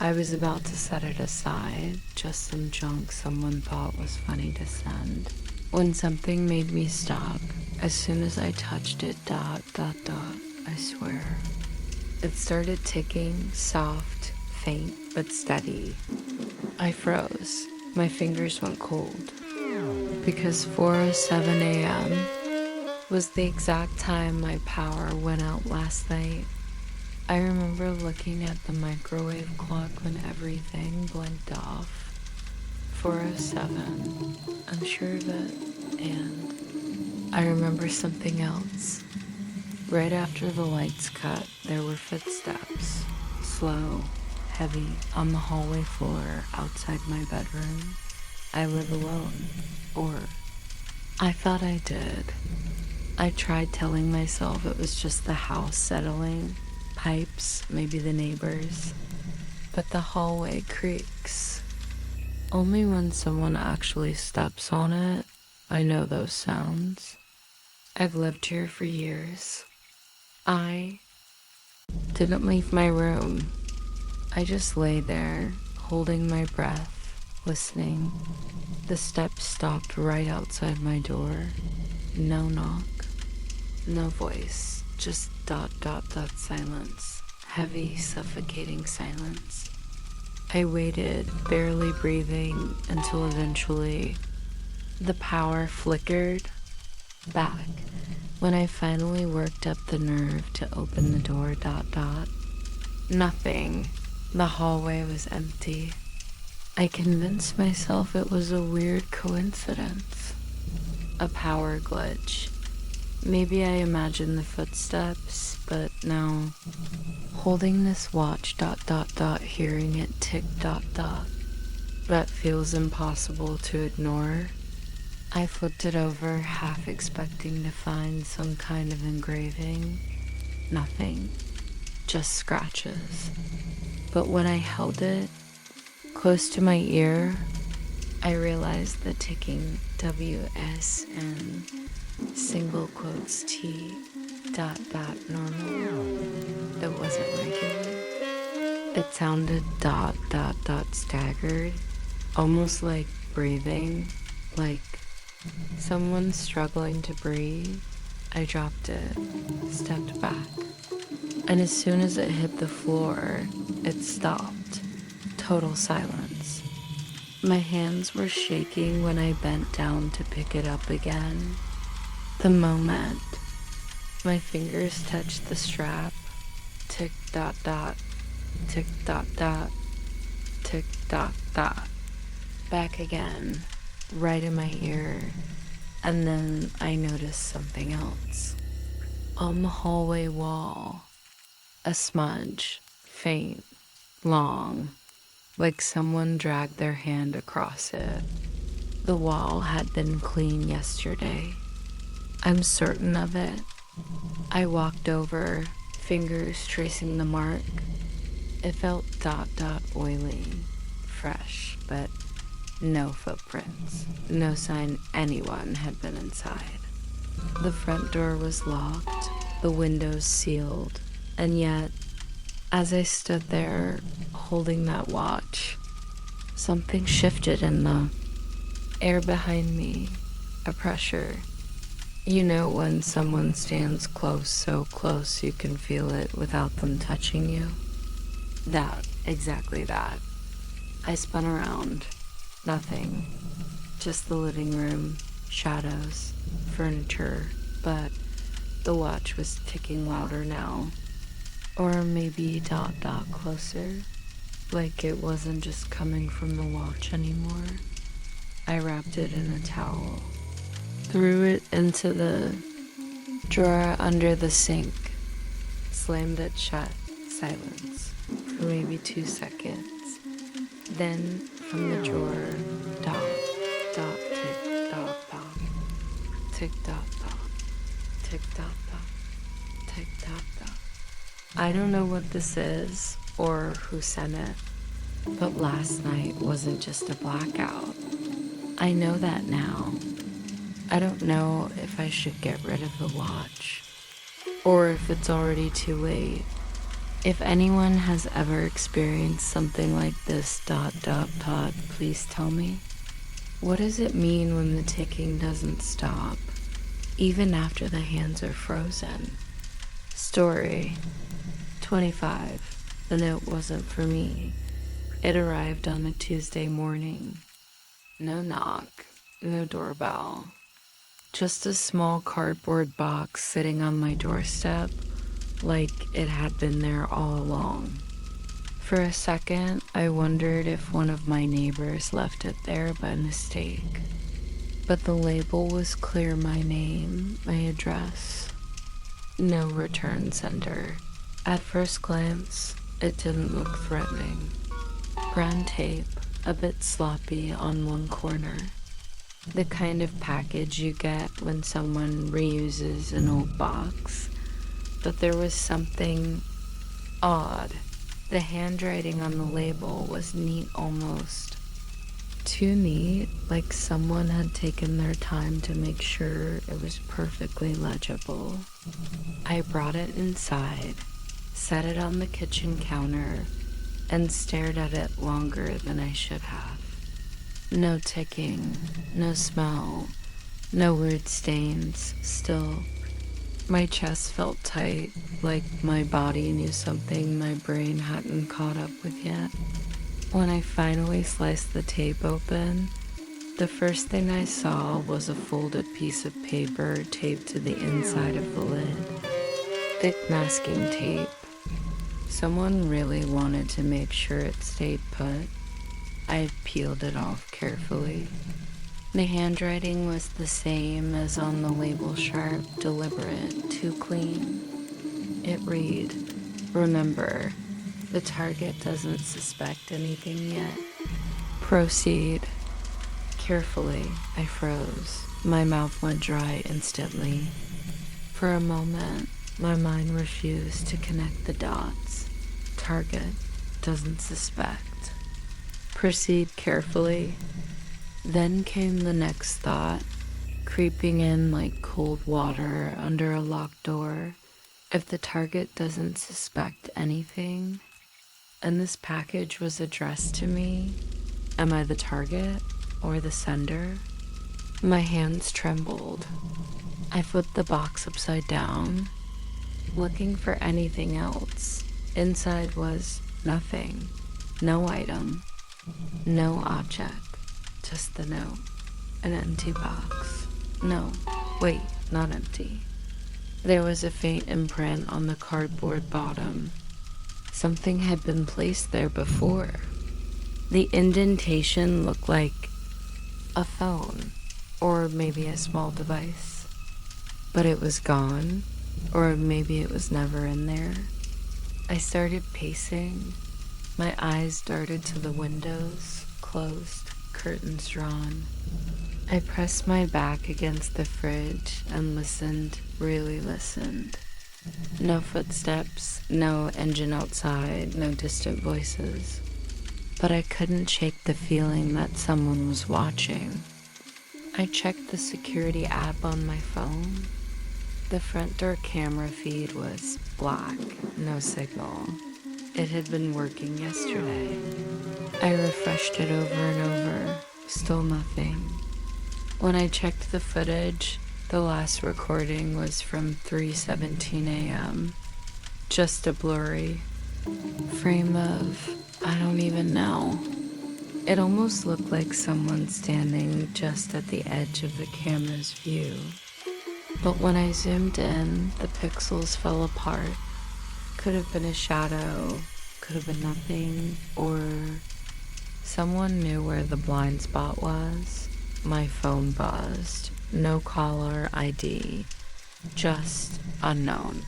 I was about to set it aside, just some junk someone thought was funny to send, when something made me stop. As soon as I touched it, ... I swear. It started ticking, soft, faint, but steady. I froze. My fingers went cold. Because 4:07 a.m. was the exact time my power went out last night. I remember looking at the microwave clock when everything blinked off. 4:07. I'm sure of it, and I remember something else. Right after the lights cut, there were footsteps, slow, heavy, on the hallway floor outside my bedroom. I live alone. Or I thought I did. I tried telling myself it was just the house settling, pipes, maybe the neighbors. But the hallway creaks. Only when someone actually steps on it, I know those sounds. I've lived here for years. I didn't leave my room. I just lay there, holding my breath, listening. The steps stopped right outside my door. No knock, no voice, just dot dot dot silence. Heavy, suffocating silence. I waited, barely breathing, until eventually the power flickered back. When I finally worked up the nerve to open the door, dot dot. Nothing. The hallway was empty. I convinced myself it was a weird coincidence. A power glitch. Maybe I imagined the footsteps, but no. Holding this watch, dot dot dot, hearing it tick dot dot. That feels impossible to ignore. I flipped it over, half expecting to find some kind of engraving. Nothing. Just scratches. But when I held it close to my ear, I realized the ticking WSN single quotes T dot dot normal. It wasn't regular. It sounded dot dot dot staggered, almost like breathing, like someone struggling to breathe. I dropped it, stepped back, and as soon as it hit the floor, it stopped. Total silence. My hands were shaking when I bent down to pick it up again. The moment my fingers touched the strap, tick dot dot, tick dot dot, tick dot dot. Back again, right in my ear, and then I noticed something else. On the hallway wall, a smudge, faint, long, like someone dragged their hand across it. The wall had been clean yesterday. I'm certain of it. I walked over, fingers tracing the mark. It felt dot dot oily, fresh, but no footprints. No sign anyone had been inside. The front door was locked, the windows sealed, and yet, as I stood there holding that watch, something shifted in the air behind me, a pressure. You know when someone stands close, so close you can feel it without them touching you? That, exactly that. I spun around. Nothing. Just the living room, shadows, furniture, but the watch was ticking louder now. Or maybe dot dot closer, like it wasn't just coming from the watch anymore. I wrapped it in a towel, threw it into the drawer under the sink, slammed it shut, silence, for maybe 2 seconds. Then, from the drawer, dot, dot, tick, dot, dot, tick, dot, dot, tick, dot, dot, tick, dot, dot. I don't know what this is, or who sent it, but last night wasn't just a blackout. I know that now. I don't know if I should get rid of the watch, or if it's already too late. If anyone has ever experienced something like this, dot dot dot, please tell me. What does it mean when the ticking doesn't stop, even after the hands are frozen? Story 25. The note wasn't for me. It arrived on a Tuesday morning. No knock, no doorbell. Just a small cardboard box sitting on my doorstep, like it had been there all along. For a second, I wondered if one of my neighbors left it there by mistake. but the label was clear: my name, my address, no return sender. At first glance, it didn't look threatening. Brown tape, a bit sloppy on one corner. The kind of package you get when someone reuses an old box. But there was something odd. The handwriting on the label was neat, almost too neat, like someone had taken their time to make sure it was perfectly legible. I brought it inside, set it on the kitchen counter, and stared at it longer than I should have. No ticking, no smell, no weird stains. Still, my chest felt tight, like my body knew something my brain hadn't caught up with yet. When I finally sliced the tape open, the first thing I saw was a folded piece of paper taped to the inside of the lid. Thick masking tape. Someone really wanted to make sure it stayed put. I peeled it off carefully. The handwriting was the same as on the label, sharp, deliberate, too clean. It read, "Remember, the target doesn't suspect anything yet. Proceed." Carefully, I froze. My mouth went dry instantly. For a moment, my mind refused to connect the dots. Target doesn't suspect. Proceed carefully. Then came the next thought, creeping in like cold water under a locked door. If the target doesn't suspect anything, and this package was addressed to me, am I the target or the sender? My hands trembled. I flipped the box upside down, looking for anything else. Inside was nothing. No item. No object. Just the note. An empty box. No, wait, not empty. There was a faint imprint on the cardboard bottom. Something had been placed there before. The indentation looked like a phone, or maybe a small device. But it was gone, or maybe it was never in there. I started pacing. My eyes darted to the windows, closed, curtains drawn. I pressed my back against the fridge and listened, really listened. No footsteps, no engine outside, no distant voices. But I couldn't shake the feeling that someone was watching. I checked the security app on my phone. The front door camera feed was black, no signal. It had been working yesterday. I refreshed it over and over, still nothing. When I checked the footage, the last recording was from 3:17 a.m. Just a blurry frame of, I don't even know. It almost looked like someone standing just at the edge of the camera's view. But when I zoomed in, the pixels fell apart. Could have been a shadow, could have been nothing, or someone knew where the blind spot was. My phone buzzed. No caller ID, just unknown.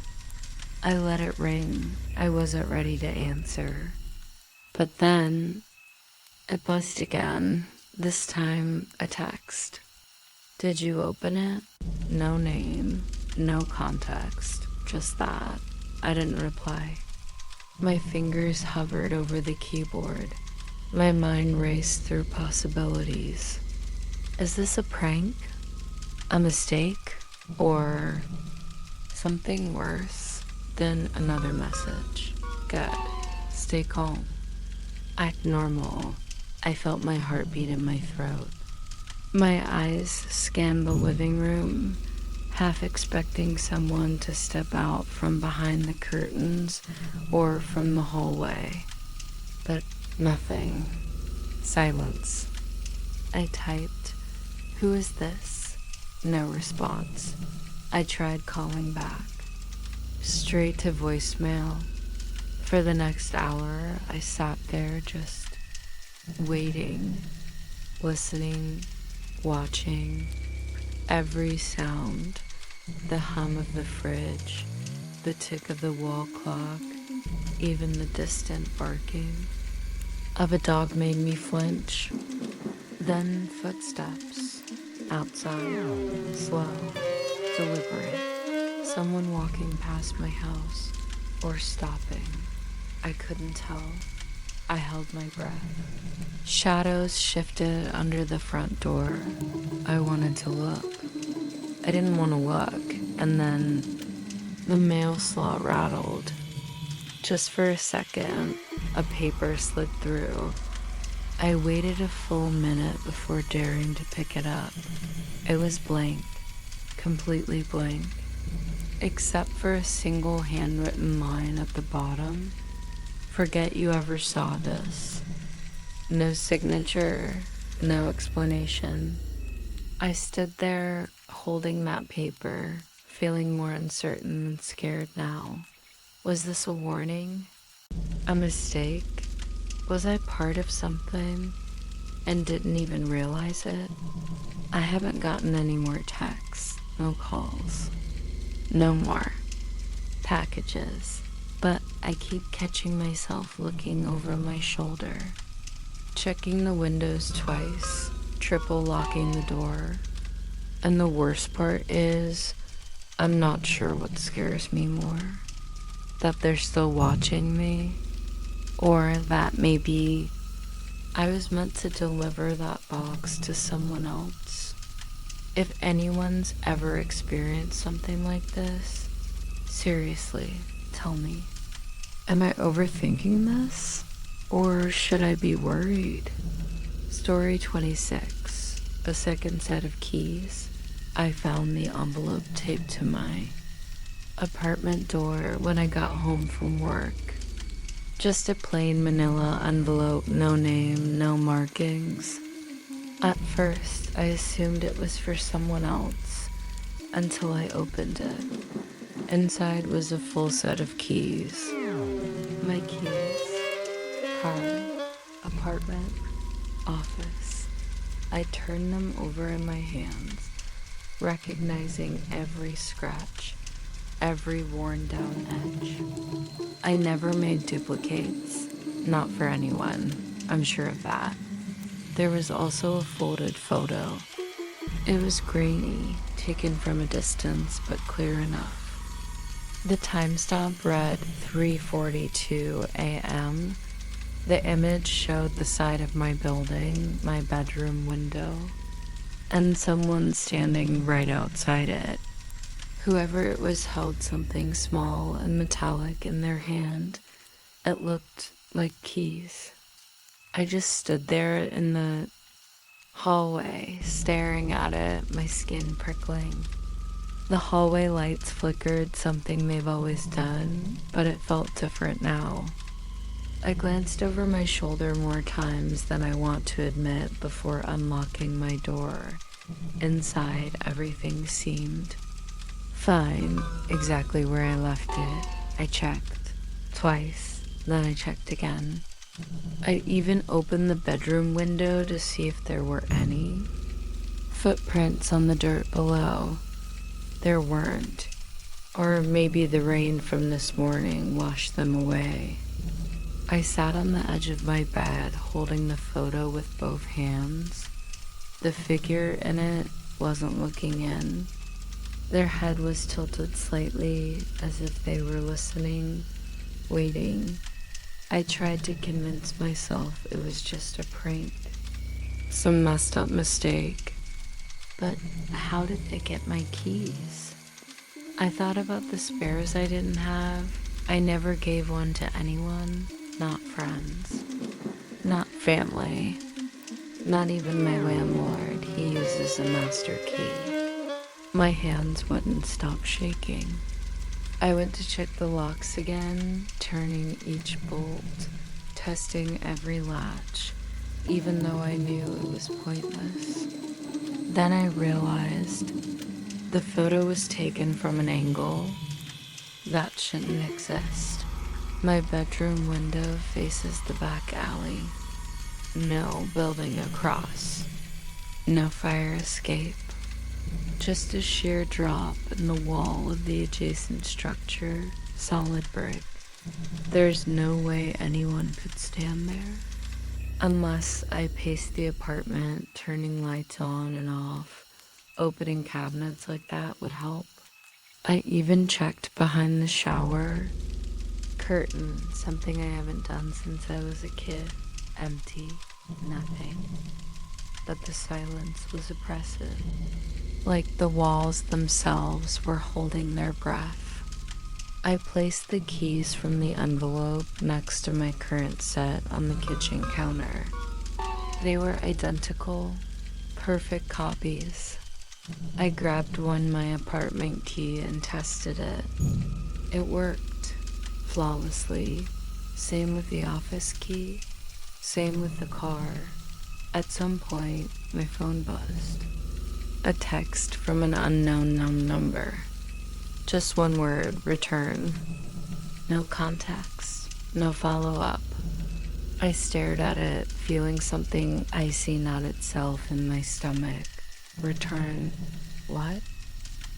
I let it ring. I wasn't ready to answer. But then it buzzed again, this time a text. Did you open it? No name, no context, just that. I didn't reply. My fingers hovered over the keyboard. My mind raced through possibilities. Is this a prank? A mistake? Or something worse than another message? Good. Stay calm. Act normal. I felt my heartbeat in my throat. My eyes scanned the living room, half expecting someone to step out from behind the curtains or from the hallway. But nothing. Silence. I typed, "Who is this?" No response. I tried calling back. Straight to voicemail. For the next hour, I sat there just waiting, listening, watching every sound, the hum of the fridge, the tick of the wall clock, even the distant barking of a dog made me flinch. Then footsteps outside, slow, deliberate, someone walking past my house or stopping. I couldn't tell. I held my breath. Shadows shifted under the front door. I wanted to look. I didn't want to look, and then the mail slot rattled. Just for a second, a paper slid through. I waited a full minute before daring to pick it up. It was blank, completely blank, except for a single handwritten line at the bottom. Forget you ever saw this. No signature, no explanation. I stood there holding that paper, feeling more uncertain than scared now. Was this a warning? A mistake? Was I part of something and didn't even realize it? I haven't gotten any more texts, no calls, no more packages, but I keep catching myself looking over my shoulder, checking the windows twice, triple locking the door. And the worst part is, I'm not sure what scares me more. That they're still watching me, or that maybe I was meant to deliver that box to someone else. If anyone's ever experienced something like this, seriously, tell me. Am I overthinking this? Or should I be worried? Story 26. A second set of keys. I found the envelope taped to my apartment door when I got home from work. Just a plain manila envelope, no name, no markings. At first, I assumed it was for someone else until I opened it. Inside was a full set of keys. My keys, car, apartment, office. I turned them over in my hands, recognizing every scratch, every worn down edge. I never made duplicates, not for anyone, I'm sure of that. There was also a folded photo. It was grainy, taken from a distance, but clear enough. The timestamp read 3:42 a.m. The image showed the side of my building, my bedroom window, and someone standing right outside it. Whoever it was held something small and metallic in their hand. It looked like keys. I just stood there in the hallway, staring at it, my skin prickling. The hallway lights flickered, something they've always done, but it felt different now. I glanced over my shoulder more times than I want to admit before unlocking my door. Inside, everything seemed fine, exactly where I left it. I checked twice, then I checked again. I even opened the bedroom window to see if there were any footprints on the dirt below. There weren't. Or maybe the rain from this morning washed them away. I sat on the edge of my bed, holding the photo with both hands. The figure in it wasn't looking in. Their head was tilted slightly, as if they were listening, waiting. I tried to convince myself it was just a prank, some messed up mistake. But how did they get my keys? I thought about the spares I didn't have. I never gave one to anyone, not friends, not family, not even my landlord. He uses a master key. My hands wouldn't stop shaking. I went to check the locks again, turning each bolt, testing every latch, even though I knew it was pointless. Then I realized the photo was taken from an angle that shouldn't exist. My bedroom window faces the back alley. No building across. No fire escape, just a sheer drop in the wall of the adjacent structure, solid brick. There's no way anyone could stand there. Unless I paced the apartment, turning lights on and off. Opening cabinets like that would help. I even checked behind the shower. Curtain, something I haven't done since I was a kid. Empty, nothing. But the silence was oppressive. Like the walls themselves were holding their breath. I placed the keys from the envelope next to my current set on the kitchen counter. They were identical, perfect copies. I grabbed my apartment key and tested it. It worked flawlessly. Same with the office key. Same with the car. At some point, my phone buzzed. A text from an unknown number. Just one word, return. No context, no follow-up. I stared at it, feeling something icy knot itself in my stomach. Return. What?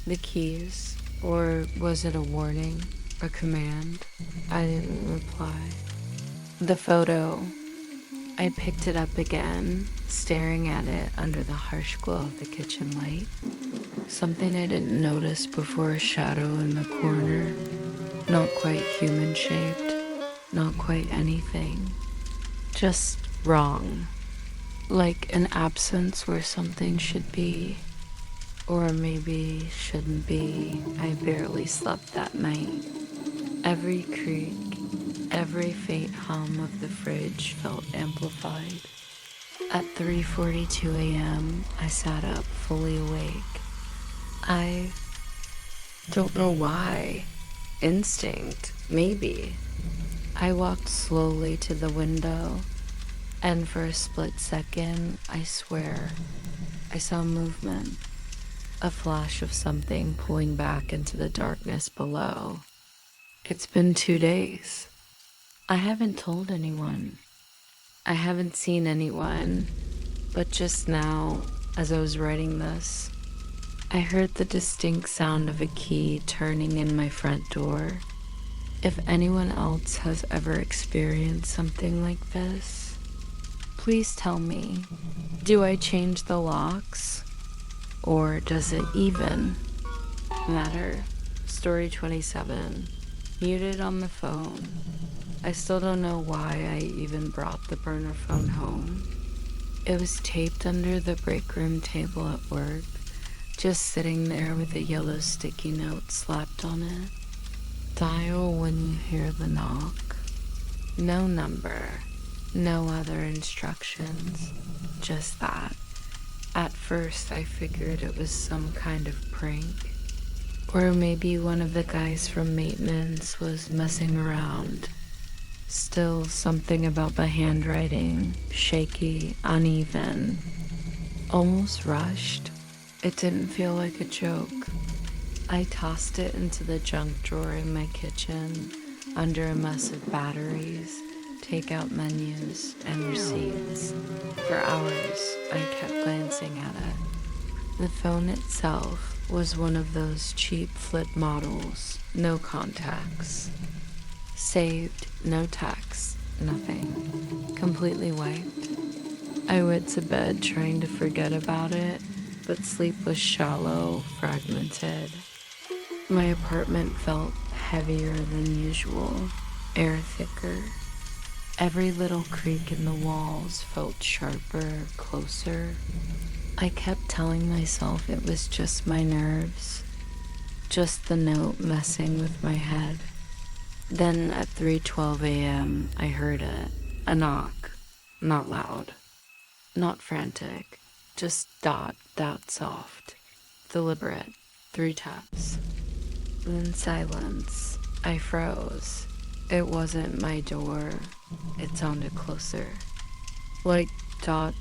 The keys? Or was it a warning? A command? I didn't reply. The photo. I picked it up again, staring at it under the harsh glow of the kitchen light. Something I didn't notice before, a shadow in the corner. Not quite human-shaped, not quite anything. Just wrong. Like an absence where something should be. Or maybe shouldn't be. I barely slept that night. Every creak, every faint hum of the fridge felt amplified. At 3:42 a.m., I sat up, fully awake. I don't know why. Instinct, maybe. I walked slowly to the window, and for a split second, I swear, I saw movement. A flash of something pulling back into the darkness below. It's been 2 days. I haven't told anyone. I haven't seen anyone, but just now, as I was writing this, I heard the distinct sound of a key turning in my front door. If anyone else has ever experienced something like this, please tell me. Do I change the locks? Or does it even matter? Story 27. Muted on the phone. I still don't know why I even brought the burner phone home. It was taped under the break room table at work, just sitting there with a yellow sticky note slapped on it. Dial when you hear the knock. No number, no other instructions, just that. At first I figured it was some kind of prank. Or maybe one of the guys from maintenance was messing around. Still, something about the handwriting, shaky, uneven, almost rushed. It didn't feel like a joke. I tossed it into the junk drawer in my kitchen, under a mess of batteries, takeout menus, and receipts. For hours, I kept glancing at it. The phone itself was one of those cheap flip models, no contacts. Saved, no text, nothing. Completely wiped. I went to bed trying to forget about it, but sleep was shallow, fragmented. My apartment felt heavier than usual, air thicker. Every little creak in the walls felt sharper, closer. I kept telling myself it was just my nerves, just the note messing with my head. Then at 3:12 a.m., I heard it. A knock. Not loud. Not frantic. Just dot soft. Deliberate. 3 taps. Then silence. I froze. It wasn't my door. It sounded closer. Like dot,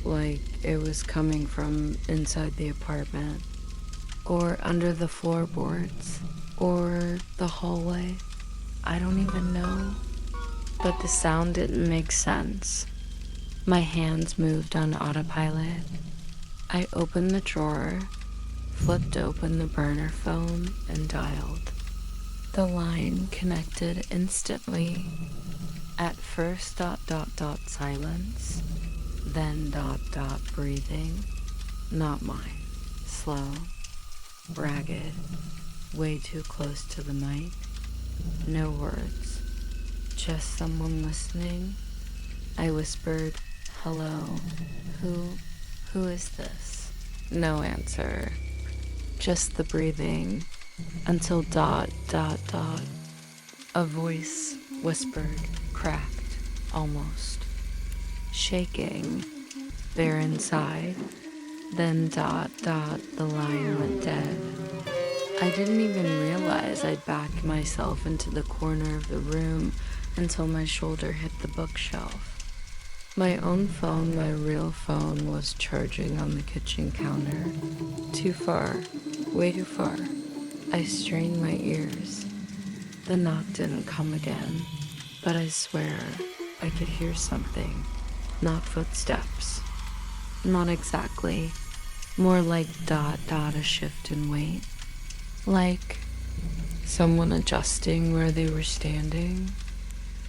like it was coming from inside the apartment. Or under the floorboards. Or the hallway. I don't even know. But the sound didn't make sense. My hands moved on autopilot. I opened the drawer, flipped open the burner phone, and dialed. The line connected instantly. At first silence, then breathing. Not mine. Slow, ragged, way too close to the mic. No words, just someone listening. I whispered, "Hello, who is this?" No answer, just the breathing, until a voice whispered, cracked, almost, shaking. They're inside. Then the line went dead. I didn't even realize I'd backed myself into the corner of the room until my shoulder hit the bookshelf. My own phone, my real phone, was charging on the kitchen counter. Too far, way too far. I strained my ears. The knock didn't come again, but I swear I could hear something. Not footsteps. Not exactly. More like a shift in weight. Like someone adjusting where they were standing,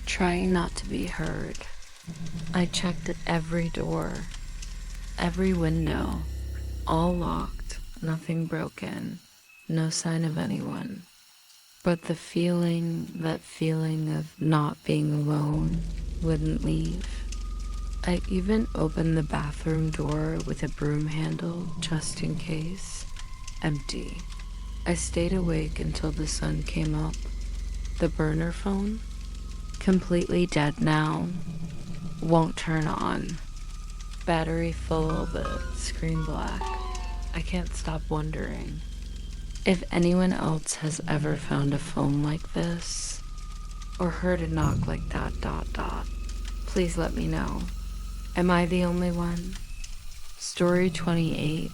trying not to be heard. I checked at every door, every window, all locked, nothing broken, no sign of anyone. But that feeling of not being alone, wouldn't leave. I even opened the bathroom door with a broom handle just in case. Empty. I stayed awake until the sun came up. The burner phone? Completely dead now. Won't turn on. Battery full, but screen black. I can't stop wondering if anyone else has ever found a phone like this, or heard a knock like that. Please let me know. Am I the only one? Story 28.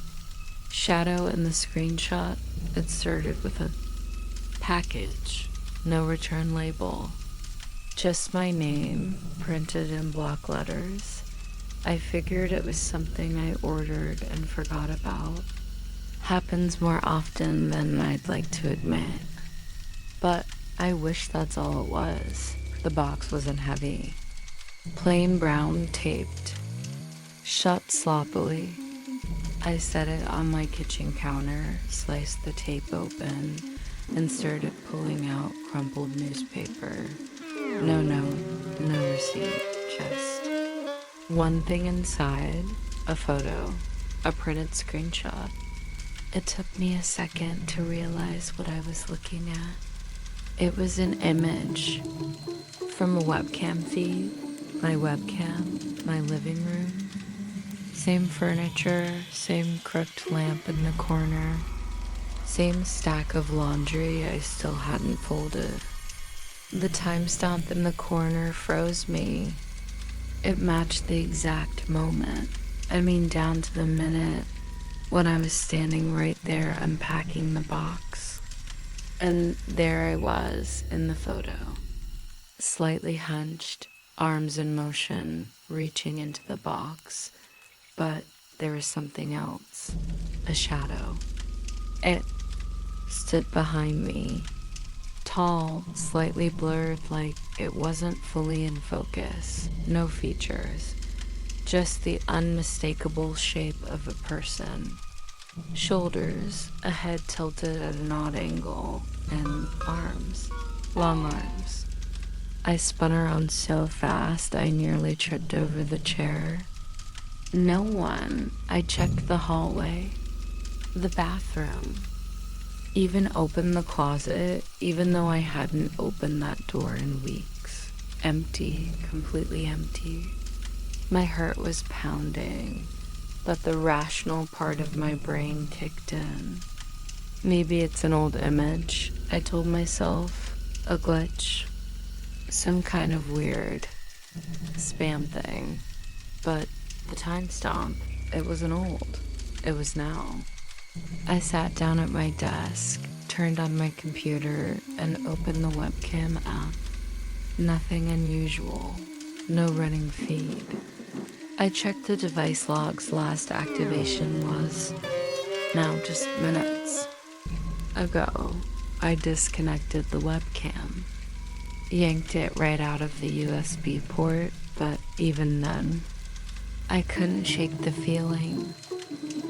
Shadow in the screenshot inserted with a package. No return label. Just my name, printed in block letters. I figured it was something I ordered and forgot about. Happens more often than I'd like to admit. But I wish that's all it was. The box wasn't heavy. Plain brown taped. Shut sloppily. I set it on my kitchen counter, sliced the tape open, and started pulling out crumpled newspaper. No receipt, just one thing inside, a photo, a printed screenshot. It took me a second to realize what I was looking at. It was an image from a webcam feed, my webcam, my living room. Same furniture, same crooked lamp in the corner, same stack of laundry I still hadn't folded. The timestamp in the corner froze me. It matched the exact moment. I mean, down to the minute when I was standing right there unpacking the box. And there I was in the photo, slightly hunched, arms in motion, reaching into the box. But there was something else, a shadow. It stood behind me, tall, slightly blurred, like it wasn't fully in focus. No features, just the unmistakable shape of a person. Shoulders, a head tilted at an odd angle, and arms, long arms. I spun around so fast I nearly tripped over the chair. No one. I checked the hallway, the bathroom, even opened the closet, even though I hadn't opened that door in weeks. Empty, completely empty. My heart was pounding, but the rational part of my brain kicked in. Maybe it's an old image, I told myself, a glitch, some kind of weird spam thing. But the timestamp, it wasn't old, it was now. I sat down at my desk, turned on my computer, and opened the webcam app. Nothing unusual, no running feed. I checked the device log's last activation was now just minutes ago. I disconnected the webcam, yanked it right out of the USB port, but even then, I couldn't shake the feeling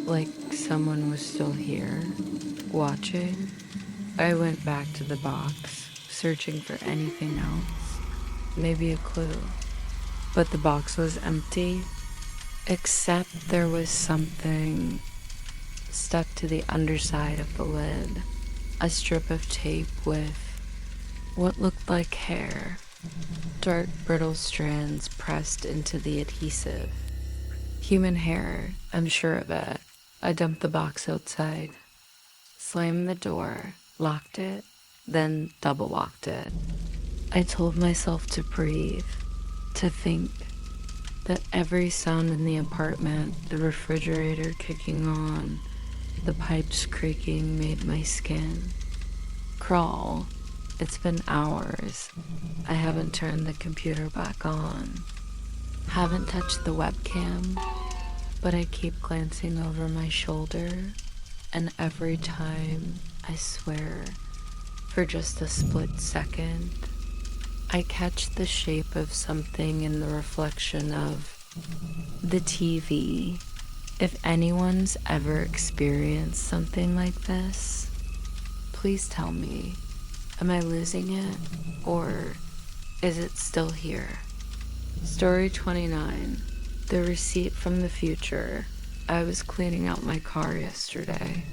like someone was still here, watching. I went back to the box, searching for anything else, maybe a clue. But the box was empty, except there was something stuck to the underside of the lid. A strip of tape with what looked like hair, dark brittle strands pressed into the adhesive. Human hair, I'm sure of it. I dumped the box outside, slammed the door, locked it, then double locked it. I told myself to breathe, to think that every sound in the apartment, the refrigerator kicking on, the pipes creaking, made my skin crawl. It's been hours. I haven't turned the computer back on, haven't touched the webcam, but I keep glancing over my shoulder, and every time, I swear, for just a split second, I catch the shape of something in the reflection of the TV. If anyone's ever experienced something like this, please tell me. Am I losing it? Or is it still here? Story 29. The receipt from the future. I was cleaning out my car yesterday.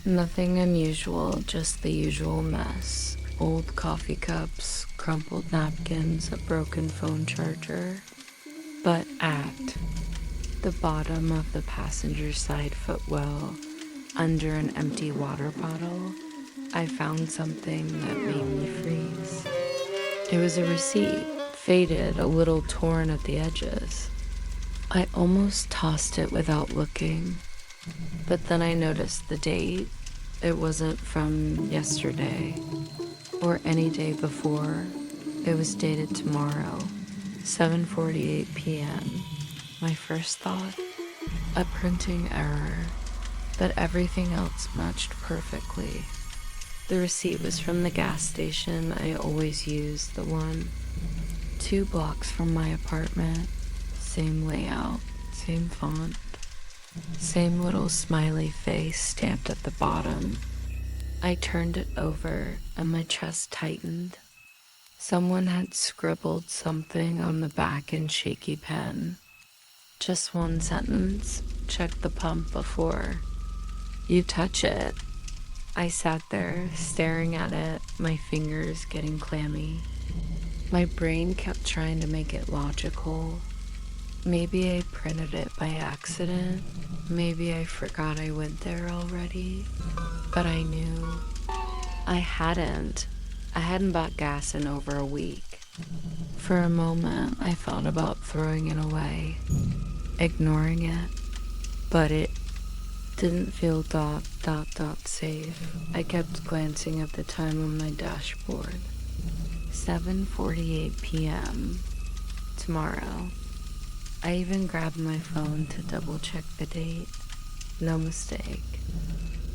Nothing unusual, just the usual mess. Old coffee cups, crumpled napkins, a broken phone charger. But at the bottom of the passenger side footwell, under an empty water bottle, I found something that made me freeze. It was a receipt, faded, a little torn at the edges. I almost tossed it without looking, but then I noticed the date. It wasn't from yesterday or any day before. It was dated tomorrow, 7:48 p.m. My first thought, a printing error, but everything else matched perfectly. The receipt was from the gas station I always use, the one 2 blocks from my apartment. Same layout, same font, same little smiley face stamped at the bottom. I turned it over and my chest tightened. Someone had scribbled something on the back in shaky pen. Just one sentence. Check the pump before you touch it. I sat there, staring at it, my fingers getting clammy. My brain kept trying to make it logical. Maybe I printed it by accident. Maybe I forgot I went there already. But I knew I hadn't. I hadn't bought gas in over a week. For a moment, I thought about throwing it away, ignoring it, but it didn't feel safe. I kept glancing at the time on my dashboard. 7:48 p.m. tomorrow. I even grabbed my phone to double check the date. No mistake.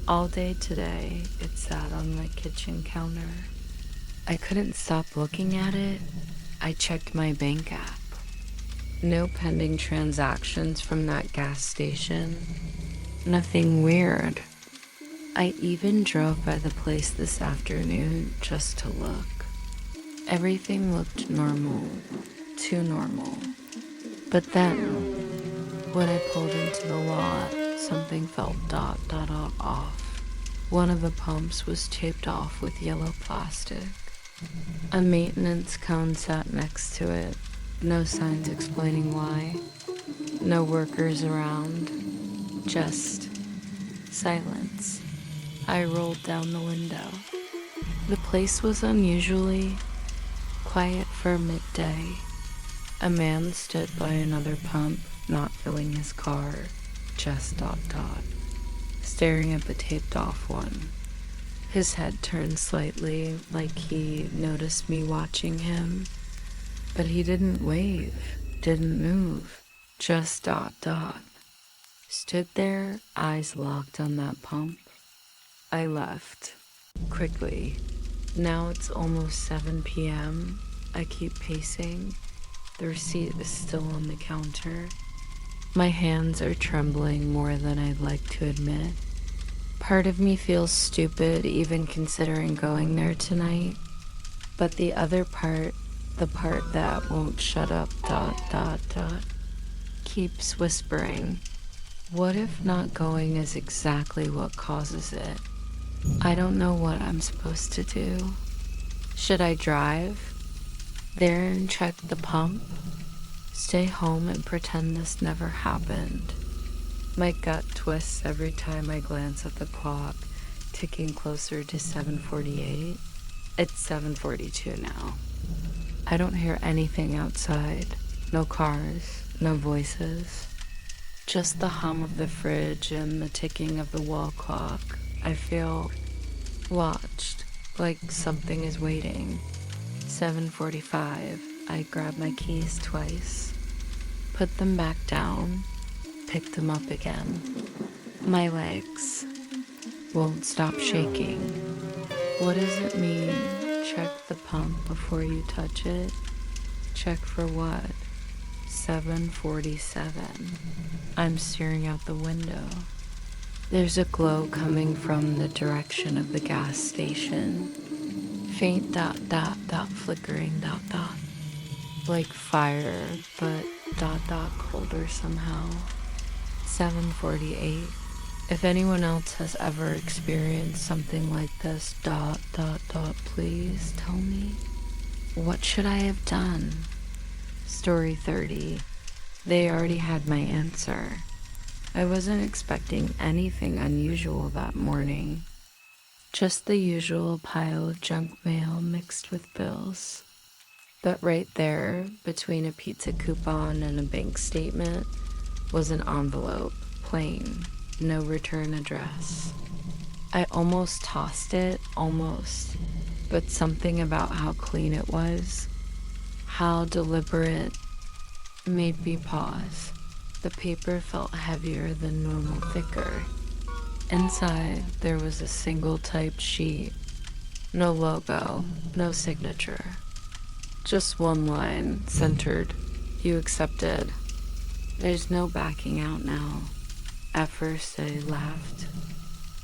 All day today, it sat on my kitchen counter. I couldn't stop looking at it. I checked my bank app. No pending transactions from that gas station. Nothing weird. I even drove by the place this afternoon just to look. Everything looked normal, too normal. But then, when I pulled into the lot, something felt off. One of the pumps was taped off with yellow plastic. A maintenance cone sat next to it. No signs explaining why. No workers around. Just silence. I rolled down the window. The place was unusually quiet for midday. A man stood by another pump, not filling his car, just staring at the taped off one. His head turned slightly, like he noticed me watching him, but he didn't wave, didn't move. Just ... Stood there, eyes locked on that pump. I left. Quickly. Now it's almost 7 p.m. I keep pacing. The receipt is still on the counter. My hands are trembling more than I'd like to admit. Part of me feels stupid even considering going there tonight. But the other part, the part that won't shut up ... keeps whispering. What if not going is exactly what causes it? I don't know what I'm supposed to do. Should I drive there and check the pump? Stay home and pretend this never happened? My gut twists every time I glance at the clock, ticking closer to 7:48. It's 7:42 now. I don't hear anything outside. No cars, no voices. Just the hum of the fridge and the ticking of the wall clock. I feel watched, like something is waiting. 7:45. I grab my keys twice, put them back down, pick them up again. My legs won't stop shaking. What does it mean? Check the pump before you touch it? Check for what? 7:47. I'm staring out the window. There's a glow coming from the direction of the gas station. Faint ... flickering ... like fire, but ... colder somehow. 7:48. If anyone else has ever experienced something like this ... please tell me. What should I have done? Story 30. They already had my answer. I wasn't expecting anything unusual that morning. Just the usual pile of junk mail mixed with bills. But right there, between a pizza coupon and a bank statement, was an envelope, plain, no return address. I almost tossed it, almost, but something about how clean it was, how deliberate, made me pause. The paper felt heavier than normal, thicker. Inside, there was a single typed sheet. No logo, no signature. Just one line, centered. You accepted. There's no backing out now. At first, I laughed.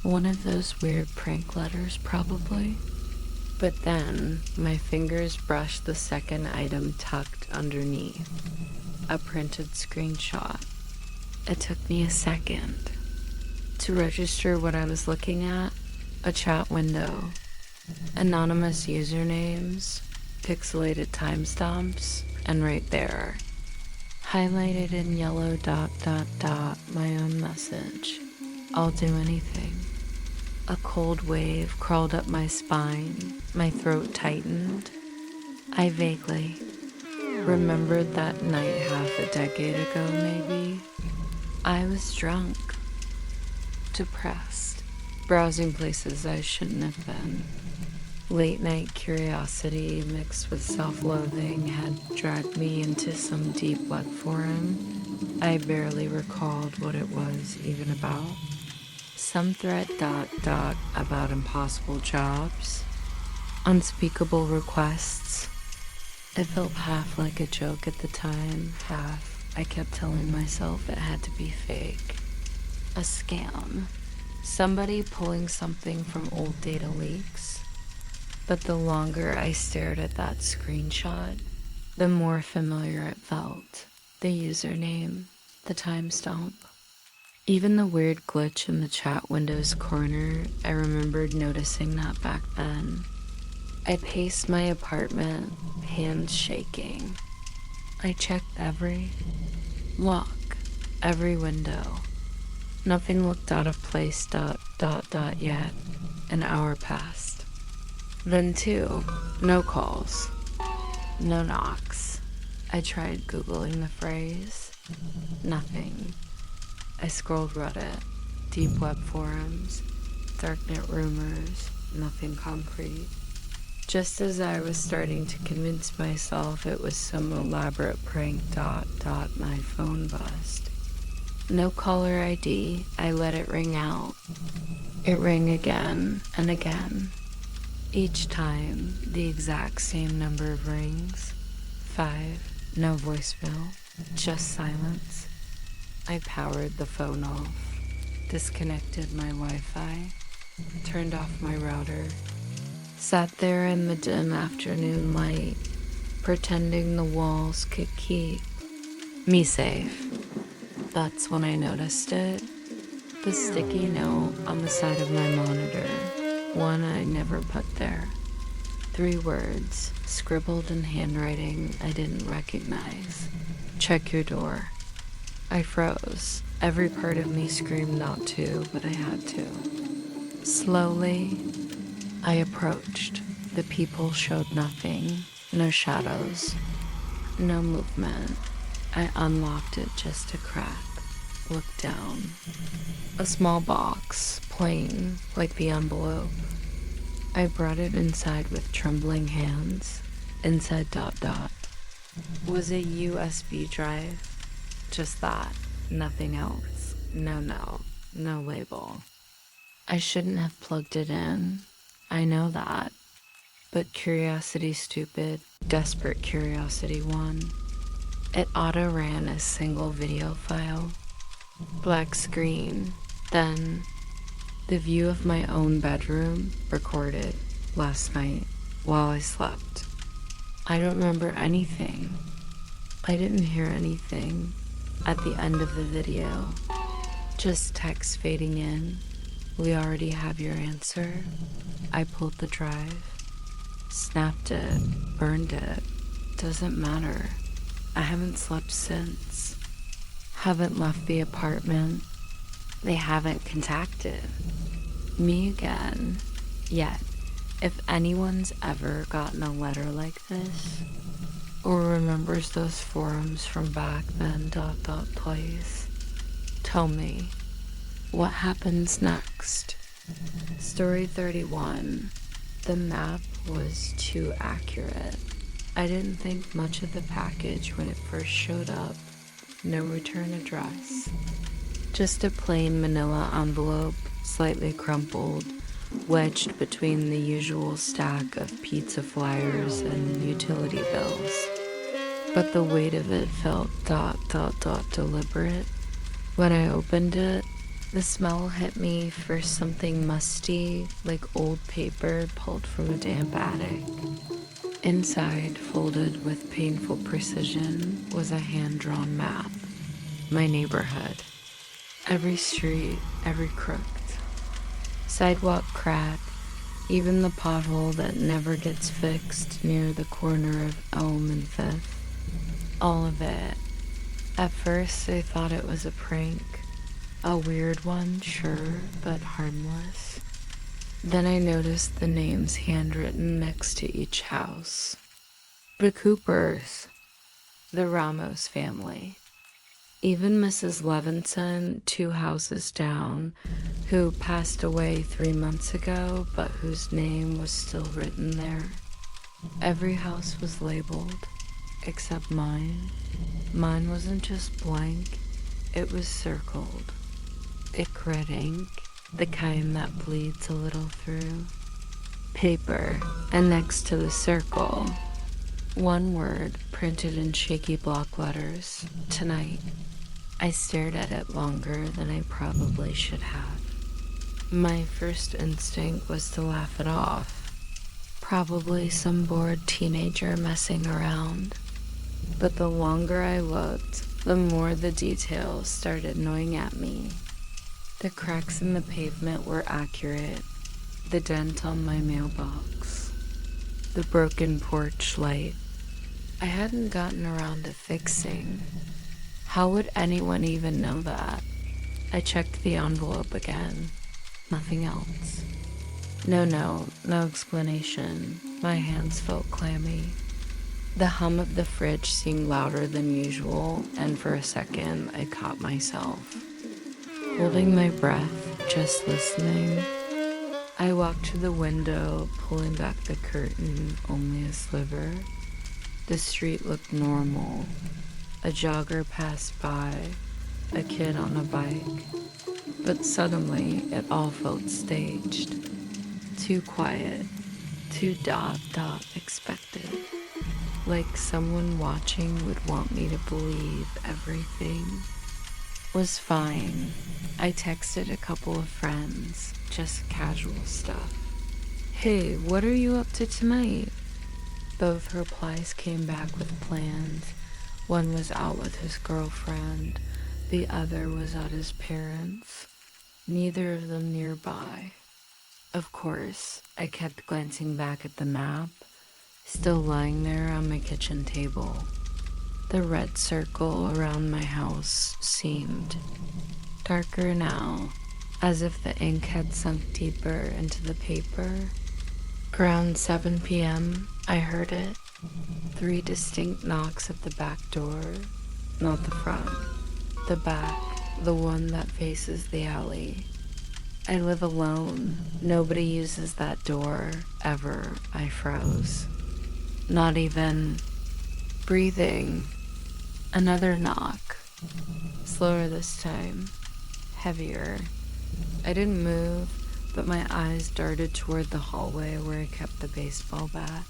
One of those weird prank letters, probably. But then, my fingers brushed the second item tucked underneath. A printed screenshot. It took me a second to register what I was looking at. A chat window. Anonymous usernames. Pixelated timestamps. And right there, highlighted in yellow ... my own message. I'll do anything. A cold wave crawled up my spine. My throat tightened. I vaguely remembered that night half a decade ago, maybe. I was drunk, depressed, browsing places I shouldn't have been. Late night curiosity mixed with self-loathing had dragged me into some deep web forum. I barely recalled what it was even about. Some thread ... about impossible jobs, unspeakable requests. It felt half like a joke at the time, half I kept telling myself it had to be fake. A scam. Somebody pulling something from old data leaks. But the longer I stared at that screenshot, the more familiar it felt. The username, the timestamp. Even the weird glitch in the chat window's corner, I remembered noticing that back then. I paced my apartment, hands shaking. I checked every lock, every window. Nothing looked out of place ... yet. An hour passed. Then 2, no calls, no knocks. I tried Googling the phrase. Nothing. I scrolled Reddit, deep web forums, darknet rumors, nothing concrete. just as I was starting to convince myself it was some elaborate prank. My phone buzzed. No caller ID, I let it ring out. It rang again and again. Each time, the exact same number of rings. 5, no voicemail, just silence. I powered the phone off, disconnected my Wi-Fi, turned off my router, sat there in the dim afternoon light, pretending the walls could keep me safe. That's when I noticed it. The sticky note on the side of my monitor, one I never put there. 3 words, scribbled in handwriting I didn't recognize. Check your door. I froze. Every part of me screamed not to, but I had to. Slowly, I approached. The people showed nothing. No shadows. No movement. I unlocked it just to crack. Looked down. A small box, plain, like the envelope. I brought it inside with trembling hands. Inside ... was a USB drive. Just that. Nothing else. No label. I shouldn't have plugged it in. I know that. But curiosity stupid, desperate curiosity won. It auto-ran a single video file. Black screen. Then, the view of my own bedroom recorded last night while I slept. I don't remember anything. I didn't hear anything at the end of the video. Just text fading in. We already have your answer. I pulled the drive. Snapped it. Burned it. Doesn't matter. I haven't slept since. Haven't left the apartment. They haven't contacted me again. Yet, if anyone's ever gotten a letter like this, or remembers those forums from back then ... please, tell me, what happens next? Story 31. The map was too accurate. I didn't think much of the package when it first showed up. No return address. Just a plain manila envelope, slightly crumpled, wedged between the usual stack of pizza flyers and utility bills. But the weight of it felt ... deliberate. When I opened it, the smell hit me for something musty, like old paper pulled from a damp attic. Inside, folded with painful precision, was a hand-drawn map. My neighborhood. Every street, every crooked sidewalk crack, even the pothole that never gets fixed near the corner of Elm and 5th. All of it. At first, I thought it was a prank. A weird one, sure, but harmless. Then I noticed the names handwritten next to each house. The Coopers. The Ramos family. Even Mrs. Levinson, 2 houses down, who passed away 3 months ago, but whose name was still written there. Every house was labeled, except mine. Mine wasn't just blank, it was circled. Thick red ink, the kind that bleeds a little through. Paper, and next to the circle, one word printed in shaky block letters. Tonight. I stared at it longer than I probably should have. My first instinct was to laugh it off. Probably some bored teenager messing around. But the longer I looked, the more the details started gnawing at me. The cracks in the pavement were accurate. The dent on my mailbox. The broken porch light. I hadn't gotten around to fixing. How would anyone even know that? I checked the envelope again. Nothing else. No explanation. My hands felt clammy. The hum of the fridge seemed louder than usual, and for a second I caught myself. Holding my breath, just listening. I walked to the window, pulling back the curtain only a sliver. The street looked normal. A jogger passed by, a kid on a bike. But suddenly, it all felt staged. Too quiet, too expected. Like someone watching would want me to believe everything was fine. I texted a couple of friends, just casual stuff. Hey, what are you up to tonight? Both replies came back with plans. One was out with his girlfriend, the other was at his parents', neither of them nearby. Of course, I kept glancing back at the map, still lying there on my kitchen table. The red circle around my house seemed darker now, as if the ink had sunk deeper into the paper. Around 7 p.m., I heard it. 3 distinct knocks at the back door. Not the front. The back, the one that faces the alley. I live alone. Nobody uses that door, ever. I froze. Not even breathing. Another knock. Slower this time. Heavier. I didn't move, but my eyes darted toward the hallway where I kept the baseball bat.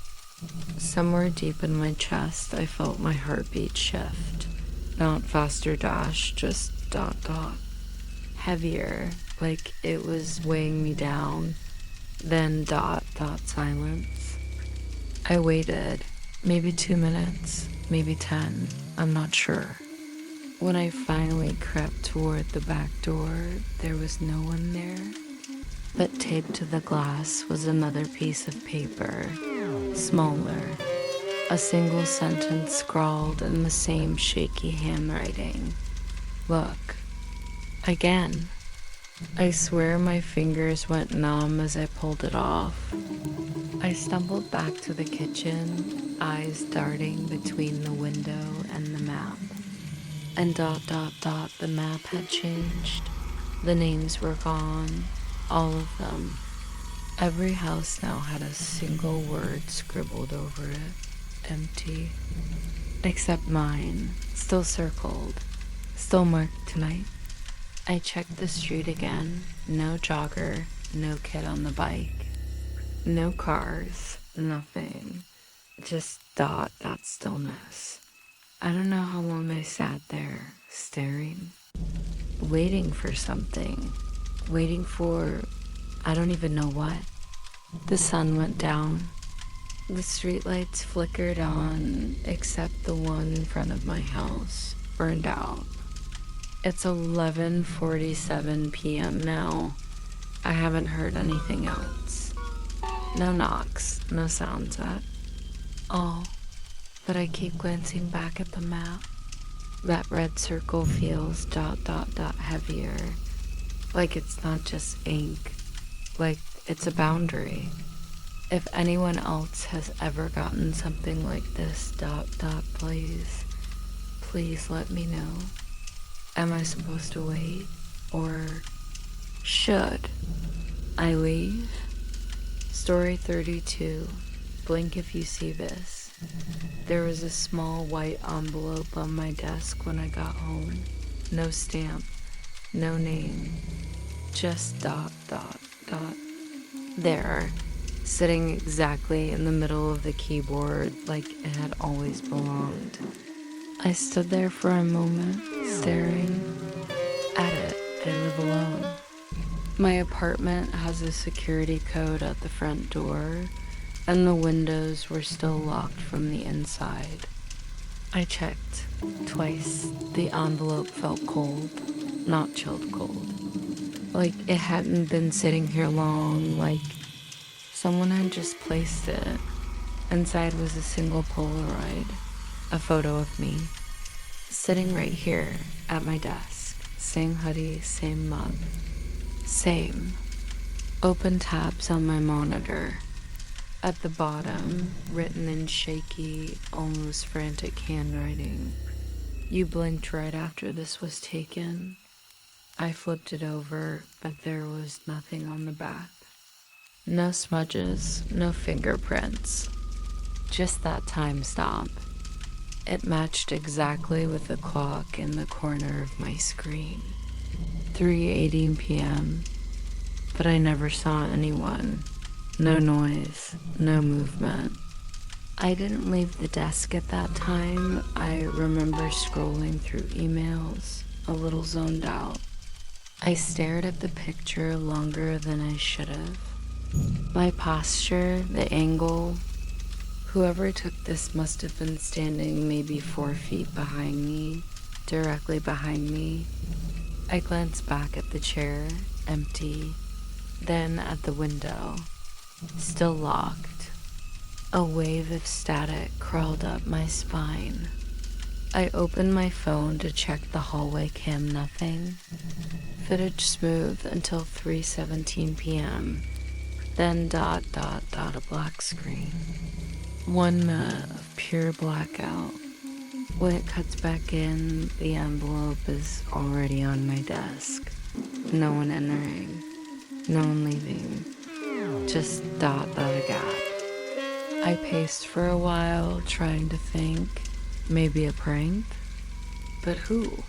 Somewhere deep in my chest, I felt my heartbeat shift. Not faster dash, just ... Heavier, like it was weighing me down. Then ... silence. I waited. Maybe 2 minutes, maybe 10. I'm not sure. When I finally crept toward the back door, there was no one there. But taped to the glass was another piece of paper, smaller. A single sentence scrawled in the same shaky handwriting. Look. Again. I swear my fingers went numb as I pulled it off. I stumbled back to the kitchen, eyes darting between the window and the map. And ... the map had changed. The names were gone. All of them. Every house now had a single word scribbled over it. Empty. Except mine. Still circled. Still marked tonight. I checked the street again. No jogger. No kid on the bike. No cars. Nothing. Just ... stillness. I don't know how long I sat there, staring. Waiting for something. Waiting for... I don't even know what. The sun went down. The streetlights flickered on, except the one in front of my house, burned out. It's 11:47 p.m. now. I haven't heard anything else. No knocks, no sounds at all. But I keep glancing back at the map. That red circle feels ... heavier. Like it's not just ink. Like it's a boundary. If anyone else has ever gotten something like this ... please let me know. Am I supposed to wait? Or should I leave? Story 32. Blink if you see this. There was a small white envelope on my desk when I got home. No stamp. No name. Just ... There, sitting exactly in the middle of the keyboard like it had always belonged. I stood there for a moment, staring at it. I live alone. My apartment has a security code at the front door, and the windows were still locked from the inside. I checked twice. The envelope felt cold, not chilled cold. Like it hadn't been sitting here long, like someone had just placed it. Inside was a single Polaroid, a photo of me, sitting right here at my desk. Same hoodie, same mug. Same. Open tabs on my monitor. At the bottom, written in shaky, almost frantic handwriting. You blinked right after this was taken. I flipped it over, but there was nothing on the back. No smudges, no fingerprints, just that time stamp. It matched exactly with the clock in the corner of my screen. 3:18 p.m., but I never saw anyone. No noise, no movement. I didn't leave the desk at that time. I remember scrolling through emails, a little zoned out. I stared at the picture longer than I should have. My posture, the angle, whoever took this must have been standing maybe 4 feet behind me, directly behind me. I glanced back at the chair, empty, then at the window, still locked. A wave of static crawled up my spine. I opened my phone to check the hallway cam, nothing. Footage smooth until 3:17 p.m. Then ... a black screen. 1 minute of pure blackout. When it cuts back in, the envelope is already on my desk. No one entering, no one leaving. Just ... a gap. I paced for a while, trying to think. Maybe a prank? But who?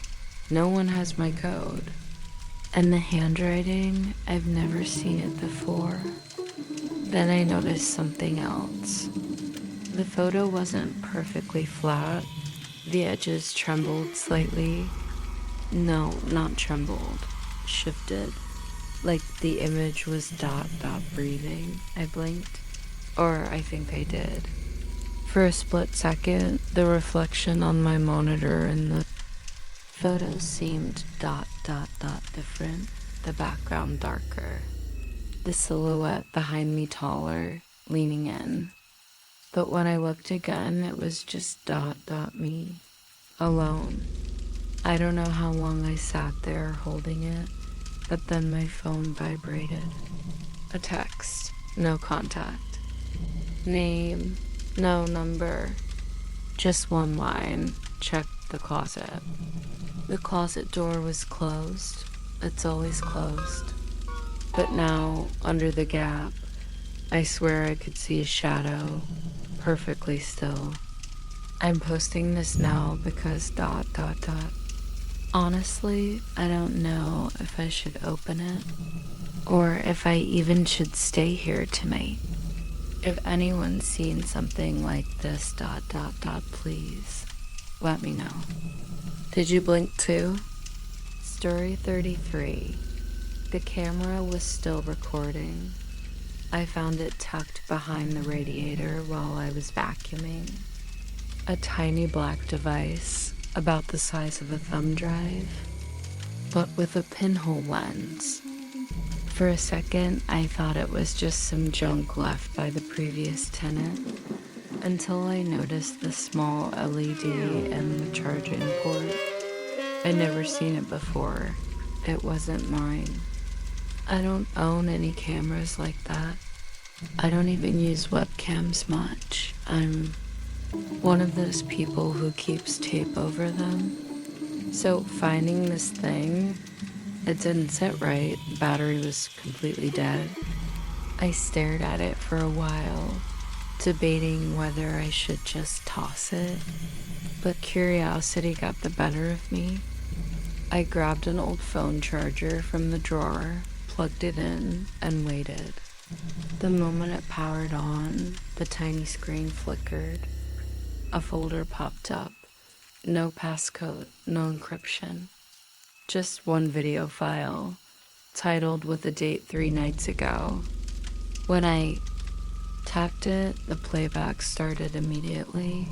No one has my code. And the handwriting, I've never seen it before. Then I noticed something else. The photo wasn't perfectly flat. The edges trembled slightly. No, not trembled. Shifted. Like the image was ... breathing. I blinked. Or I think I did. For a split second, the reflection on my monitor and the photos seemed ... different. The background darker. The silhouette behind me taller, leaning in. But when I looked again, it was just ... me. Alone. I don't know how long I sat there holding it, but then my phone vibrated. A text. No contact. Name. No number. Just one line. Check the closet. The closet door was closed. It's always closed. But now, under the gap, I swear I could see a shadow, perfectly still. I'm posting this now because ... Honestly, I don't know if I should open it, or if I even should stay here tonight. If anyone's seen something like this ... please, let me know. Did you blink too? Story 33. The camera was still recording. I found it tucked behind the radiator while I was vacuuming. A tiny black device, about the size of a thumb drive, but with a pinhole lens. For a second, I thought it was just some junk left by the previous tenant, until I noticed the small LED and the charging port. I'd never seen it before. It wasn't mine. I don't own any cameras like that. I don't even use webcams much. I'm one of those people who keeps tape over them. So finding this thing, it didn't sit right. The battery was completely dead. I stared at it for a while, debating whether I should just toss it. But curiosity got the better of me. I grabbed an old phone charger from the drawer, plugged it in, and waited. The moment it powered on, the tiny screen flickered. A folder popped up. No passcode, no encryption. Just one video file, titled with a date 3 nights ago. When I tapped it, the playback started immediately.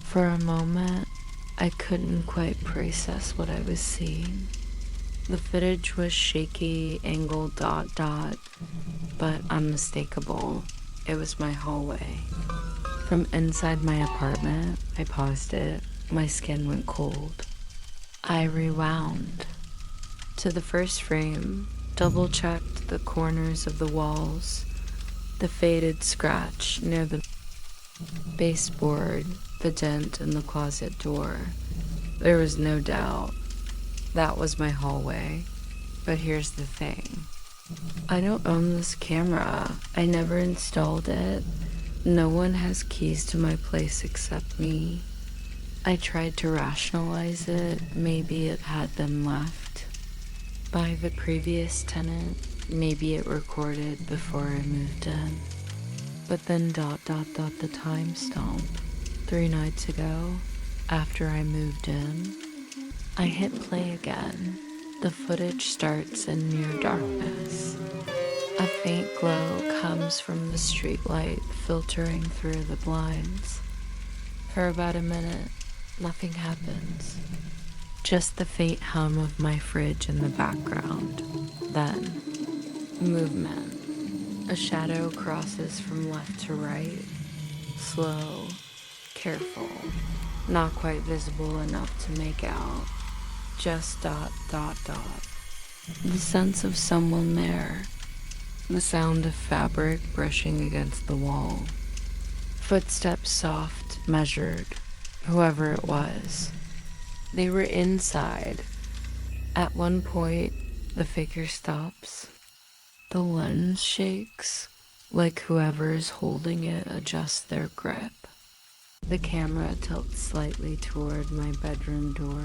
For a moment, I couldn't quite process what I was seeing. The footage was shaky, angled ... but unmistakable. It was my hallway. From inside my apartment, I paused it. My skin went cold. I rewound to the first frame, double-checked the corners of the walls, the faded scratch near the baseboard, the dent in the closet door. There was no doubt that was my hallway. But here's the thing. I don't own this camera. I never installed it. No one has keys to my place except me. I tried to rationalize it. Maybe it had been left by the previous tenant. Maybe it recorded before I moved in. But then the timestamp. 3 nights ago, after I moved in, I hit play again. The footage starts in near darkness. A faint glow comes from the streetlight filtering through the blinds. For about a minute, nothing happens. Just the faint hum of my fridge in the background. Then, movement. A shadow crosses from left to right. Slow, careful, not quite visible enough to make out. Just dot. The sense of someone there. The sound of fabric brushing against the wall. Footsteps soft, measured. Whoever it was. They were inside. At one point, the figure stops. The lens shakes, like whoever is holding it adjusts their grip. The camera tilts slightly toward my bedroom door.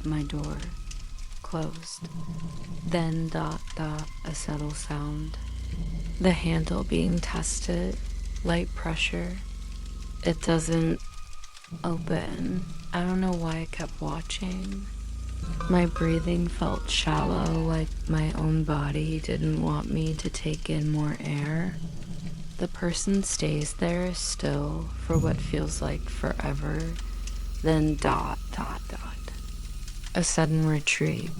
My door closed. Then a subtle sound. The handle being tested, light pressure. It doesn't open. I don't know why I kept watching. My breathing felt shallow, like my own body didn't want me to take in more air. The person stays there still for what feels like forever. Then dot. A sudden retreat.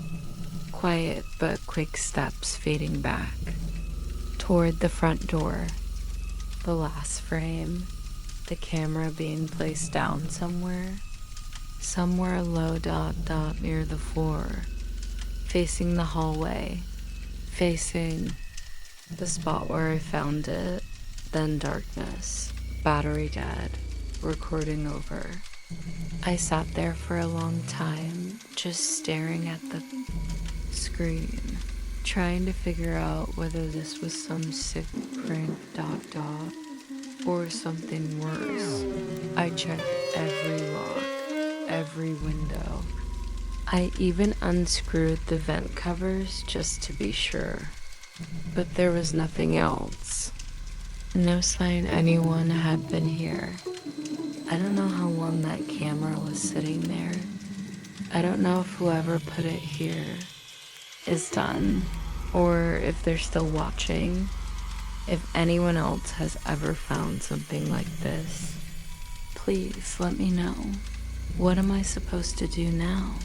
Quiet but quick steps fading back. Toward the front door. The last frame. The camera being placed down somewhere. Somewhere low near the floor. Facing the hallway. Facing the spot where I found it. Then darkness. Battery dead. Recording over. I sat there for a long time, just staring at the screen, trying to figure out whether this was some sick prank or something worse. I checked every lock, every window. I even unscrewed the vent covers just to be sure. But there was nothing else. No sign anyone had been here. I don't know how long that camera was sitting there. I don't know if whoever put it here is done, or if they're still watching. If anyone else has ever found something like this, please let me know. What am I supposed to do now?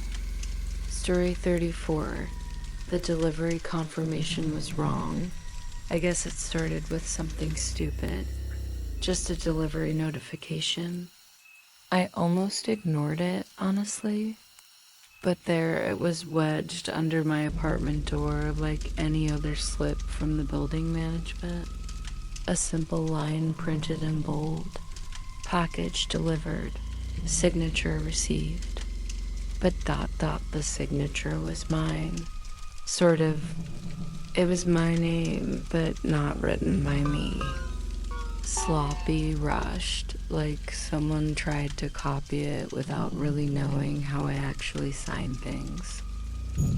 Story 34. The delivery confirmation was wrong. I guess it started with something stupid. Just a delivery notification. I almost ignored it, honestly. But there it was wedged under my apartment door like any other slip from the building management. A simple line printed in bold. Package delivered. Signature received. But the signature was mine. Sort of. It was my name, but not written by me. Sloppy, rushed, like someone tried to copy it without really knowing how I actually sign things.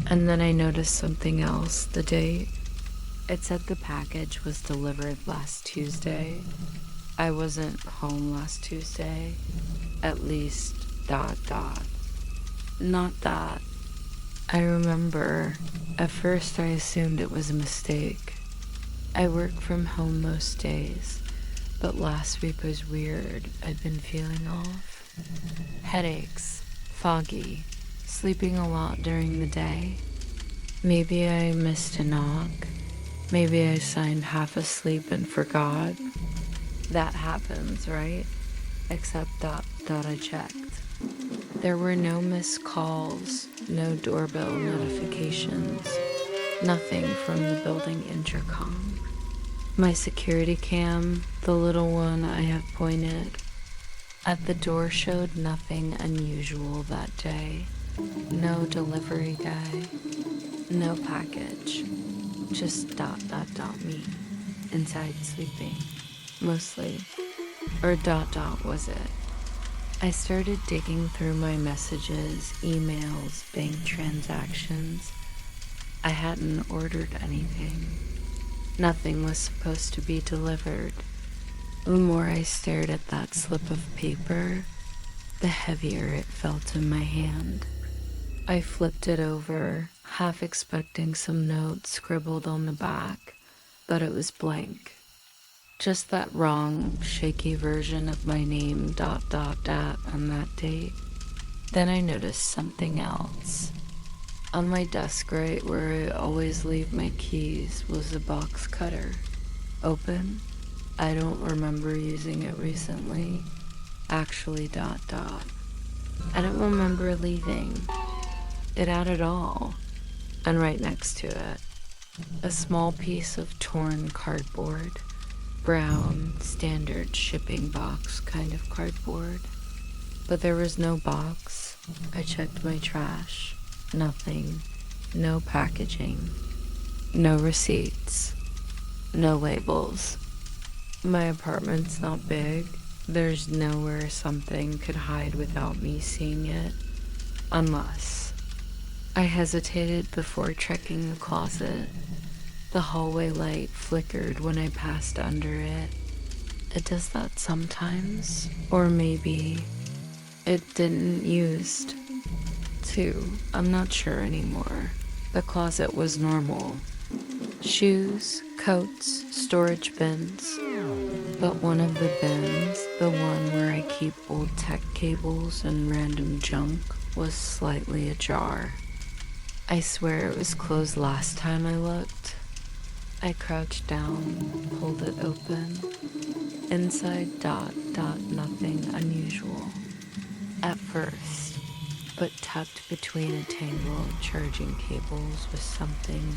And then I noticed something else, the date. It said the package was delivered last Tuesday. I wasn't home last Tuesday. At least ... Not that. I remember, at first I assumed it was a mistake. I work from home most days. But last week was weird. I'd been feeling off. Headaches, foggy, sleeping a lot during the day. Maybe I missed a knock. Maybe I signed half asleep and forgot. That happens, right? Except ... I checked. There were no missed calls, no doorbell notifications, nothing from the building intercom. My security cam, the little one I have pointed at the door, showed nothing unusual that day. No delivery guy, no package. Just me, inside sleeping, mostly. Or was it? I started digging through my messages, emails, bank transactions. I hadn't ordered anything. Nothing was supposed to be delivered. The more I stared at that slip of paper, the heavier it felt in my hand. I flipped it over, half expecting some note scribbled on the back, but it was blank. Just that wrong, shaky version of my name, on that date. Then I noticed something else. On my desk right where I always leave my keys was a box cutter. Open. I don't remember using it recently. Actually, I don't remember leaving it out at all. And right next to it, a small piece of torn cardboard. Brown, standard shipping box kind of cardboard. But there was no box. I checked my trash. Nothing. No packaging. No receipts. No labels. My apartment's not big. There's nowhere something could hide without me seeing it. Unless. I hesitated before checking the closet. The hallway light flickered when I passed under it. It does that sometimes. Or maybe it didn't used to. I'm not sure anymore. The closet was normal. Shoes, coats, storage bins. But one of the bins, the one where I keep old tech cables and random junk, was slightly ajar. I swear it was closed last time I looked. I crouched down, pulled it open. Inside, nothing unusual. At first, but tucked between a tangle of charging cables was something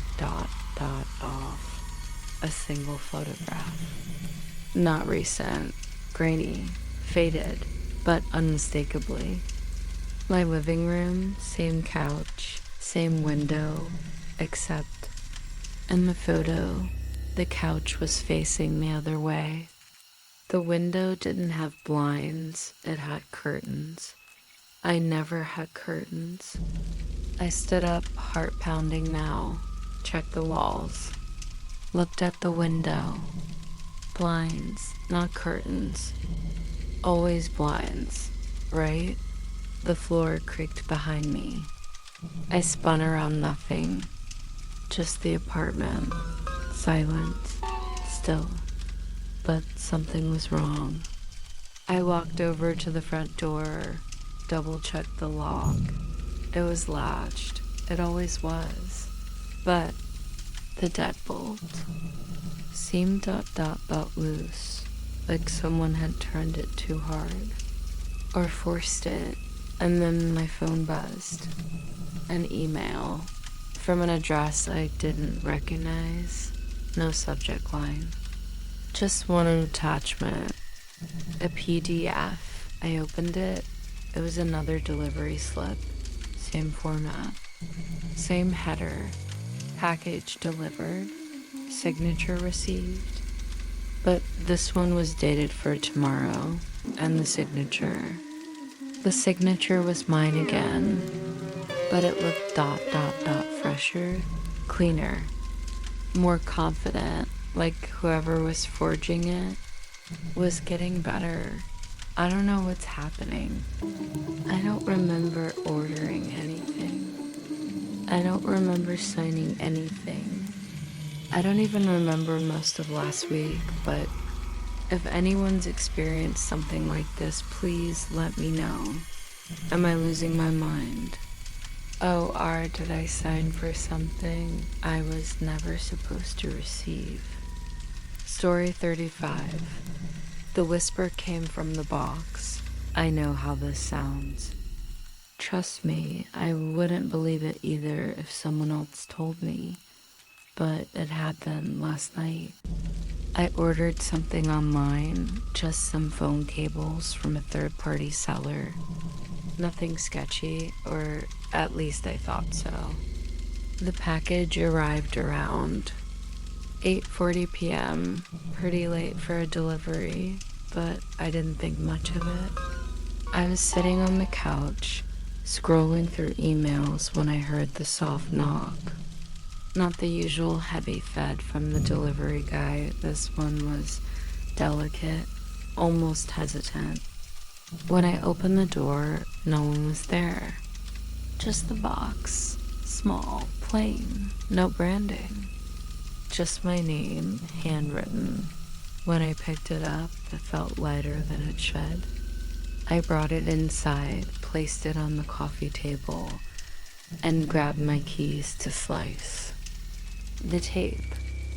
off. A single photograph. Not recent, grainy, faded, but unmistakably. My living room, same couch, same window, except in the photo, the couch was facing the other way. The window didn't have blinds, it had curtains. I never had curtains. I stood up, heart pounding now, checked the walls, looked at the window. Blinds, not curtains. Always blinds, right? The floor creaked behind me. I spun around nothing. Just the apartment, silent, still, but something was wrong. I walked over to the front door, double-checked the lock. It was latched, it always was, but the deadbolt seemed loose, like someone had turned it too hard, or forced it, and then my phone buzzed. An email. From an address I didn't recognize. No subject line. Just one attachment. A PDF. I opened it. It was another delivery slip. Same format. Same header. Package delivered. Signature received. But this one was dated for tomorrow. And the signature. The signature was mine again. But it looked fresher, cleaner, more confident, like whoever was forging it was getting better. I don't know what's happening. I don't remember ordering anything. I don't remember signing anything. I don't even remember most of last week, but if anyone's experienced something like this, please let me know. Am I losing my mind? Oh, did I sign for something I was never supposed to receive? Story 35. The whisper came from the box. I know how this sounds. Trust me, I wouldn't believe it either if someone else told me. But it happened last night. I ordered something online, just some phone cables from a third-party seller. Nothing sketchy, or at least I thought so. The package arrived around 8:40 p.m., pretty late for a delivery, but I didn't think much of it. I was sitting on the couch, scrolling through emails when I heard the soft knock. Not the usual heavy thud from the delivery guy. This one was delicate, almost hesitant. When I opened the door, no one was there. Just the box. Small, plain, no branding. Just my name, handwritten. When I picked it up, it felt lighter than it should. I brought it inside, placed it on the coffee table, and grabbed my keys to slice. The tape.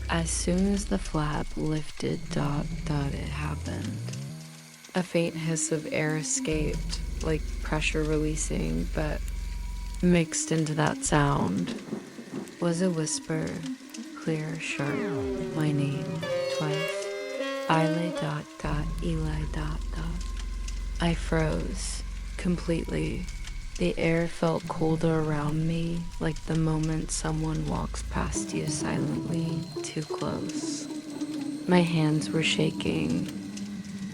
As soon as the flap lifted, it happened. A faint hiss of air escaped, like pressure releasing, but mixed into that sound was a whisper, clear, sharp, my name, twice. Ile ... Eli ... I froze, completely. The air felt colder around me, like the moment someone walks past you silently, too close. My hands were shaking.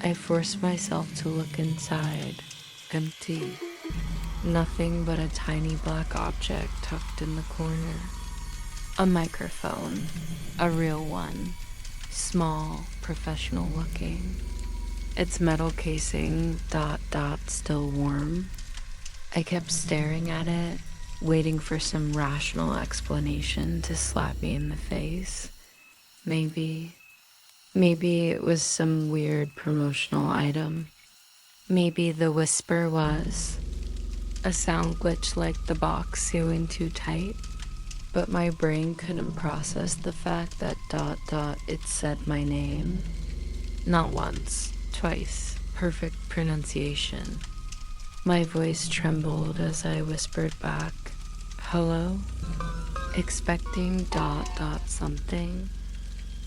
I forced myself to look inside. Empty. Nothing but a tiny black object tucked in the corner. A microphone. A real one. Small, professional looking. Its metal casing, still warm. I kept staring at it, waiting for some rational explanation to slap me in the face. Maybe it was some weird promotional item. Maybe the whisper was a sound glitch like the box sealing too tight. But my brain couldn't process the fact that it said my name. Not once, twice, perfect pronunciation. My voice trembled as I whispered back, hello? Expecting ... something,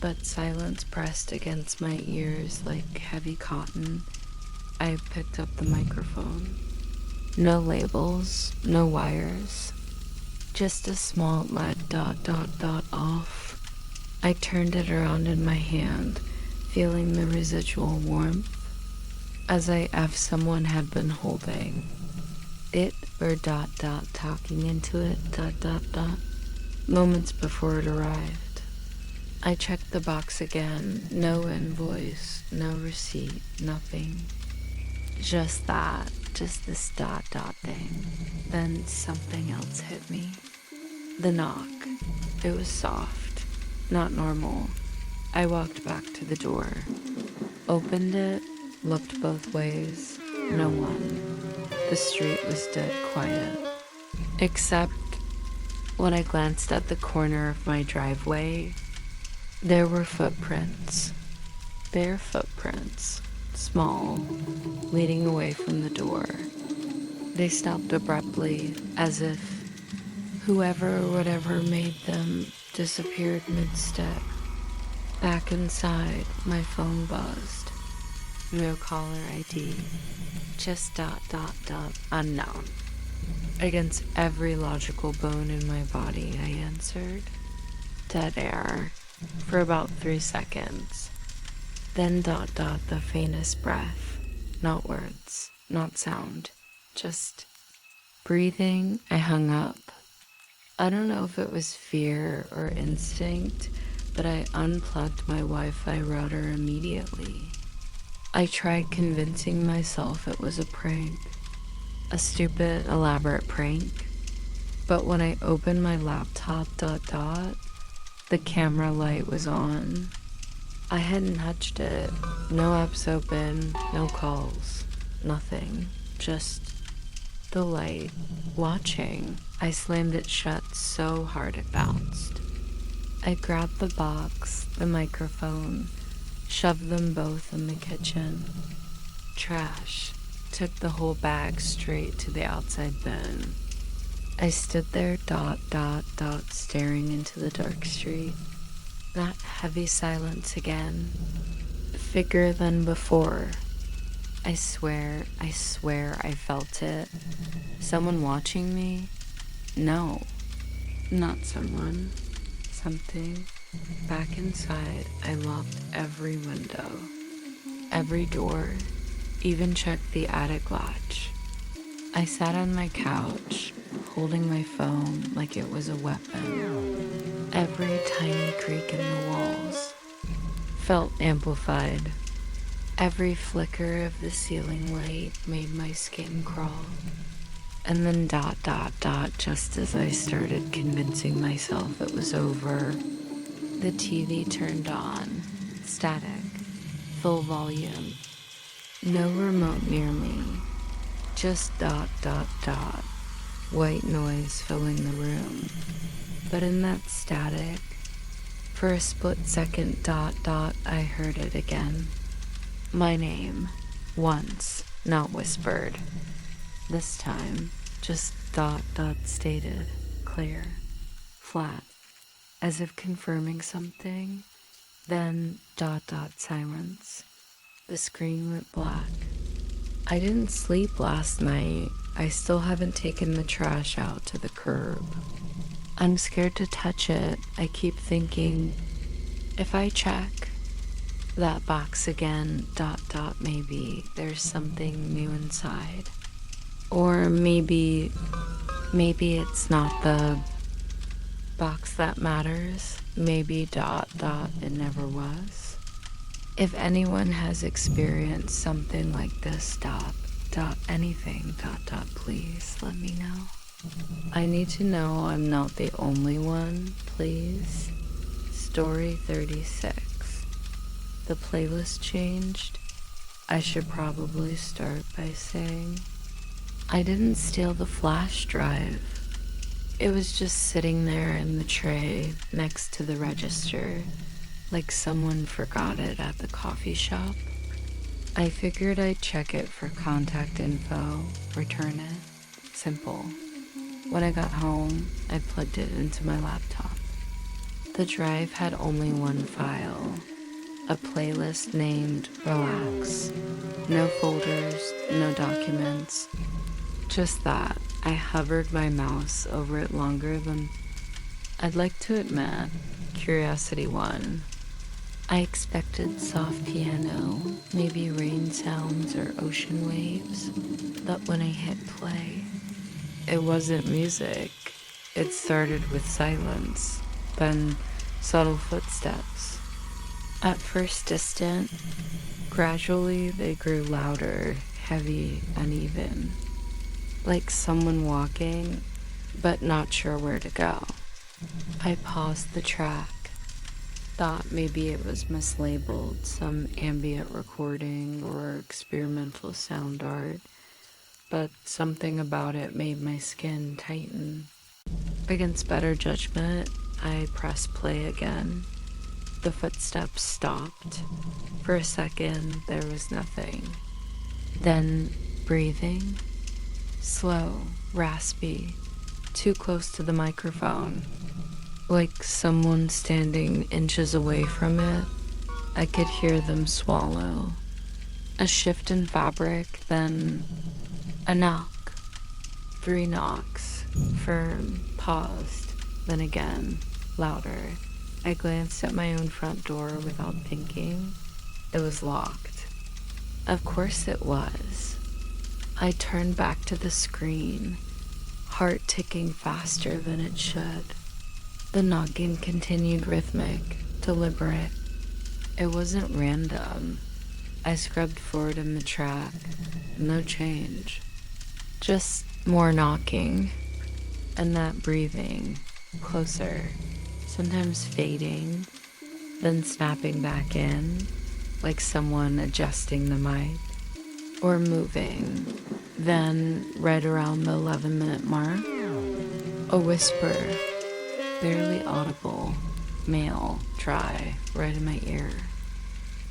but silence pressed against my ears like heavy cotton. I picked up the microphone. No labels, no wires, just a small lead ... off. I turned it around in my hand, feeling the residual warmth, as if someone had been holding it or ... talking into it ... moments before it arrived. I checked the box again. No invoice, no receipt, nothing. Just this ... thing. Then something else hit me. The knock. It was soft, not normal. I walked back to the door, opened it, looked both ways. No one. The street was dead quiet. Except when I glanced at the corner of my driveway, there were footprints. Bare footprints. Small, leading away from the door. They stopped abruptly, as if whoever or whatever made them disappeared mid-step. Back inside, my phone buzzed. No caller ID. Just ... unknown. Against every logical bone in my body, I answered. Dead air. For about 3 seconds. Then ... the faintest breath. Not words, not sound. Just breathing. I hung up. I don't know if it was fear or instinct, but I unplugged my Wi-Fi router immediately. I tried convincing myself it was a prank. A stupid, elaborate prank. But when I opened my laptop ... the camera light was on. I hadn't touched it. No apps open, no calls, nothing. Just the light, watching. I slammed it shut so hard it bounced. I grabbed the box, the microphone, shoved them both in the kitchen. Trash. Took the whole bag straight to the outside bin. I stood there ... staring into the dark street. That heavy silence again. Bigger than before. I swear I felt it. Someone watching me? No. Not someone, something. Back inside, I locked every window, every door, even checked the attic latch. I sat on my couch, holding my phone like it was a weapon. Every tiny creak in the walls felt amplified. Every flicker of the ceiling light made my skin crawl. And then ... just as I started convincing myself it was over, the TV turned on, static, full volume. No remote near me, just ... white noise filling the room. But in that static, for a split second ... I heard it again. My name, once, not whispered. This time, just ... stated, clear, flat, as if confirming something. Then ... silence. The screen went black. I didn't sleep last night. I still haven't taken the trash out to the curb. I'm scared to touch it. I keep thinking, if I check that box again ... maybe there's something new inside. Or maybe it's not the box that matters. Maybe ... it never was. If anyone has experienced something like this ... anything ... please let me know. I need to know I'm not the only one, please. Story 36. The playlist changed. I should probably start by saying I didn't steal the flash drive. It was just sitting there in the tray next to the register, like someone forgot it at the coffee shop. I figured I'd check it for contact info, return it. Simple. When I got home, I plugged it into my laptop. The drive had only one file, a playlist named Relax. No folders, no documents. Just that. I hovered my mouse over it longer than I'd like to admit. Curiosity won. I expected soft piano, maybe rain sounds or ocean waves, but when I hit play, it wasn't music. It started with silence, then subtle footsteps. At first distant, gradually they grew louder, heavy, uneven, like someone walking, but not sure where to go. I paused the track. Thought maybe it was mislabeled, some ambient recording or experimental sound art, but something about it made my skin tighten. Against better judgment, I pressed play again. The footsteps stopped. For a second, there was nothing. Then breathing, slow, raspy, too close to the microphone. Like someone standing inches away from it, I could hear them swallow. A shift in fabric, then a knock. 3 knocks, firm, paused, then again, louder. I glanced at my own front door without thinking. It was locked. Of course it was. I turned back to the screen, heart ticking faster than it should. The knocking continued rhythmic, deliberate. It wasn't random. I scrubbed forward in the track. No change. Just more knocking. And that breathing. Closer. Sometimes fading. Then snapping back in. Like someone adjusting the mic. Or moving. Then, right around the 11-minute mark, a whisper. Barely audible, male, dry, right in my ear.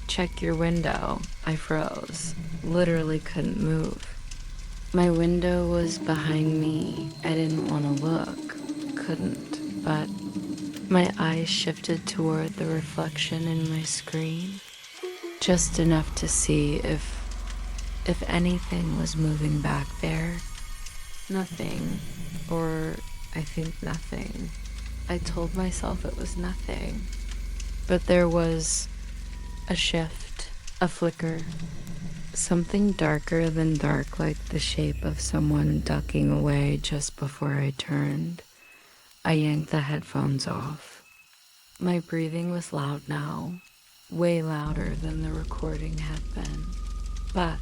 Check your window. I froze. Literally couldn't move. My window was behind me. I didn't want to look. Couldn't. But my eyes shifted toward the reflection in my screen. Just enough to see if anything was moving back there. Nothing. Or I think nothing. I told myself it was nothing. But there was a shift, a flicker, something darker than dark, like the shape of someone ducking away just before I turned. I yanked the headphones off. My breathing was loud now, way louder than the recording had been. But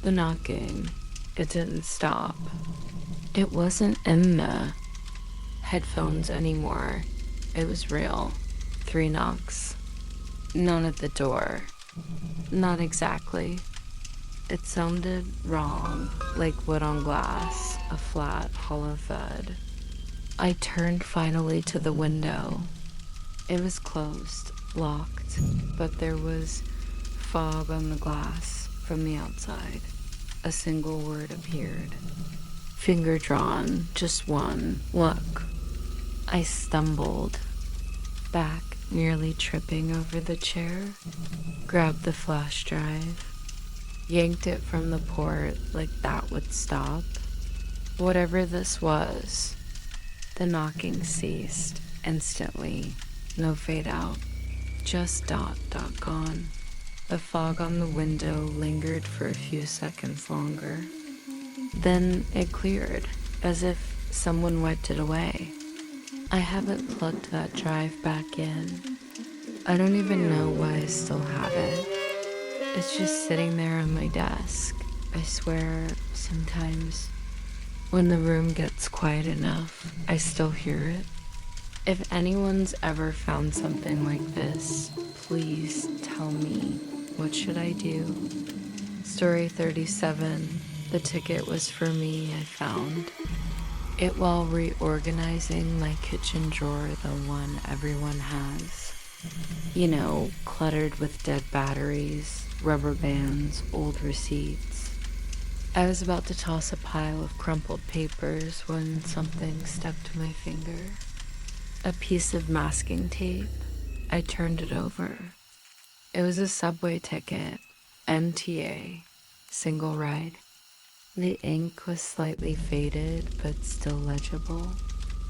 the knocking, it didn't stop. It wasn't in the headphones anymore. It was real. 3 knocks. None at the door. Not exactly. It sounded wrong, like wood on glass, a flat, hollow thud. I turned finally to the window. It was closed, locked, but there was fog on the glass from the outside. A single word appeared. Finger drawn, just one. Look. I stumbled back, nearly tripping over the chair, grabbed the flash drive, yanked it from the port like that would stop. Whatever this was, the knocking ceased instantly. No fade out, just dot gone. The fog on the window lingered for a few seconds longer. Then it cleared, as if someone wiped it away. I haven't plugged that drive back in. I don't even know why I still have it. It's just sitting there on my desk. I swear, sometimes when the room gets quiet enough, I still hear it. If anyone's ever found something like this, please tell me. What should I do? Story 37. The ticket was for me, I found it while reorganizing my kitchen drawer, the one everyone has. You know, cluttered with dead batteries, rubber bands, old receipts. I was about to toss a pile of crumpled papers when something stuck to my finger. A piece of masking tape. I turned it over. It was a subway ticket, MTA, single ride. The ink was slightly faded, but still legible.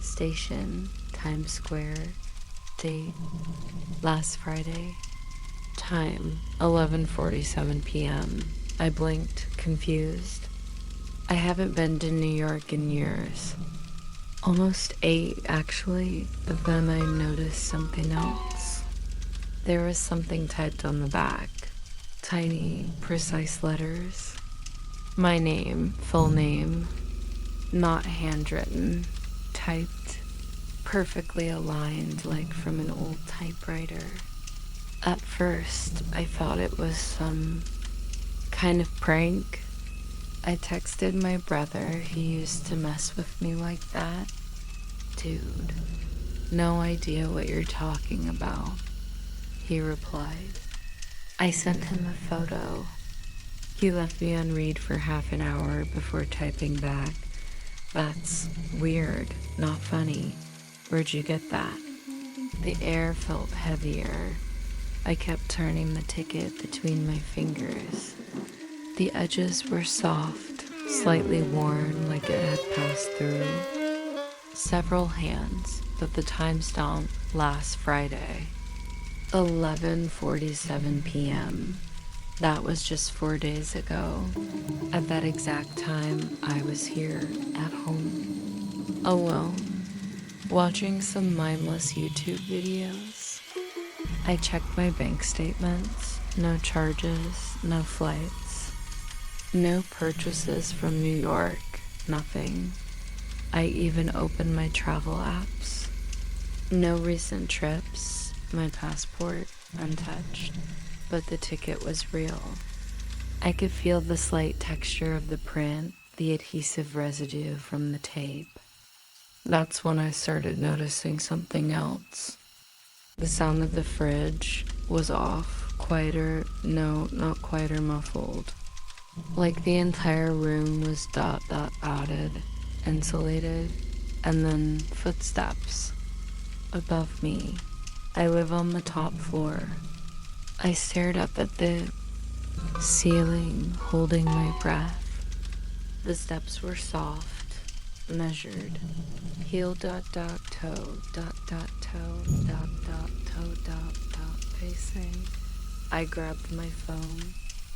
Station, Times Square. Date, last Friday. Time, 11:47 p.m. I blinked, confused. I haven't been to New York in years. Almost 8, actually, but then I noticed something else. There was something typed on the back. Tiny, precise letters. My name, full name, not handwritten, typed, perfectly aligned like from an old typewriter. At first, I thought it was some kind of prank. I texted my brother, he used to mess with me like that. Dude, no idea what you're talking about, he replied. I sent him a photo. He left me on read for half an hour before typing back. That's weird, not funny. Where'd you get that? The air felt heavier. I kept turning the ticket between my fingers. The edges were soft, slightly worn like it had passed through. Several hands, but the timestamp last Friday. 11:47 p.m. That was just 4 days ago. At that exact time, I was here at home, alone, watching some mindless YouTube videos. I checked my bank statements. No charges, no flights, no purchases from New York, nothing. I even opened my travel apps. No recent trips, my passport untouched, but the ticket was real. I could feel the slight texture of the print, the adhesive residue from the tape. That's when I started noticing something else. The sound of the fridge was off, quieter, no, not quieter, muffled. Like the entire room was dotted, insulated, and then footsteps. Above me, I live on the top floor. I stared up at the ceiling, holding my breath. The steps were soft, measured. Heel dot dot toe dot dot toe dot dot toe dot pacing. I grabbed my phone,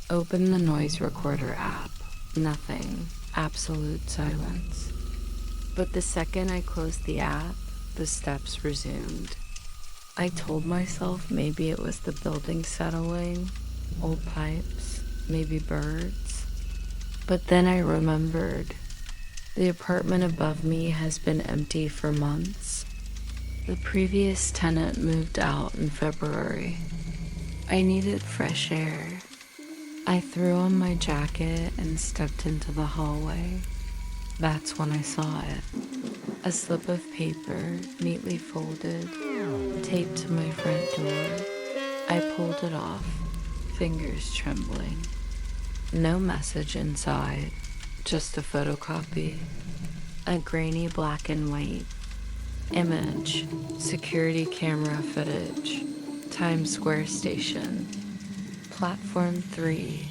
opened the noise recorder app. Nothing. Absolute silence. But the second I closed the app, the steps resumed. I told myself maybe it was the building settling, old pipes, maybe birds. But then I remembered. The apartment above me has been empty for months. The previous tenant moved out in February. I needed fresh air. I threw on my jacket and stepped into the hallway. That's when I saw it. A slip of paper, neatly folded, taped to my front door. I pulled it off, fingers trembling. No message inside, just a photocopy. A grainy black and white image, security camera footage, Times Square station. Platform 3,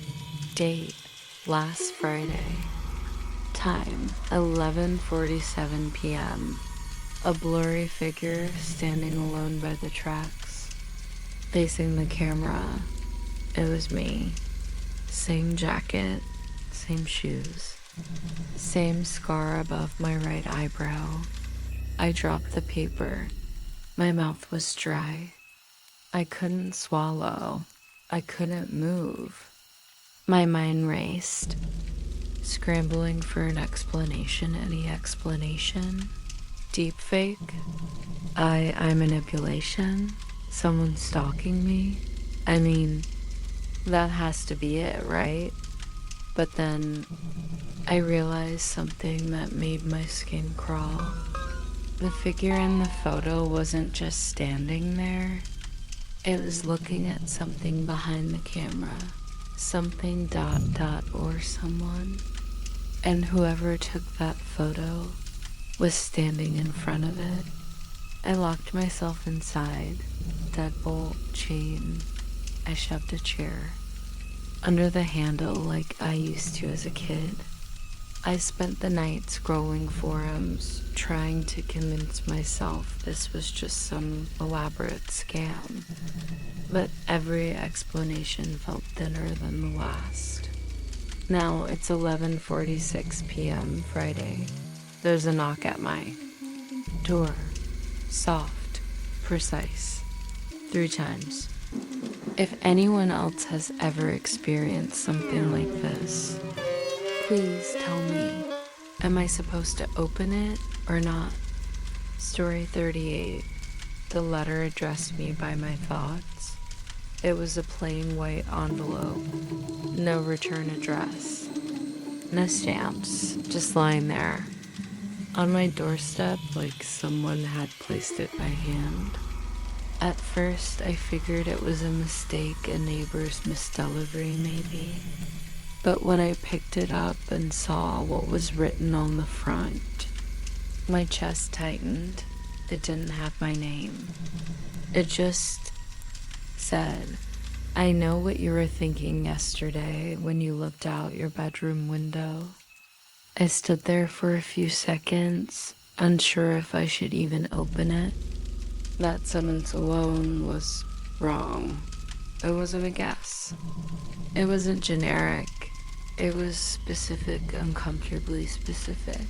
date, last Friday. Time, 11:47 p.m. A blurry figure standing alone by the tracks. Facing the camera, it was me. Same jacket, same shoes, same scar above my right eyebrow. I dropped the paper. My mouth was dry. I couldn't swallow. I couldn't move. My mind raced, scrambling for an explanation, any explanation. Deepfake? Eye manipulation? Someone stalking me? I mean, that has to be it, right? But then I realized something that made my skin crawl. The figure in the photo wasn't just standing there. It was looking at something behind the camera. Something or someone. And whoever took that photo was standing in front of it. I locked myself inside. Deadbolt, chain. I shoved a chair under the handle like I used to as a kid. I spent the night scrolling forums, trying to convince myself this was just some elaborate scam. But every explanation felt thinner than the last. Now it's 11:46 p.m. Friday. There's a knock at my door. Soft, precise, 3 times. If anyone else has ever experienced something like this, please tell me. Am I supposed to open it or not? Story 38. The letter addressed me by my thoughts. It was a plain white envelope. No return address. No stamps. Just lying there. On my doorstep like someone had placed it by hand. At first, I figured it was a mistake, a neighbor's misdelivery maybe. But when I picked it up and saw what was written on the front, my chest tightened. It didn't have my name. It just said, I know what you were thinking yesterday when you looked out your bedroom window. I stood there for a few seconds, unsure if I should even open it. That sentence alone was wrong. It wasn't a guess. It wasn't generic. It was specific, uncomfortably specific.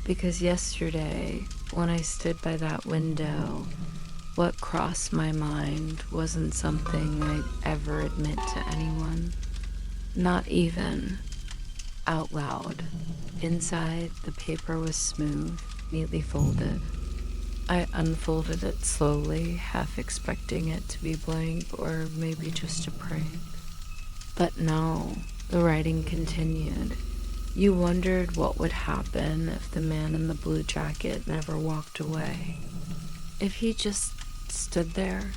Because yesterday, when I stood by that window, what crossed my mind wasn't something I'd ever admit to anyone. Not even out loud. Inside, the paper was smooth, neatly folded. I unfolded it slowly, half expecting it to be blank or maybe just a prank. But no, the writing continued. You wondered what would happen if the man in the blue jacket never walked away. If he just stood there,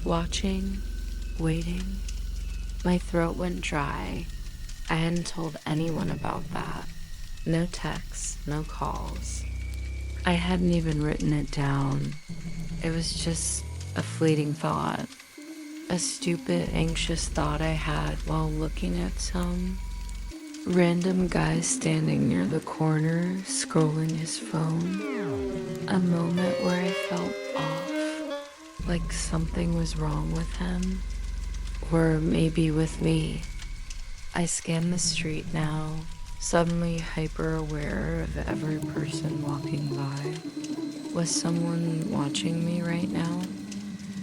watching, waiting. My throat went dry. I hadn't told anyone about that. No texts, no calls. I hadn't even written it down. It was just a fleeting thought. A stupid, anxious thought I had while looking at some Random guy standing near the corner, scrolling his phone. A moment where I felt off, like something was wrong with him, or maybe with me. I scan the street now, suddenly hyper aware of every person walking by. Was someone watching me right now?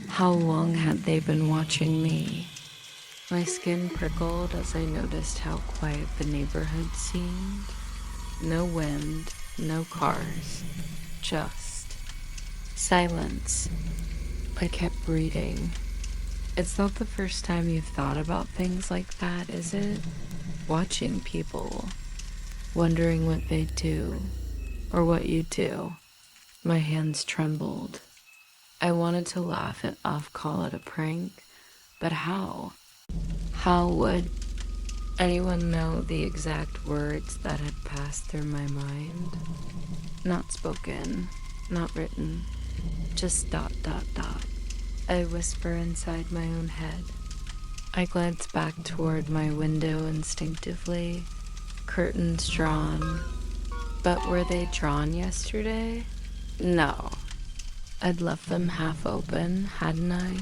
How long had they been watching me? My skin prickled as I noticed how quiet the neighborhood seemed. No wind, no cars, just silence. I kept reading. It's not the first time you've thought about things like that, is it? Watching people, wondering what they do, or what you do. My hands trembled. I wanted to laugh it off, call it a prank, but how? How would anyone know the exact words that had passed through my mind? Not spoken, not written, just ... I whisper inside my own head. I glance back toward my window instinctively, curtains drawn. But were they drawn yesterday? No. I'd left them half open, hadn't I?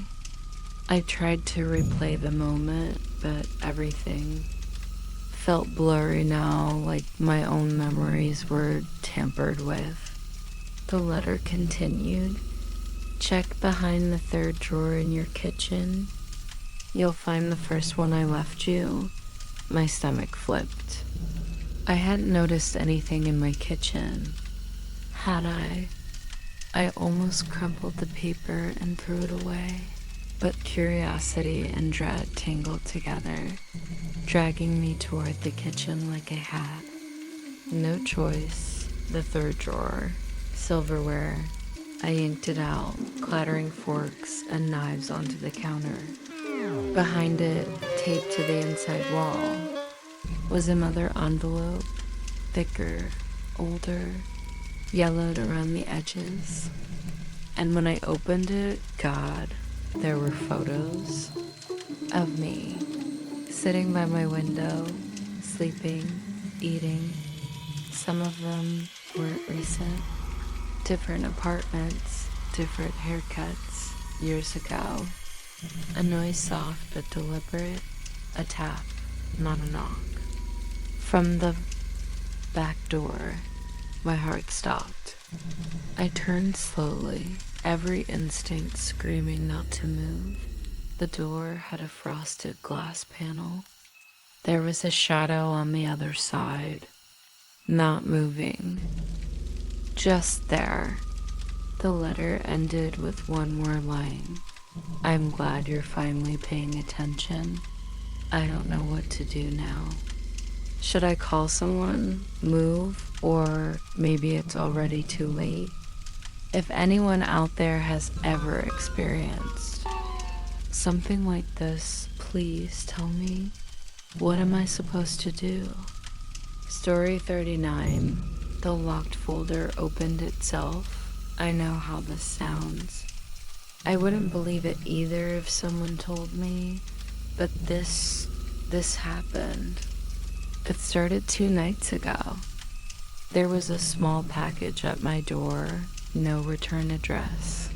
I tried to replay the moment, but everything felt blurry now, like my own memories were tampered with. The letter continued. Check behind the third drawer in your kitchen. You'll find the first one I left you. My stomach flipped. I hadn't noticed anything in my kitchen. Had I? I almost crumpled the paper and threw it away. But curiosity and dread tangled together, dragging me toward the kitchen like a hat. No choice. The third drawer. Silverware. I yanked it out, clattering forks and knives onto the counter. Behind it, taped to the inside wall, was another envelope, thicker, older, yellowed around the edges. And when I opened it, God, there were photos of me, sitting by my window, sleeping, eating. Some of them weren't recent. Different apartments, different haircuts, years ago. A noise soft but deliberate, a tap, not a knock. From the back door, my heart stopped. I turned slowly, every instinct screaming not to move. The door had a frosted glass panel. There was a shadow on the other side, not moving. Just there. The letter ended with one more line. I'm glad you're finally paying attention. I don't know what to do now. Should I call someone, move, or maybe it's already too late? If anyone out there has ever experienced something like this, please tell me. What am I supposed to do? Story 39. The locked folder opened itself. I know how this sounds. I wouldn't believe it either if someone told me, but this happened. It started 2 nights ago. There was a small package at my door, no return address.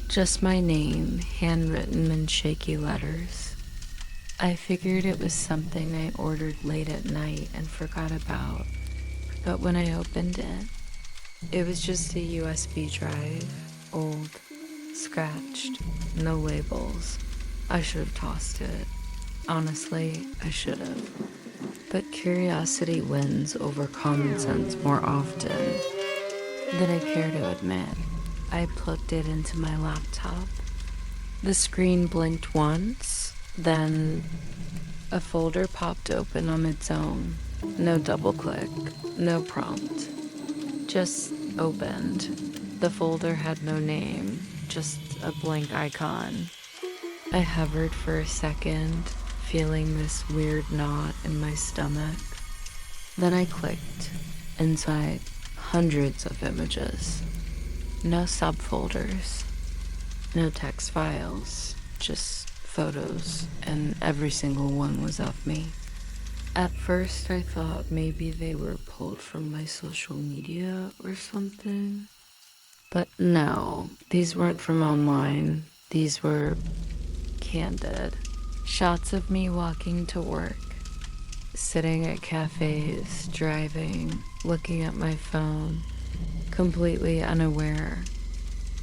Just my name, handwritten in shaky letters. I figured it was something I ordered late at night and forgot about. But when I opened it, it was just a USB drive, old, scratched, no labels. I should have tossed it. Honestly, I should have. But curiosity wins over common sense more often than I care to admit. I plugged it into my laptop. The screen blinked once, then a folder popped open on its own. No double click, no prompt. Just opened. The folder had no name, just a blank icon. I hovered for a second, feeling this weird knot in my stomach. Then I clicked. Inside, hundreds of images. No subfolders. No text files. Just photos, and every single one was of me. At first, I thought maybe they were pulled from my social media or something. But no, these weren't from online. These were candid. Shots of me walking to work, sitting at cafes, driving, looking at my phone, completely unaware.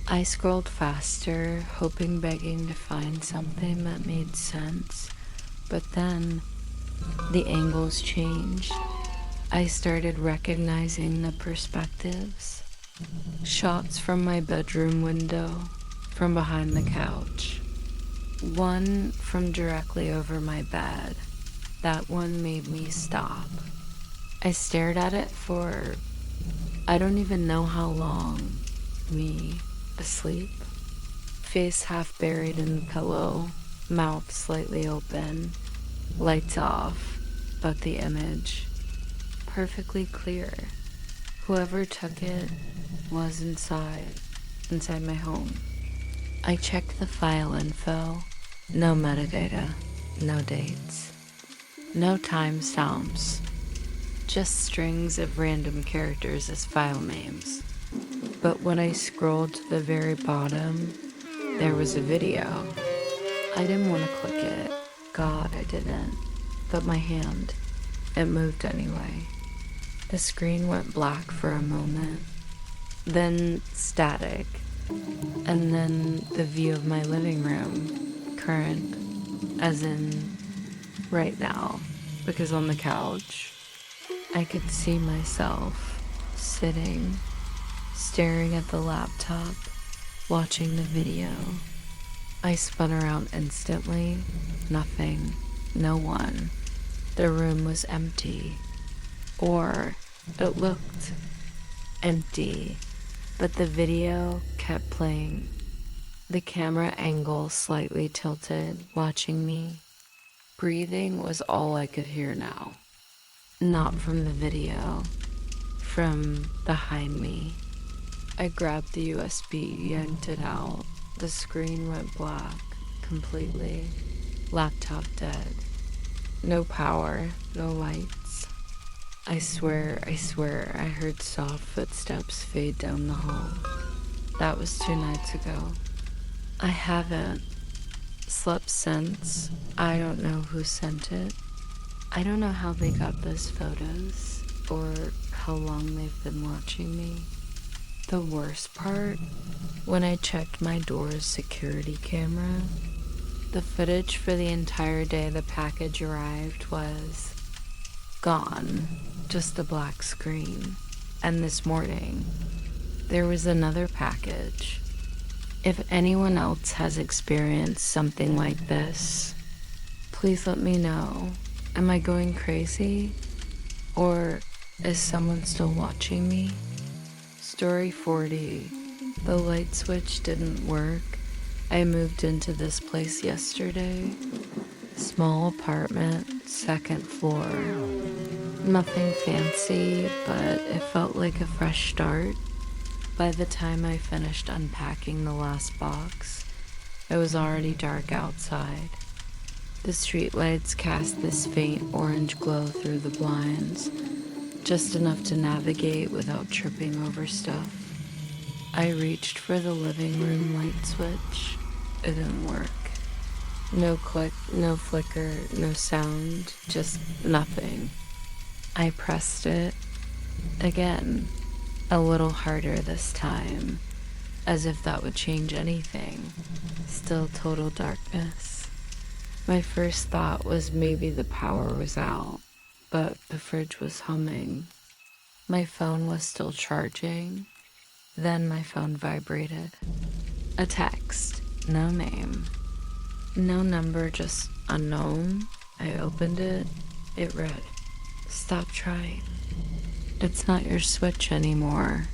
I scrolled faster, hoping, begging to find something that made sense, but then the angles changed. I started recognizing the perspectives. Shots from my bedroom window, from behind the couch. One from directly over my bed. That one made me stop. I stared at it for I don't even know how long. Me, asleep, face half buried in the pillow, mouth slightly open, lights off, but the image perfectly clear. Whoever took it was inside my home. I checked the file info. No metadata, no dates, no timestamps, just strings of random characters as file names. But when I scrolled to the very bottom, there was a video. I didn't want to click it. God, I didn't. But my hand, it moved anyway. The screen went black for a moment, then static, and then the view of my living room, current, as in right now, because on the couch, I could see myself sitting, staring at the laptop, watching the video. I spun around instantly. Nothing. No one. The room was empty. Or it looked empty, but the video kept playing. The camera angle slightly tilted, watching me. Breathing was all I could hear now. Not from the video, from behind me. I grabbed the USB, yanked it out. The screen went black, completely. Laptop dead. No power, no lights. I swear, I heard soft footsteps fade down the hall. That was 2 nights ago. I haven't slept since. I don't know who sent it. I don't know how they got those photos or how long they've been watching me. The worst part, when I checked my door's security camera, the footage for the entire day the package arrived was gone, just a black screen. And this morning, there was another package. If anyone else has experienced something like this, please let me know. Am I going crazy? Or is someone still watching me? Story 40. The light switch didn't work. I moved into this place yesterday. Small apartment, 2nd floor. Nothing fancy, but it felt like a fresh start. By the time I finished unpacking the last box, it was already dark outside. The streetlights cast this faint orange glow through the blinds, just enough to navigate without tripping over stuff. I reached for the living room light switch. It didn't work. No click, no flicker, no sound, just nothing. I pressed it again, a little harder this time, as if that would change anything. Still total darkness. My first thought was maybe the power was out, but the fridge was humming. My phone was still charging. Then my phone vibrated. A text, no name. No number, just unknown. I opened it. It read, "Stop trying. It's not your switch anymore."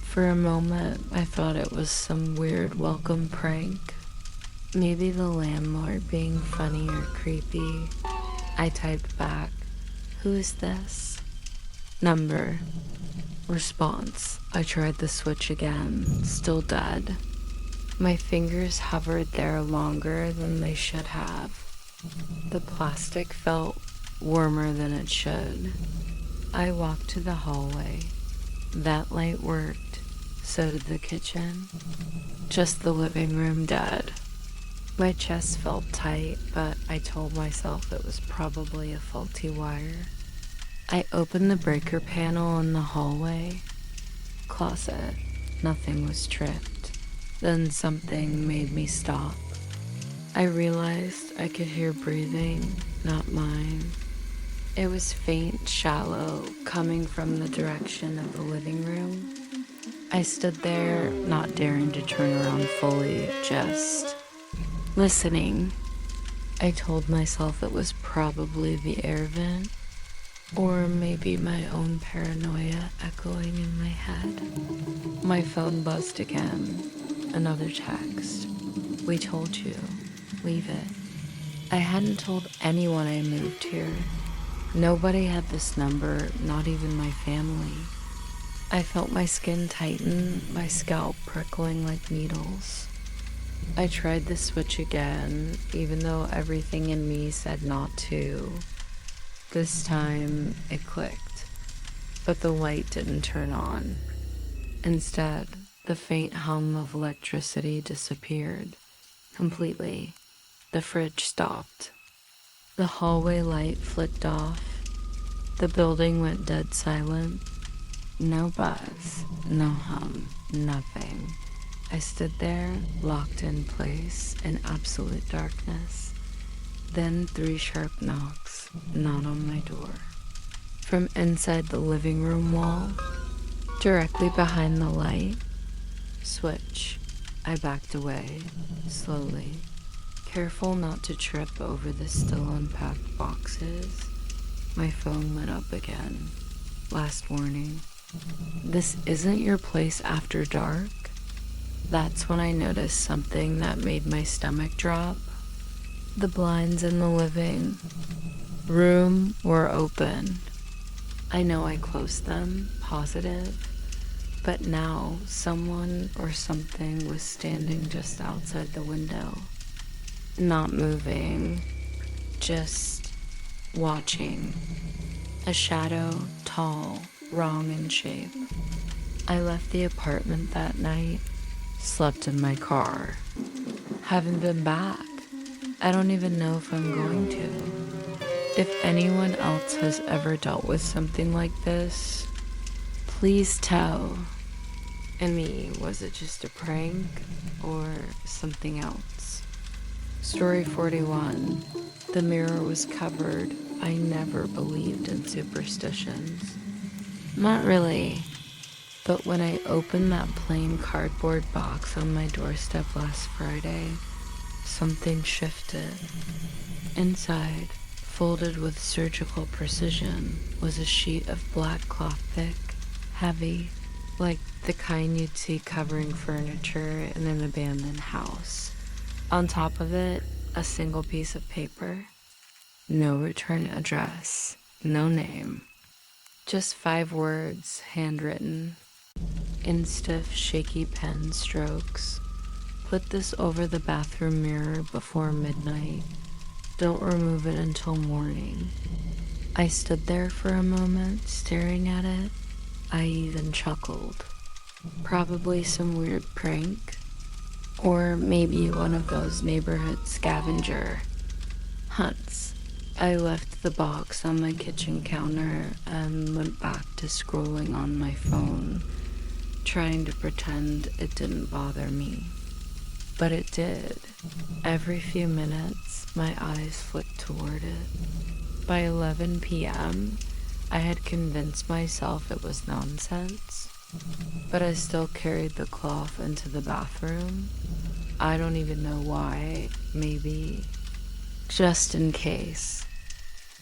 For a moment, I thought it was some weird welcome prank. Maybe the landlord being funny or creepy. I typed back, "Who is this?" Number. Response. I tried the switch again. Still dead. My fingers hovered there longer than they should have. The plastic felt warmer than it should. I walked to the hallway. That light worked. So did the kitchen. Just the living room dead. My chest felt tight, but I told myself it was probably a faulty wire. I opened the breaker panel in the hallway. Closet. Nothing was tripped. Then something made me stop. I realized I could hear breathing, not mine. It was faint, shallow, coming from the direction of the living room. I stood there, not daring to turn around fully, just listening. I told myself it was probably the air vent, or maybe my own paranoia echoing in my head. My phone buzzed again. Another text. We told you. Leave it. I hadn't told anyone I moved here. Nobody had this number, not even my family. I felt my skin tighten, my scalp prickling like needles. I tried the switch again, even though everything in me said not to. This time, it clicked, but the light didn't turn on. Instead, the faint hum of electricity disappeared. Completely. The fridge stopped. The hallway light flicked off. The building went dead silent. No buzz, no hum, nothing. I stood there, locked in place, in absolute darkness. Then 3 sharp knocks, not on my door. From inside the living room wall, directly behind the light. Switch. I backed away, slowly, careful not to trip over the still unpacked boxes. My phone lit up again. Last warning. This isn't your place after dark. That's when I noticed something that made my stomach drop. The blinds in the living room were open. I know I closed them, positive, but now someone or something was standing just outside the window. Not moving, just watching. A shadow, tall, wrong in shape. I left the apartment that night, slept in my car. Haven't been back. I don't even know if I'm going to. If anyone else has ever dealt with something like this, please tell. And me, was it just a prank or something else? Story 41. The mirror was covered. I never believed in superstitions. Not really. But when I opened that plain cardboard box on my doorstep last Friday, something shifted. Inside, folded with surgical precision, was a sheet of black cloth, thick, heavy, like the kind you'd see covering furniture in an abandoned house. On top of it, a single piece of paper. No return address, no name. Just 5 words, handwritten, in stiff, shaky pen strokes. Put this over the bathroom mirror before midnight. Don't remove it until morning. I stood there for a moment, staring at it. I even chuckled. Probably some weird prank. Or maybe one of those neighborhood scavenger hunts. I left the box on my kitchen counter and went back to scrolling on my phone, trying to pretend it didn't bother me. But it did. Every few minutes, my eyes flicked toward it. By 11 p.m., I had convinced myself it was nonsense, but I still carried the cloth into the bathroom. I don't even know why, maybe just in case.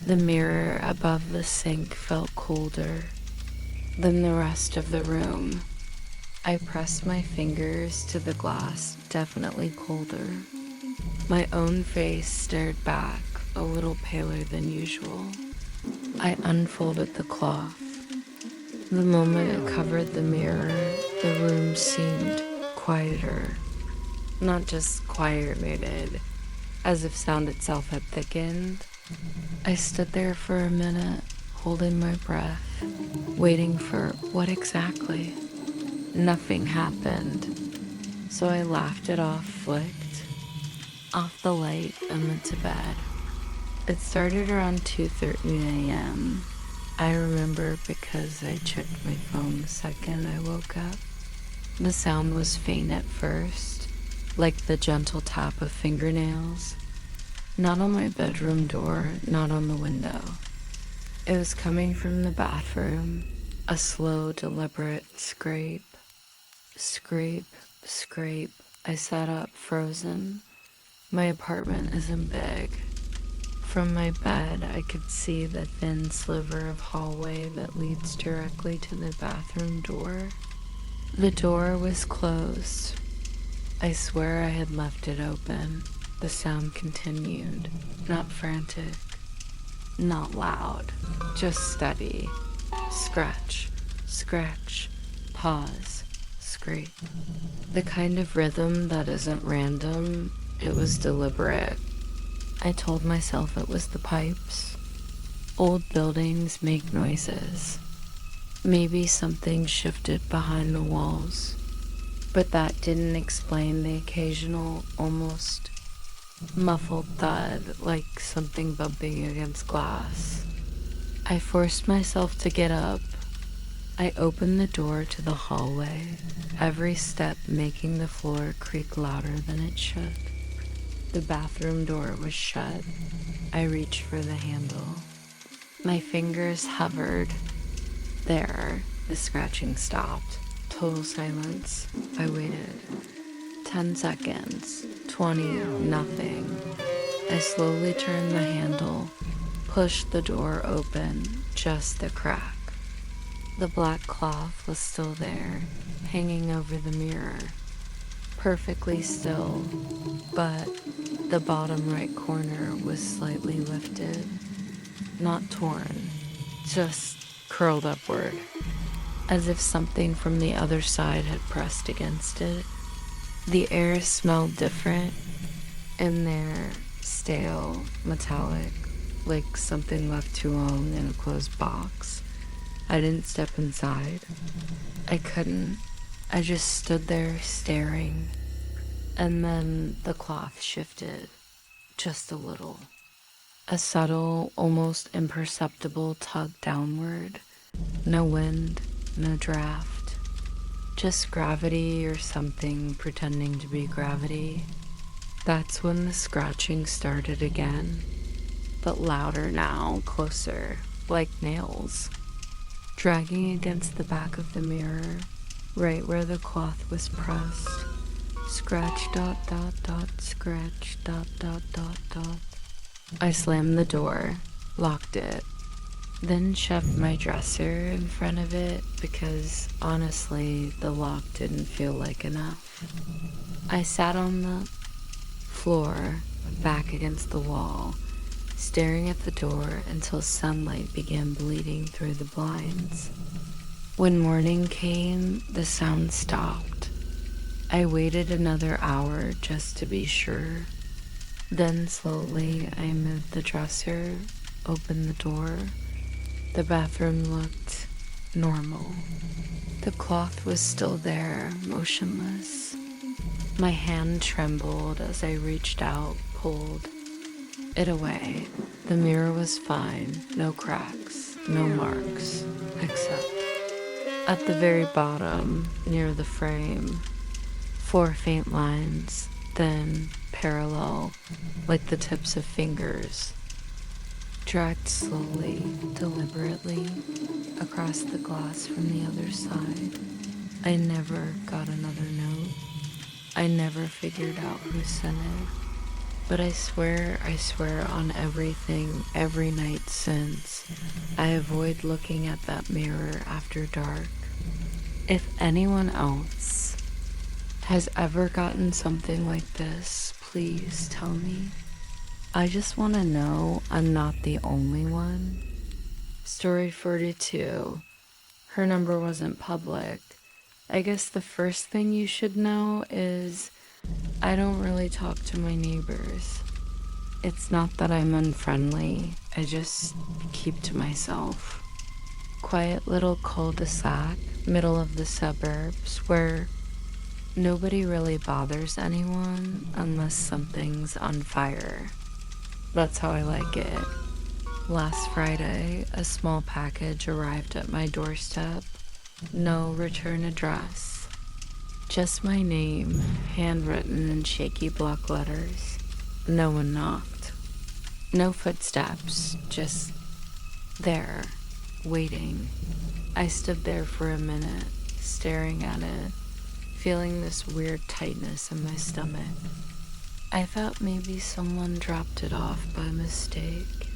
The mirror above the sink felt colder than the rest of the room. I pressed my fingers to the glass, definitely colder. My own face stared back, a little paler than usual. I unfolded the cloth. The moment it covered the mirror, the room seemed quieter. Not just quiet muted, as if sound itself had thickened, I stood there for a minute, holding my breath, waiting for what exactly. Nothing happened, so I laughed it off, flicked off the light, and went to bed. It started around 2:30 a.m. I remember because I checked my phone the second I woke up. The sound was faint at first, like the gentle tap of fingernails. Not on my bedroom door, not on the window. It was coming from the bathroom, a slow, deliberate scrape. Scrape, scrape. I sat up, frozen. My apartment isn't big. From my bed, I could see the thin sliver of hallway that leads directly to the bathroom door. The door was closed. I swear I had left it open. The sound continued, not frantic, not loud, just steady. Scratch, scratch, pause, scrape. The kind of rhythm that isn't random, it was deliberate. I told myself it was the pipes. Old buildings make noises. Maybe something shifted behind the walls, but that didn't explain the occasional, almost muffled thud, like something bumping against glass. I forced myself to get up. I opened the door to the hallway, every step making the floor creak louder than it should. The bathroom door was shut. I reached for the handle. My fingers hovered. There, the scratching stopped. Total silence. I waited. 10 seconds. 20, nothing. I slowly turned the handle, pushed the door open, just a crack. The black cloth was still there, hanging over the mirror. Perfectly still, but the bottom right corner was slightly lifted. Not torn, just curled upward, as if something from the other side had pressed against it. The air smelled different in there, stale, metallic, like something left too long in a closed box. I didn't step inside. I couldn't. I just stood there staring. And then the cloth shifted, just a little. A subtle, almost imperceptible tug downward. No wind, no draft. Just gravity or something pretending to be gravity. That's when the scratching started again, but louder now, closer, like nails. Dragging against the back of the mirror, right where the cloth was pressed. Scratch, dot, dot, dot, scratch, dot, dot, dot, dot. I slammed the door, locked it, then shoved my dresser in front of it because, honestly, the lock didn't feel like enough. I sat on the floor, back against the wall, staring at the door until sunlight began bleeding through the blinds. When morning came, the sound stopped. I waited another hour just to be sure. Then slowly I moved the dresser, opened the door. The bathroom looked normal. The cloth was still there, motionless. My hand trembled as I reached out, pulled it away. The mirror was fine, no cracks, no marks, except at the very bottom, near the frame, 4 faint lines, then parallel, like the tips of fingers, dragged slowly, deliberately, across the glass from the other side. I never got another note. I never figured out who sent it. But I swear on everything, every night since, I avoid looking at that mirror after dark. If anyone else has ever gotten something like this, please tell me. I just want to know I'm not the only one. Story 42. Her number wasn't public. I guess the first thing you should know is I don't really talk to my neighbors. It's not that I'm unfriendly, I just keep to myself. Quiet little cul-de-sac, middle of the suburbs, where nobody really bothers anyone unless something's on fire. That's how I like it. Last Friday, a small package arrived at my doorstep. No return address. Just my name, handwritten in shaky block letters. No one knocked. No footsteps, just there, waiting. I stood there for a minute, staring at it, feeling this weird tightness in my stomach. I thought maybe someone dropped it off by mistake,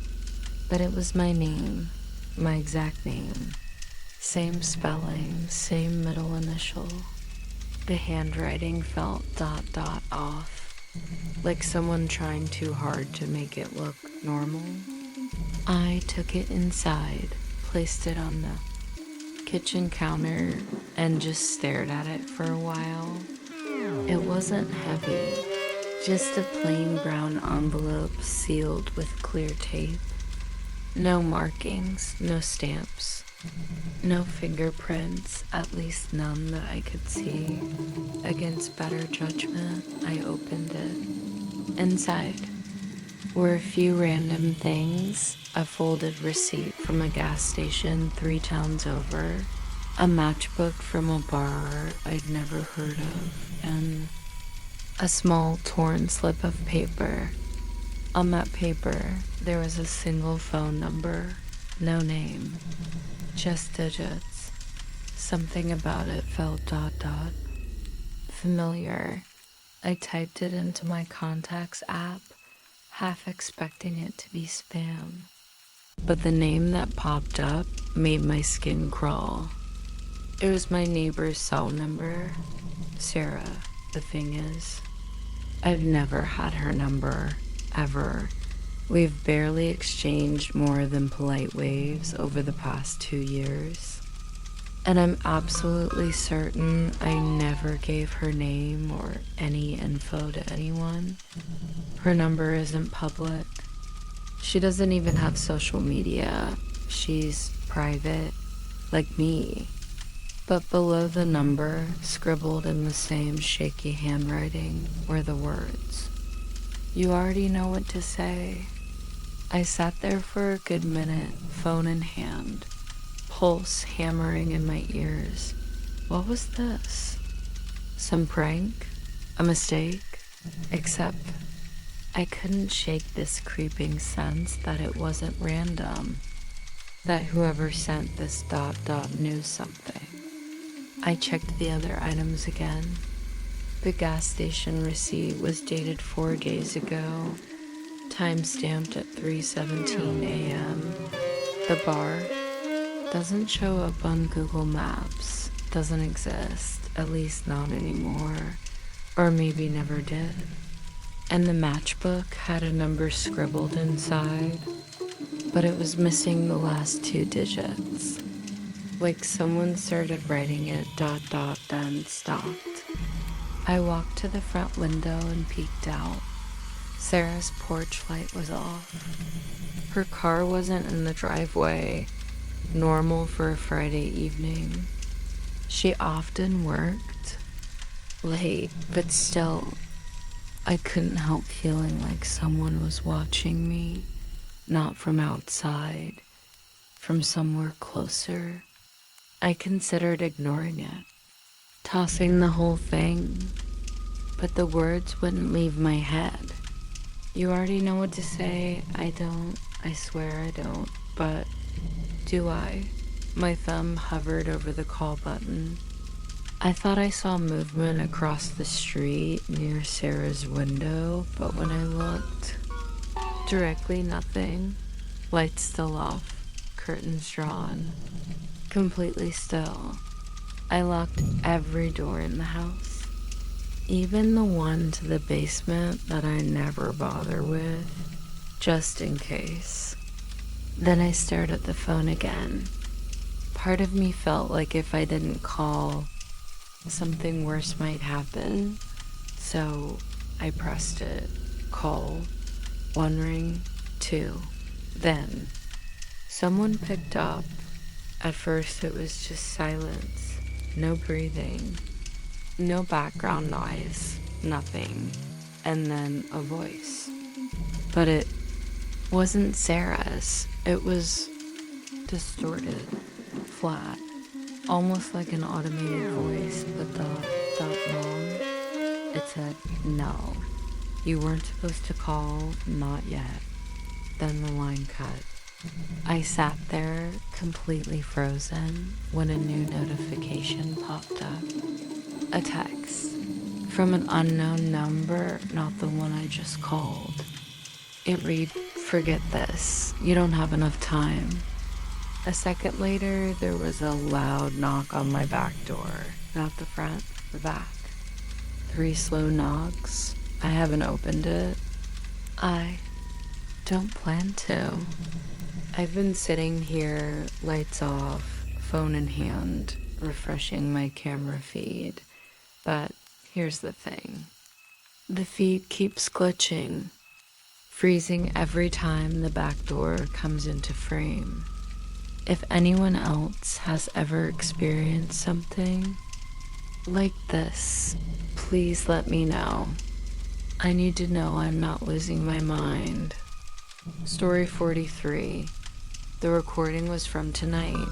but it was my name, my exact name. Same spelling, same middle initial. The handwriting felt ... off, like someone trying too hard to make it look normal. I took it inside, placed it on the kitchen counter, and just stared at it for a while. It wasn't heavy, just a plain brown envelope sealed with clear tape. No markings, no stamps, no fingerprints, at least none that I could see. Against better judgment, I opened it. Inside were a few random things: a folded receipt from a gas station 3 towns over, a matchbook from a bar I'd never heard of, and a small torn slip of paper. On that paper, there was a single phone number, no name, just digits. Something about it felt ... familiar. I typed it into my contacts app, half expecting it to be spam. But the name that popped up made my skin crawl. It was my neighbor's cell number, Sarah. The thing is, I've never had her number, ever. We've barely exchanged more than polite waves over the past 2 years. And I'm absolutely certain I never gave her name or any info to anyone. Her number isn't public. She doesn't even have social media. She's private, like me. But below the number, scribbled in the same shaky handwriting, were the words, "You already know what to say." I sat there for a good minute, phone in hand, pulse hammering in my ears. What was this? Some prank? A mistake? Except I couldn't shake this creeping sense that it wasn't random, that whoever sent this ... knew something. I checked the other items again. The gas station receipt was dated 4 days ago, time-stamped at 3:17 a.m. The bar doesn't show up on Google Maps, doesn't exist, at least not anymore, or maybe never did. And the matchbook had a number scribbled inside, but it was missing the last 2 digits. Like someone started writing it ... then stopped. I walked to the front window and peeked out. Sarah's porch light was off. Her car wasn't in the driveway, normal for a Friday evening. She often worked late, but still, I couldn't help feeling like someone was watching me, not from outside, from somewhere closer. I considered ignoring it, tossing the whole thing, but the words wouldn't leave my head. You already know what to say. I don't. I swear I don't. But do I? My thumb hovered over the call button. I thought I saw movement across the street near Sarah's window, but when I looked, directly nothing. Lights still off, curtains drawn, completely still. I locked every door in the house, even the one to the basement that I never bother with, just in case. Then I stared at the phone again. Part of me felt like if I didn't call, something worse might happen, so I pressed it. Call. 1 ring, 2. Then, someone picked up. At first it was just silence. No breathing. No background noise. Nothing. And then a voice. But it wasn't Sarah's. It was distorted, flat, almost like an automated voice, but the wrong. It said, "No, you weren't supposed to call, not yet." Then the line cut. I sat there completely frozen when a new notification popped up. A text from an unknown number, not the one I just called. It read, "Forget this. You don't have enough time." A second later, there was a loud knock on my back door. Not the front, the back. 3 slow knocks. I haven't opened it. I don't plan to. I've been sitting here, lights off, phone in hand, refreshing my camera feed. But here's the thing. The feed keeps glitching, freezing every time the back door comes into frame. If anyone else has ever experienced something like this, please let me know. I need to know I'm not losing my mind. Story 43. The recording was from tonight.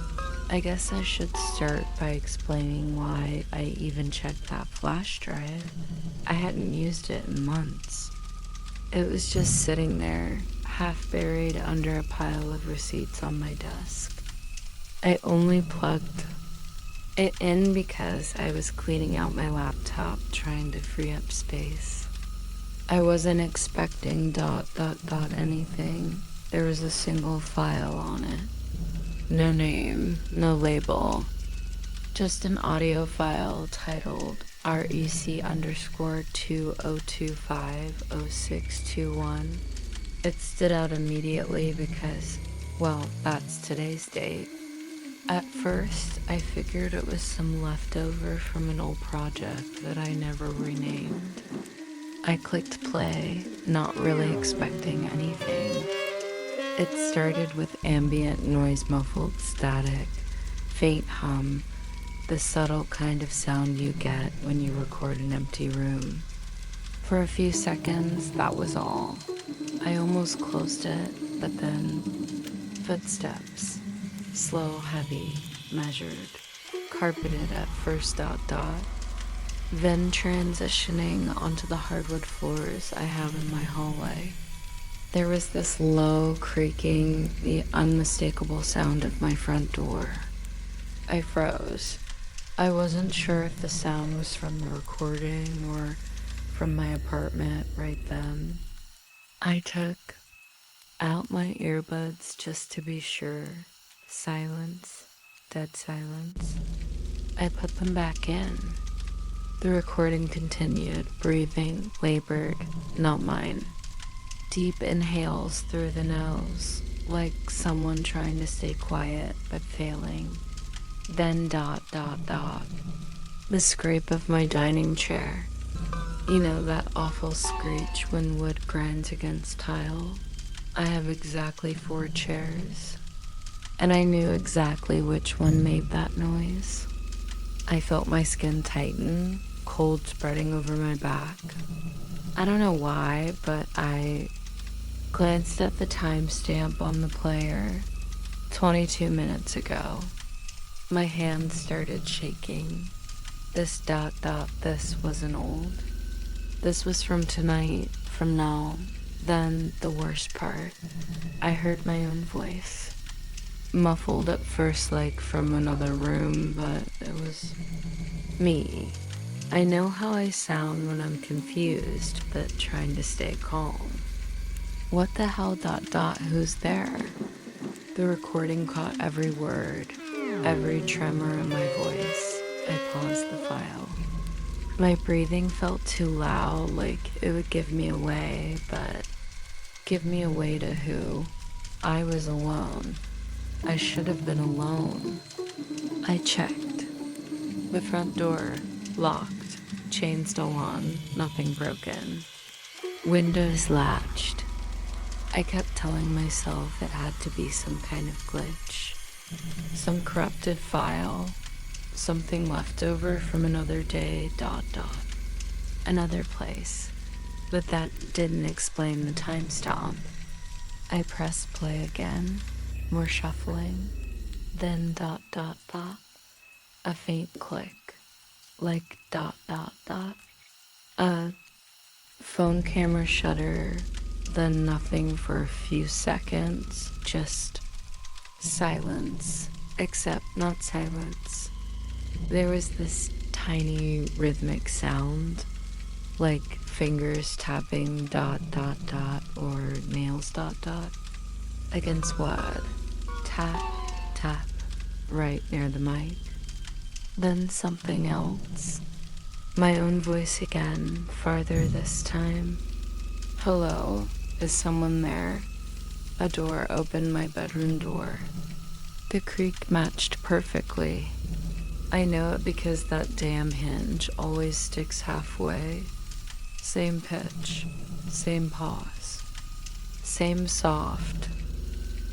I guess I should start by explaining why I even checked that flash drive. I hadn't used it in months. It was just sitting there, half buried under a pile of receipts on my desk. I only plugged it in because I was cleaning out my laptop, trying to free up space. I wasn't expecting ... anything. There was a single file on it. No name, no label. Just an audio file titled REC_20250621. It stood out immediately because, well, that's today's date. At first, I figured it was some leftover from an old project that I never renamed. I clicked play, not really expecting anything. It started with ambient noise, muffled static, faint hum, the subtle kind of sound you get when you record an empty room. For a few seconds, that was all. I almost closed it, but then footsteps, slow, heavy, measured, carpeted at first ... then transitioning onto the hardwood floors I have in my hallway. There was this low creaking, the unmistakable sound of my front door. I froze. I wasn't sure if the sound was from the recording or from my apartment right then. I took out my earbuds just to be sure. Silence, dead silence. I put them back in. The recording continued, breathing, labored, not mine. Deep inhales through the nose, like someone trying to stay quiet but failing. Then ... the scrape of my dining chair. You know that awful screech when wood grinds against tile? I have exactly 4 chairs, and I knew exactly which one made that noise. I felt my skin tighten, cold spreading over my back. I don't know why, but I glanced at the timestamp on the player. 22 minutes ago. My hands started shaking. This ... this wasn't old. This was from tonight, from now. Then the worst part. I heard my own voice. Muffled at first, like from another room, but it was me. I know how I sound when I'm confused, but trying to stay calm. What the hell ... who's there? The recording caught every word, every tremor in my voice. I paused the file. My breathing felt too loud, like it would give me away, but give me away to who? I was alone. I should have been alone. I checked. The front door, locked, chain still on, nothing broken. Windows latched. I kept telling myself it had to be some kind of glitch, some corrupted file, something left over from another day, another place. But that didn't explain the timestamp. I pressed play again, more shuffling, then a faint click, like a phone camera shutter, then nothing for a few seconds, just silence, except not silence. There was this tiny rhythmic sound, like fingers tapping ... or nails ... against wood. Tap, tap, right near the mic. Then something else. My own voice again, farther this time. Hello, is someone there? A door opened, my bedroom door. The creak matched perfectly. I know it because that damn hinge always sticks halfway. Same pitch, same pause, same soft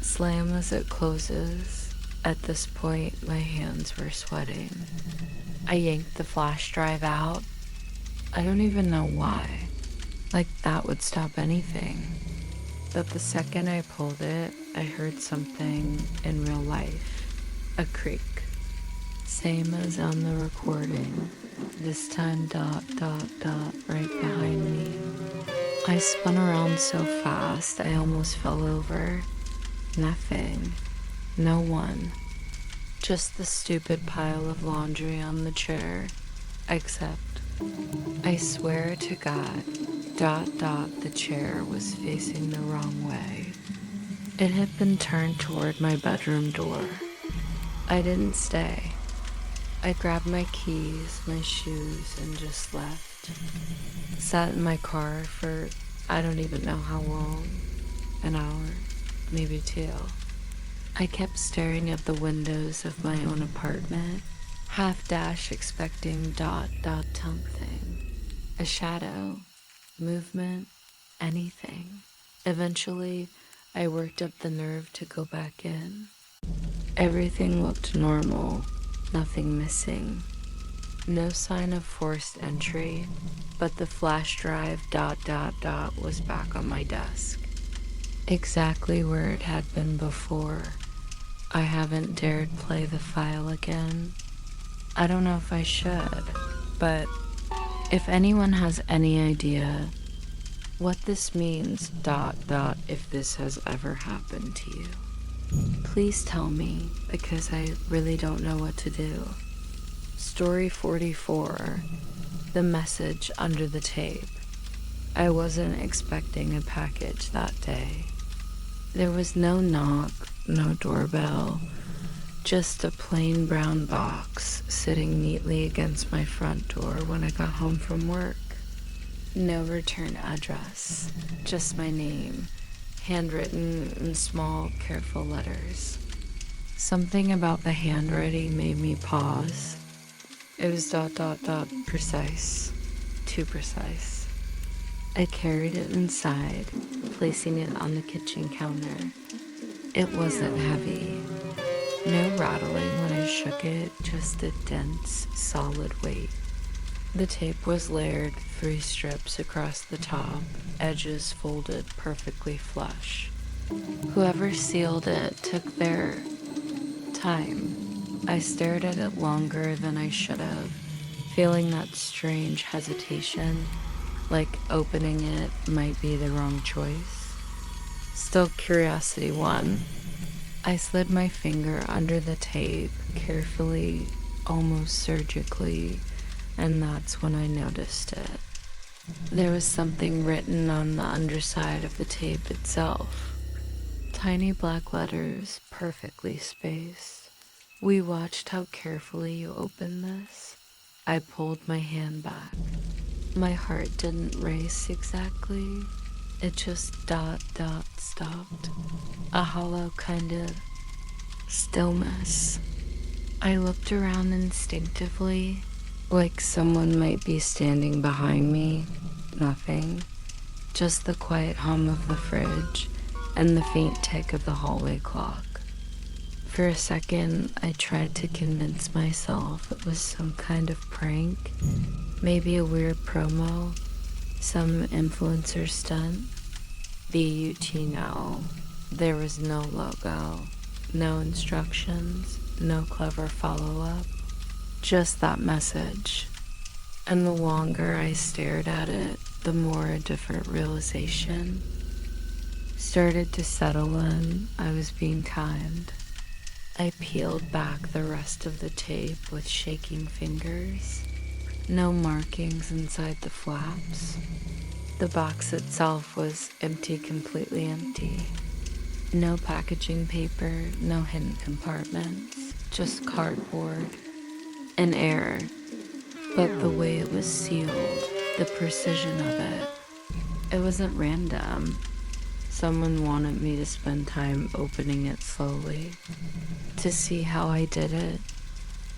slam as it closes. At this point, my hands were sweating. I yanked the flash drive out. I don't even know why. Like that would stop anything. But the second I pulled it, I heard something in real life. A creak. Same as on the recording. This time ... right behind me. I spun around so fast I almost fell over. Nothing. No one. Just the stupid pile of laundry on the chair. Except, I swear to God, ... the chair was facing the wrong way. It had been turned toward my bedroom door. I didn't stay. I grabbed my keys, my shoes, and just left. Sat in my car for I don't even know how long. An hour, maybe 2. I kept staring at the windows of my own apartment, half expecting ... something. A shadow, movement, anything. Eventually, I worked up the nerve to go back in. Everything looked normal, nothing missing. No sign of forced entry, but the flash drive ... was back on my desk. Exactly where it had been before. I haven't dared play the file again. I don't know if I should, but if anyone has any idea what this means ... if this has ever happened to you, please tell me, because I really don't know what to do. Story 44, the message under the tape. I wasn't expecting a package that day. There was no knock, no doorbell, just a plain brown box sitting neatly against my front door when I got home from work. No return address, just my name, handwritten in small, careful letters. Something about the handwriting made me pause. It was ... precise, too precise. I carried it inside, placing it on the kitchen counter. It wasn't heavy. No rattling when I shook it, just a dense, solid weight. The tape was layered 3 strips across the top, edges folded perfectly flush. Whoever sealed it took their time. I stared at it longer than I should have, feeling that strange hesitation, like opening it might be the wrong choice. Still, curiosity won. I slid my finger under the tape, carefully, almost surgically, and that's when I noticed it. There was something written on the underside of the tape itself. Tiny black letters, perfectly spaced. We watched how carefully you opened this. I pulled my hand back. My heart didn't race exactly. It just ... stopped. A hollow kind of stillness. I looked around instinctively, like someone might be standing behind me. Nothing. Just the quiet hum of the fridge and the faint tick of the hallway clock. For a second, I tried to convince myself it was some kind of prank, maybe a weird promo, some influencer stunt. No. There was no logo, no instructions, no clever follow-up, just that message. And the longer I stared at it, the more a different realization started to settle in. I was being kind. I peeled back the rest of the tape with shaking fingers. No markings inside the flaps. The box itself was empty, completely empty. No packaging paper, no hidden compartments, just cardboard and air. But the way it was sealed, the precision of it, it wasn't random. Someone wanted me to spend time opening it slowly, to see how I did it.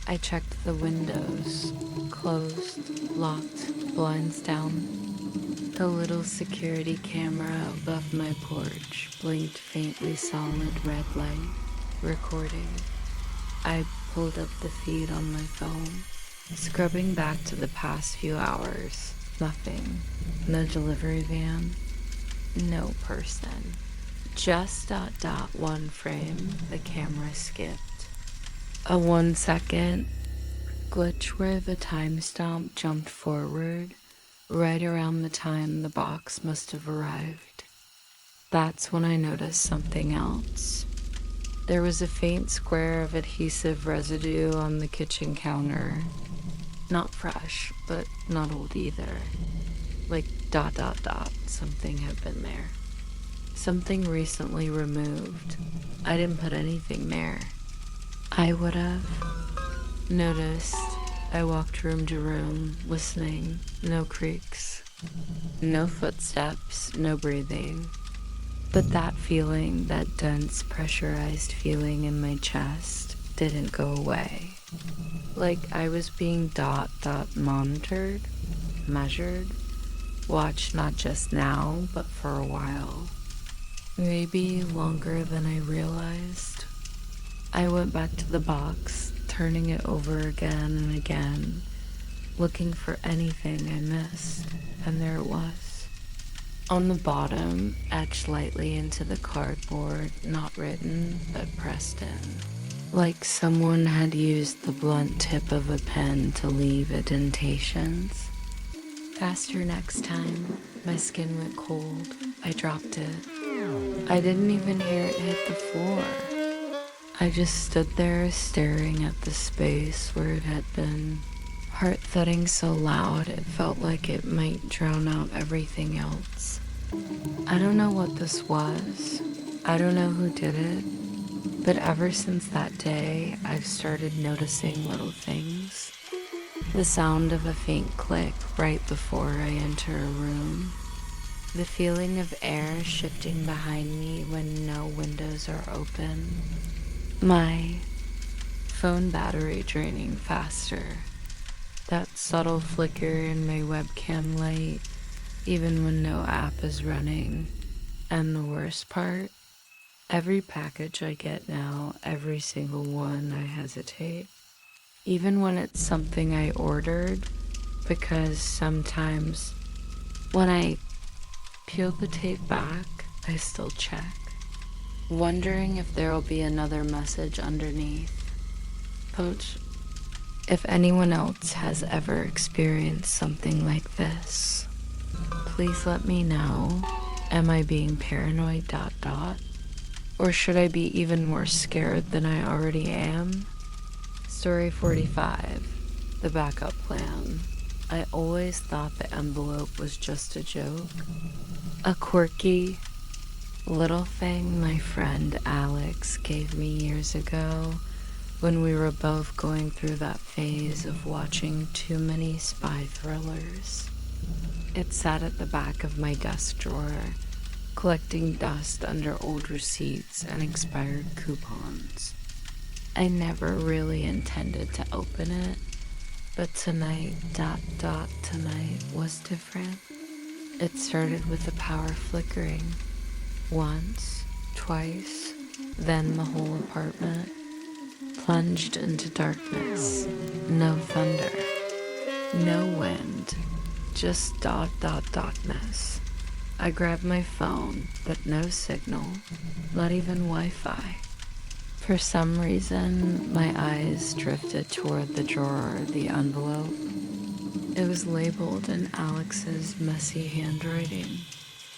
I checked the windows, closed, locked, blinds down. The little security camera above my porch blinked faintly solid red light, recording. I pulled up the feed on my phone, scrubbing back to the past few hours. Nothing. No delivery van. No person. Just ... one frame the camera skipped. A 1 second glitch where the timestamp jumped forward right around the time the box must have arrived. That's when I noticed something else. There was a faint square of adhesive residue on the kitchen counter. Not fresh, but not old either. Like ... something had been there. Something recently removed. I didn't put anything there. I would have noticed. I walked room to room, listening. No creaks, no footsteps, no breathing. But that feeling, that dense, pressurized feeling in my chest, didn't go away. Like I was being ... monitored, measured, watched not just now, but for a while. Maybe longer than I realized. I went back to the box, turning it over again and again, looking for anything I missed, and there it was. On the bottom, etched lightly into the cardboard, not written, but pressed in. Like someone had used the blunt tip of a pen to leave indentations. Faster next time. My skin went cold. I dropped it. I didn't even hear it hit the floor. I just stood there staring at the space where it had been. Heart thudding so loud it felt like it might drown out everything else. I don't know what this was. I don't know who did it. But ever since that day, I've started noticing little things. The sound of a faint click right before I enter a room. The feeling of air shifting behind me when no windows are open. My phone battery draining faster. That subtle flicker in my webcam light, even when no app is running. And the worst part, every package I get now, every single one, I hesitate. Even when it's something I ordered, because sometimes when I peel the tape back, I still check, wondering if there'll be another message underneath. Coach, if anyone else has ever experienced something like this, please let me know. Am I being paranoid ... Or should I be even more scared than I already am? Story 45, the backup plan. I always thought the envelope was just a joke. A quirky little thing my friend Alex gave me years ago when we were both going through that phase of watching too many spy thrillers. It sat at the back of my desk drawer, collecting dust under old receipts and expired coupons. I never really intended to open it, but tonight ... tonight was different. It started with the power flickering. Once, twice, then the whole apartment plunged into darkness. No thunder, no wind, just darkness. I grabbed my phone, but no signal, not even Wi-Fi. For some reason, my eyes drifted toward the drawer, the envelope. It was labeled in Alex's messy handwriting.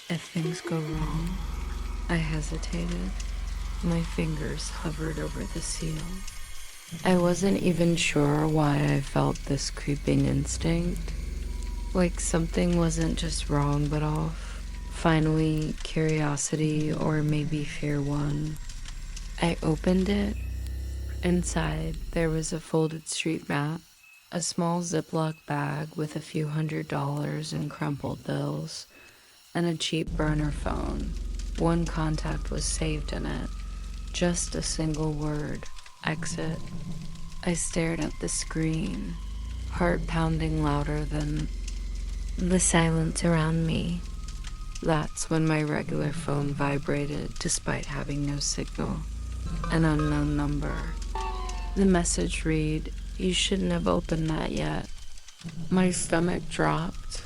If things go wrong, I hesitated. My fingers hovered over the seal. I wasn't even sure why I felt this creeping instinct. Like something wasn't just wrong but off. Finally, curiosity or maybe fear won. I opened it. Inside, there was a folded street map, a small Ziploc bag with a few $100s in crumpled bills, and a cheap burner phone. One contact was saved in it. Just a single word, exit. I stared at the screen, heart pounding louder than the silence around me. That's when my regular phone vibrated despite having no signal. An unknown number. The message read, "You shouldn't have opened that yet." My stomach dropped.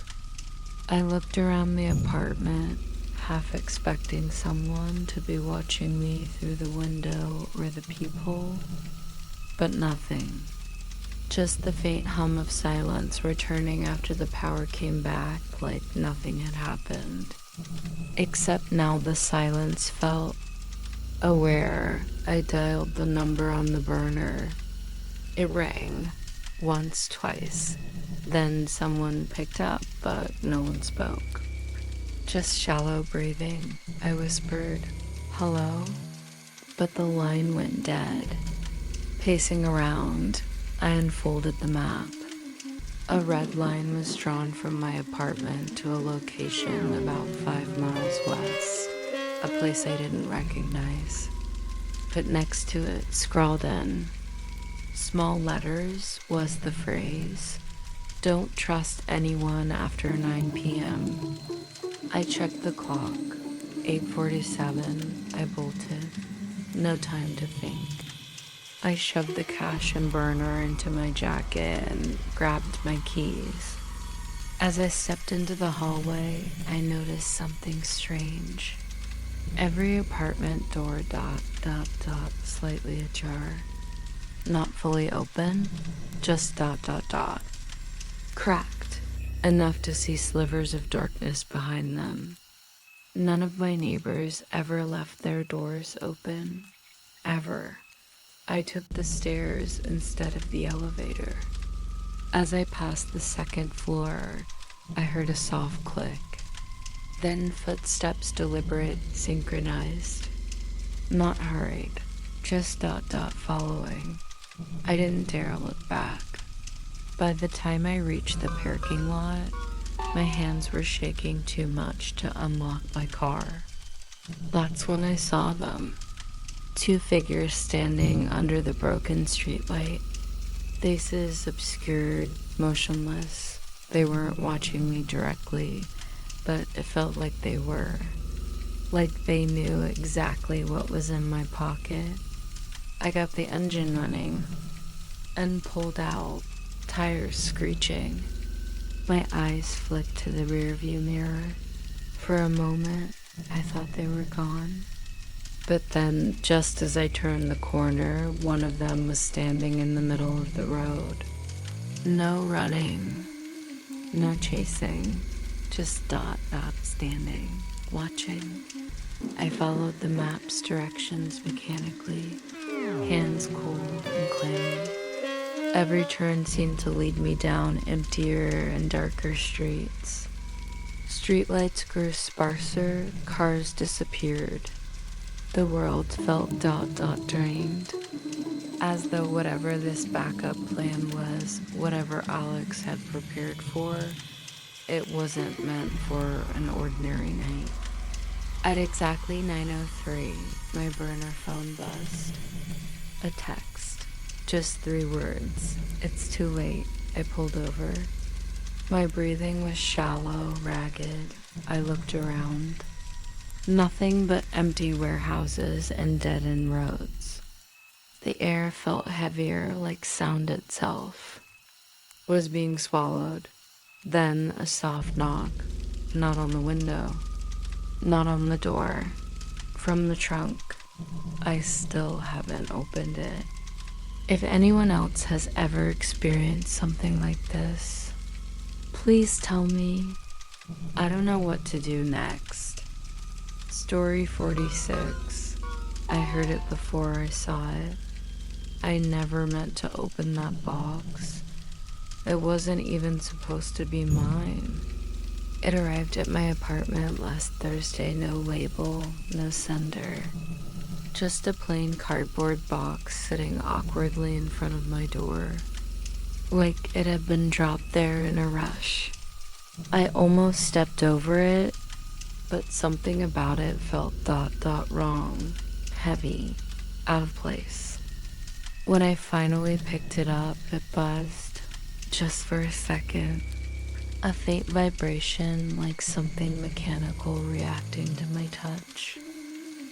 I looked around the apartment, half expecting someone to be watching me through the window or the peephole, but nothing. Just the faint hum of silence returning after the power came back, like nothing had happened. Except now the silence felt aware. I dialed the number on the burner. It rang. Once, twice. Then someone picked up, but no one spoke. Just shallow breathing. I whispered, "Hello?" But the line went dead. Pacing around, I unfolded the map. A red line was drawn from my apartment to a location about 5 miles west, a place I didn't recognize. But next to it, scrawled in small letters, was the phrase, "Don't trust anyone after 9 p.m. I checked the clock. 8:47, I bolted. No time to think. I shoved the cash and burner into my jacket and grabbed my keys. As I stepped into the hallway, I noticed something strange. Every apartment door slightly ajar. Not fully open, just cracked, enough to see slivers of darkness behind them. None of my neighbors ever left their doors open. Ever. I took the stairs instead of the elevator. As I passed the second floor, I heard a soft click. Then footsteps deliberate, synchronized. Not hurried, just following. I didn't dare look back. By the time I reached the parking lot, my hands were shaking too much to unlock my car. That's when I saw them. 2 figures standing under the broken streetlight. Faces obscured, motionless. They weren't watching me directly, but it felt like they were. Like they knew exactly what was in my pocket. I got the engine running and pulled out, tires screeching. My eyes flicked to the rearview mirror. For a moment, I thought they were gone. But then, just as I turned the corner, one of them was standing in the middle of the road. No running, no chasing, just standing, watching. I followed the map's directions mechanically, hands cold and clammy. Every turn seemed to lead me down emptier and darker streets. Streetlights grew sparser, cars disappeared. The world felt drained, as though whatever this backup plan was, whatever Alex had prepared for, it wasn't meant for an ordinary night. At exactly 9:03, my burner phone buzzed. A text. Just 3 words. "It's too late." I pulled over. My breathing was shallow, ragged. I looked around. Nothing but empty warehouses and dead-end roads. The air felt heavier, like sound itself was being swallowed. Then a soft knock, not on the window, not on the door, from the trunk. I still haven't opened it. If anyone else has ever experienced something like this, please tell me. I don't know what to do next. Story 46. I heard it before I saw it. I never meant to open that box. It wasn't even supposed to be mine. It arrived at my apartment last Thursday, no label, no sender. Just a plain cardboard box sitting awkwardly in front of my door, like it had been dropped there in a rush. I almost stepped over it, but something about it felt wrong, heavy, out of place. When I finally picked it up, it buzzed, just for a second. A faint vibration like something mechanical reacting to my touch.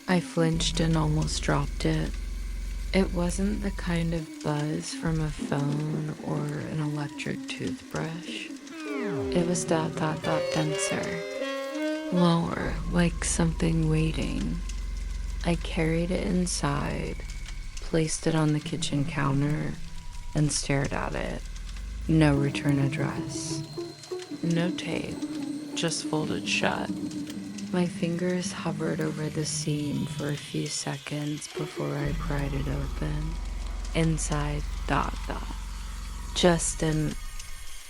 I flinched and almost dropped it. It wasn't the kind of buzz from a phone or an electric toothbrush. It was denser, lower, like something waiting. I carried it inside, placed it on the kitchen counter, and stared at it. No return address. No tape, just folded shut. My fingers hovered over the seam for a few seconds before I pried it open. Inside, just an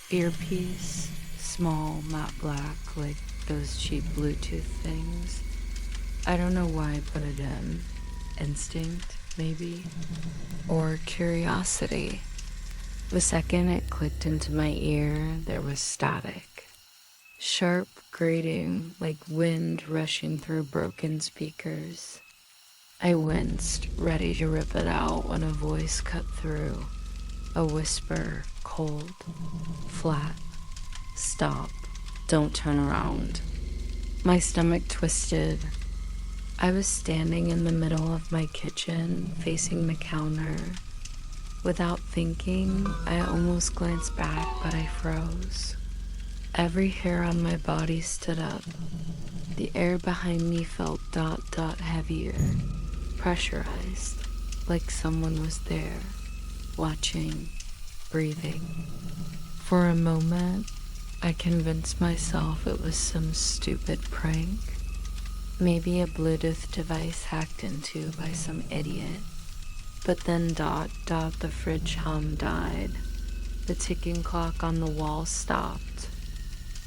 earpiece, small, matte black, like those cheap Bluetooth things. I don't know why I put it in. Instinct, maybe? Or curiosity. The second it clicked into my ear, there was static. Sharp grating, like wind rushing through broken speakers. I winced, ready to rip it out when a voice cut through. A whisper, cold, flat. Stop. Don't turn around. My stomach twisted. I was standing in the middle of my kitchen, facing the counter. Without thinking, I almost glanced back, but I froze. Every hair on my body stood up. The air behind me felt heavier, pressurized, like someone was there, watching, breathing. For a moment, I convinced myself it was some stupid prank. Maybe a Bluetooth device hacked into by some idiot. But then the fridge hum died. The ticking clock on the wall stopped.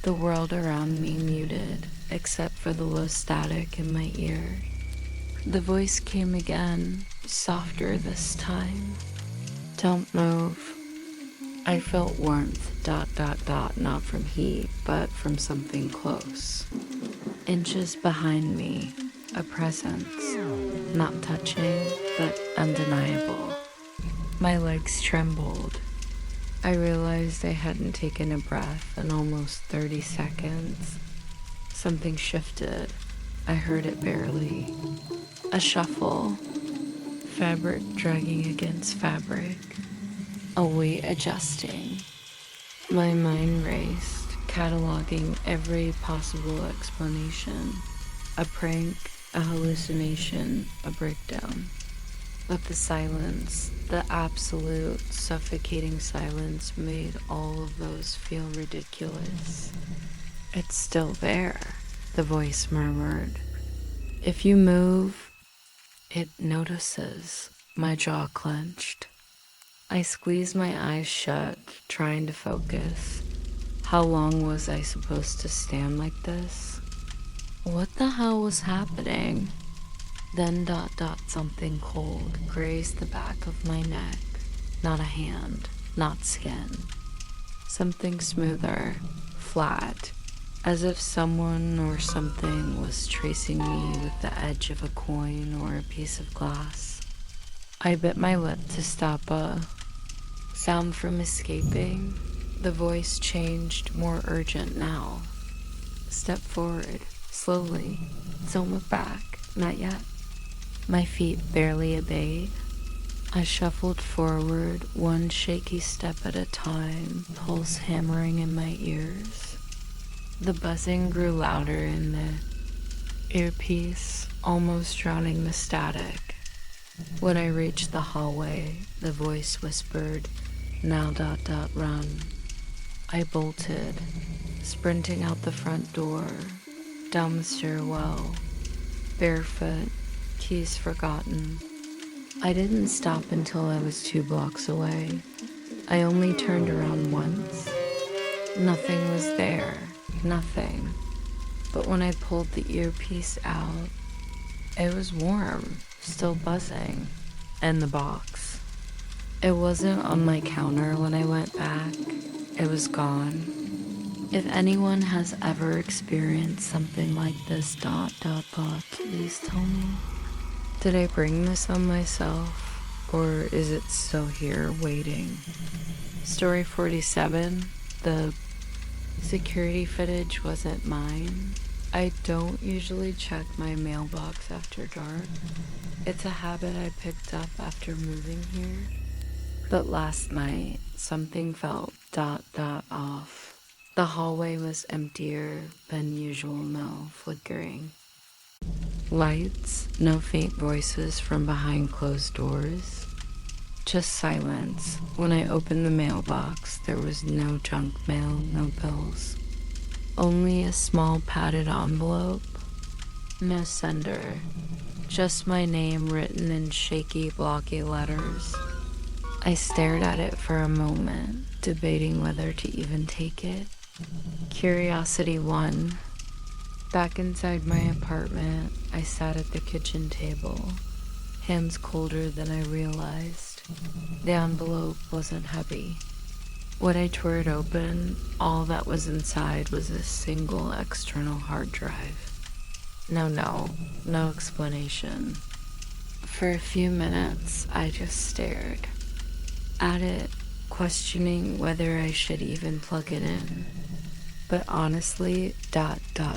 The world around me muted, except for the low static in my ear. The voice came again, softer this time. Don't move. I felt warmth, not from heat, but from something close. Inches behind me, a presence, not touching, but undeniable. My legs trembled. I realized I hadn't taken a breath in almost 30 seconds. Something shifted. I heard it barely. A shuffle. Fabric dragging against fabric. A weight adjusting. My mind raced, cataloging every possible explanation. A prank, a hallucination, a breakdown. But the silence, the absolute suffocating silence, made all of those feel ridiculous. It's still there, the voice murmured. If you move, it notices. My jaw clenched. I squeezed my eyes shut, trying to focus. How long was I supposed to stand like this? What the hell was happening? Then something cold grazed the back of my neck. Not a hand, not skin. Something smoother, flat, as if someone or something was tracing me with the edge of a coin or a piece of glass. I bit my lip to stop a sound from escaping. The voice changed, more urgent now. Step forward, Slowly, don't look back, not yet. My feet barely obeyed. I shuffled forward, one shaky step at a time, pulse hammering in my ears. The buzzing grew louder in the earpiece, almost drowning the static. When I reached the hallway, the voice whispered, "Now ... run." I bolted, sprinting out the front door, down the stairwell, barefoot, keys forgotten. I didn't stop until I was 2 blocks away. I only turned around once. Nothing was there, nothing. But when I pulled the earpiece out, it was warm, still buzzing, and the box. It wasn't on my counter when I went back. It was gone. If anyone has ever experienced something like this, please tell me. Did I bring this on myself, or is it still here waiting? Story 47, the security footage wasn't mine. I don't usually check my mailbox after dark. It's a habit I picked up after moving here. But last night, something felt ... off. The hallway was emptier than usual, no flickering lights, no faint voices from behind closed doors. Just silence. When I opened the mailbox, there was no junk mail, no bills. Only a small padded envelope. No sender. Just my name written in shaky, blocky letters. I stared at it for a moment, debating whether to even take it. Curiosity won. Back inside my apartment, I sat at the kitchen table, hands colder than I realized. The envelope wasn't heavy. When I tore it open, all that was inside was a single external hard drive. No explanation. For a few minutes, I just stared at it, questioning whether I should even plug it in. But honestly,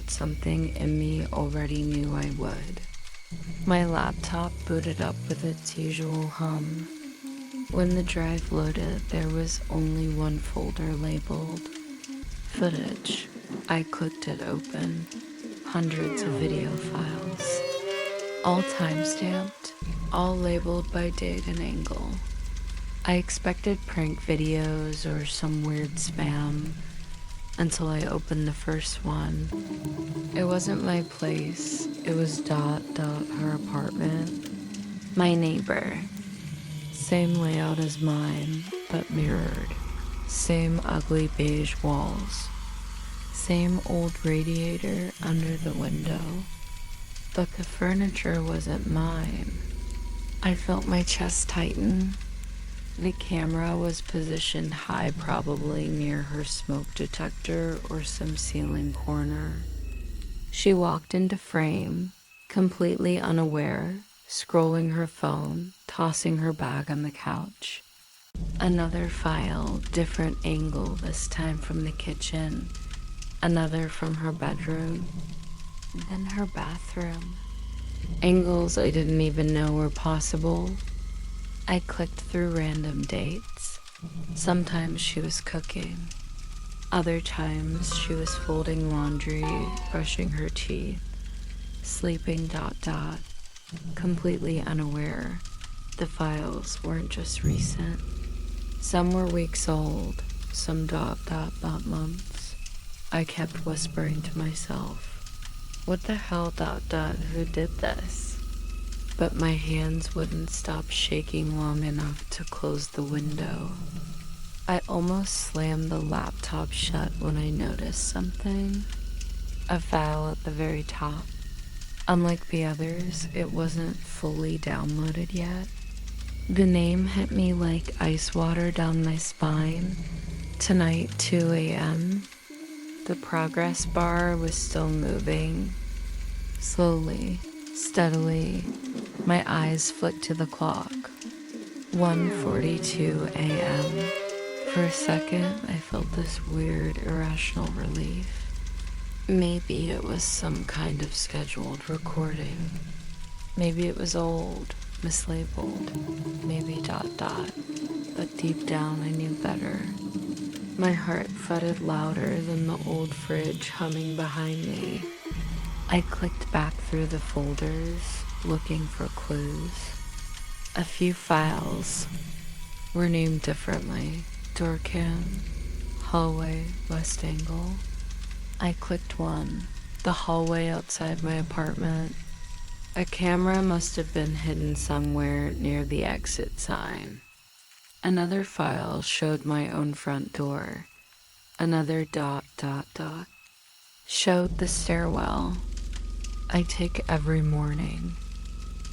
something in me already knew I would. My laptop booted up with its usual hum. When the drive loaded, there was only one folder labeled footage. I clicked it open. Hundreds of video files. All time-stamped, all labeled by date and angle. I expected prank videos or some weird spam until I opened the first one. It wasn't my place. It was her apartment. My neighbor. Same layout as mine, but mirrored. Same ugly beige walls. Same old radiator under the window. But the furniture wasn't mine. I felt my chest tighten. The camera was positioned high, probably near her smoke detector or some ceiling corner. She walked into frame, completely unaware, scrolling her phone, tossing her bag on the couch. Another file, different angle, this time from the kitchen. Another from her bedroom. Then her bathroom. Angles I didn't even know were possible. I clicked through random dates. Sometimes she was cooking. Other times she was folding laundry, brushing her teeth, sleeping ... completely unaware. The files weren't just recent. Some were weeks old, some ... months. I kept whispering to myself, what the hell ... who did this? But my hands wouldn't stop shaking long enough to close the window. I almost slammed the laptop shut when I noticed something. A file at the very top. Unlike the others, it wasn't fully downloaded yet. The name hit me like ice water down my spine. Tonight, 2 a.m. The progress bar was still moving. Slowly, steadily, my eyes flicked to the clock. 1:42 a.m. For a second, I felt this weird, irrational relief. Maybe it was some kind of scheduled recording. Maybe it was old, mislabeled, maybe ... But deep down I knew better. My heart thudded louder than the old fridge humming behind me. I clicked back through the folders, looking for clues. A few files were named differently. Door cam, hallway, west angle. I clicked one, the hallway outside my apartment. A camera must have been hidden somewhere near the exit sign. Another file showed my own front door. Another ... showed the stairwell. I take every morning.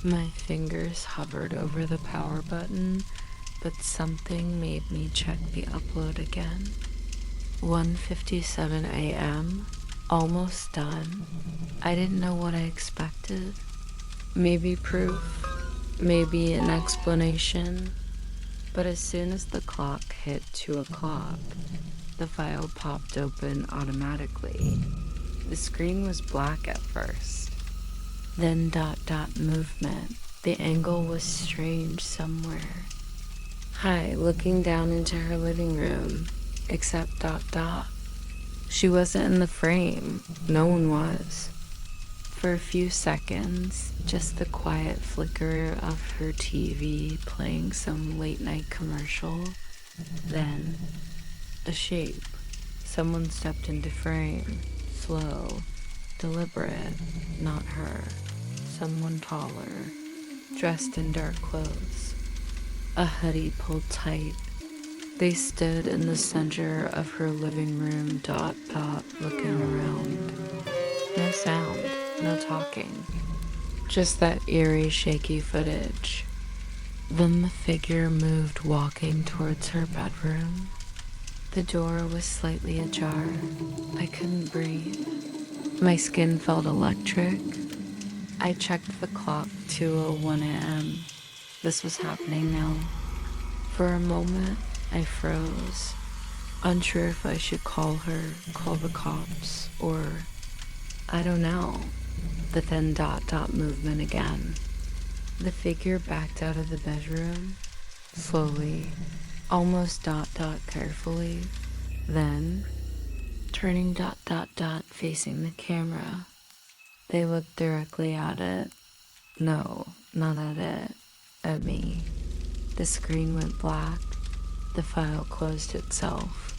My fingers hovered over the power button, but something made me check the upload again. 1:57 a.m., almost done. I didn't know what I expected. Maybe proof, maybe an explanation. But as soon as the clock hit 2 o'clock, the file popped open automatically. The screen was black at first. Then ... movement. The angle was strange somewhere. Hi, looking down into her living room. Except ... She wasn't in the frame. No one was. For a few seconds, just the quiet flicker of her TV playing some late night commercial. Then, a shape. Someone stepped into frame. Slow, deliberate, not her. Someone taller, dressed in dark clothes. A hoodie pulled tight. They stood in the center of her living room ... looking around. No sound, no talking. Just that eerie, shaky footage. Then the figure moved, walking towards her bedroom. The door was slightly ajar. I couldn't breathe. My skin felt electric. I checked the clock, 2:01 a.m. This was happening now. For a moment, I froze, unsure if I should call her, call the cops, or I don't know. But then ... movement again. The figure backed out of the bedroom, slowly, almost ... carefully, then turning ... facing the camera. They looked directly at it. No, not at it, at me. The screen went black. The file closed itself.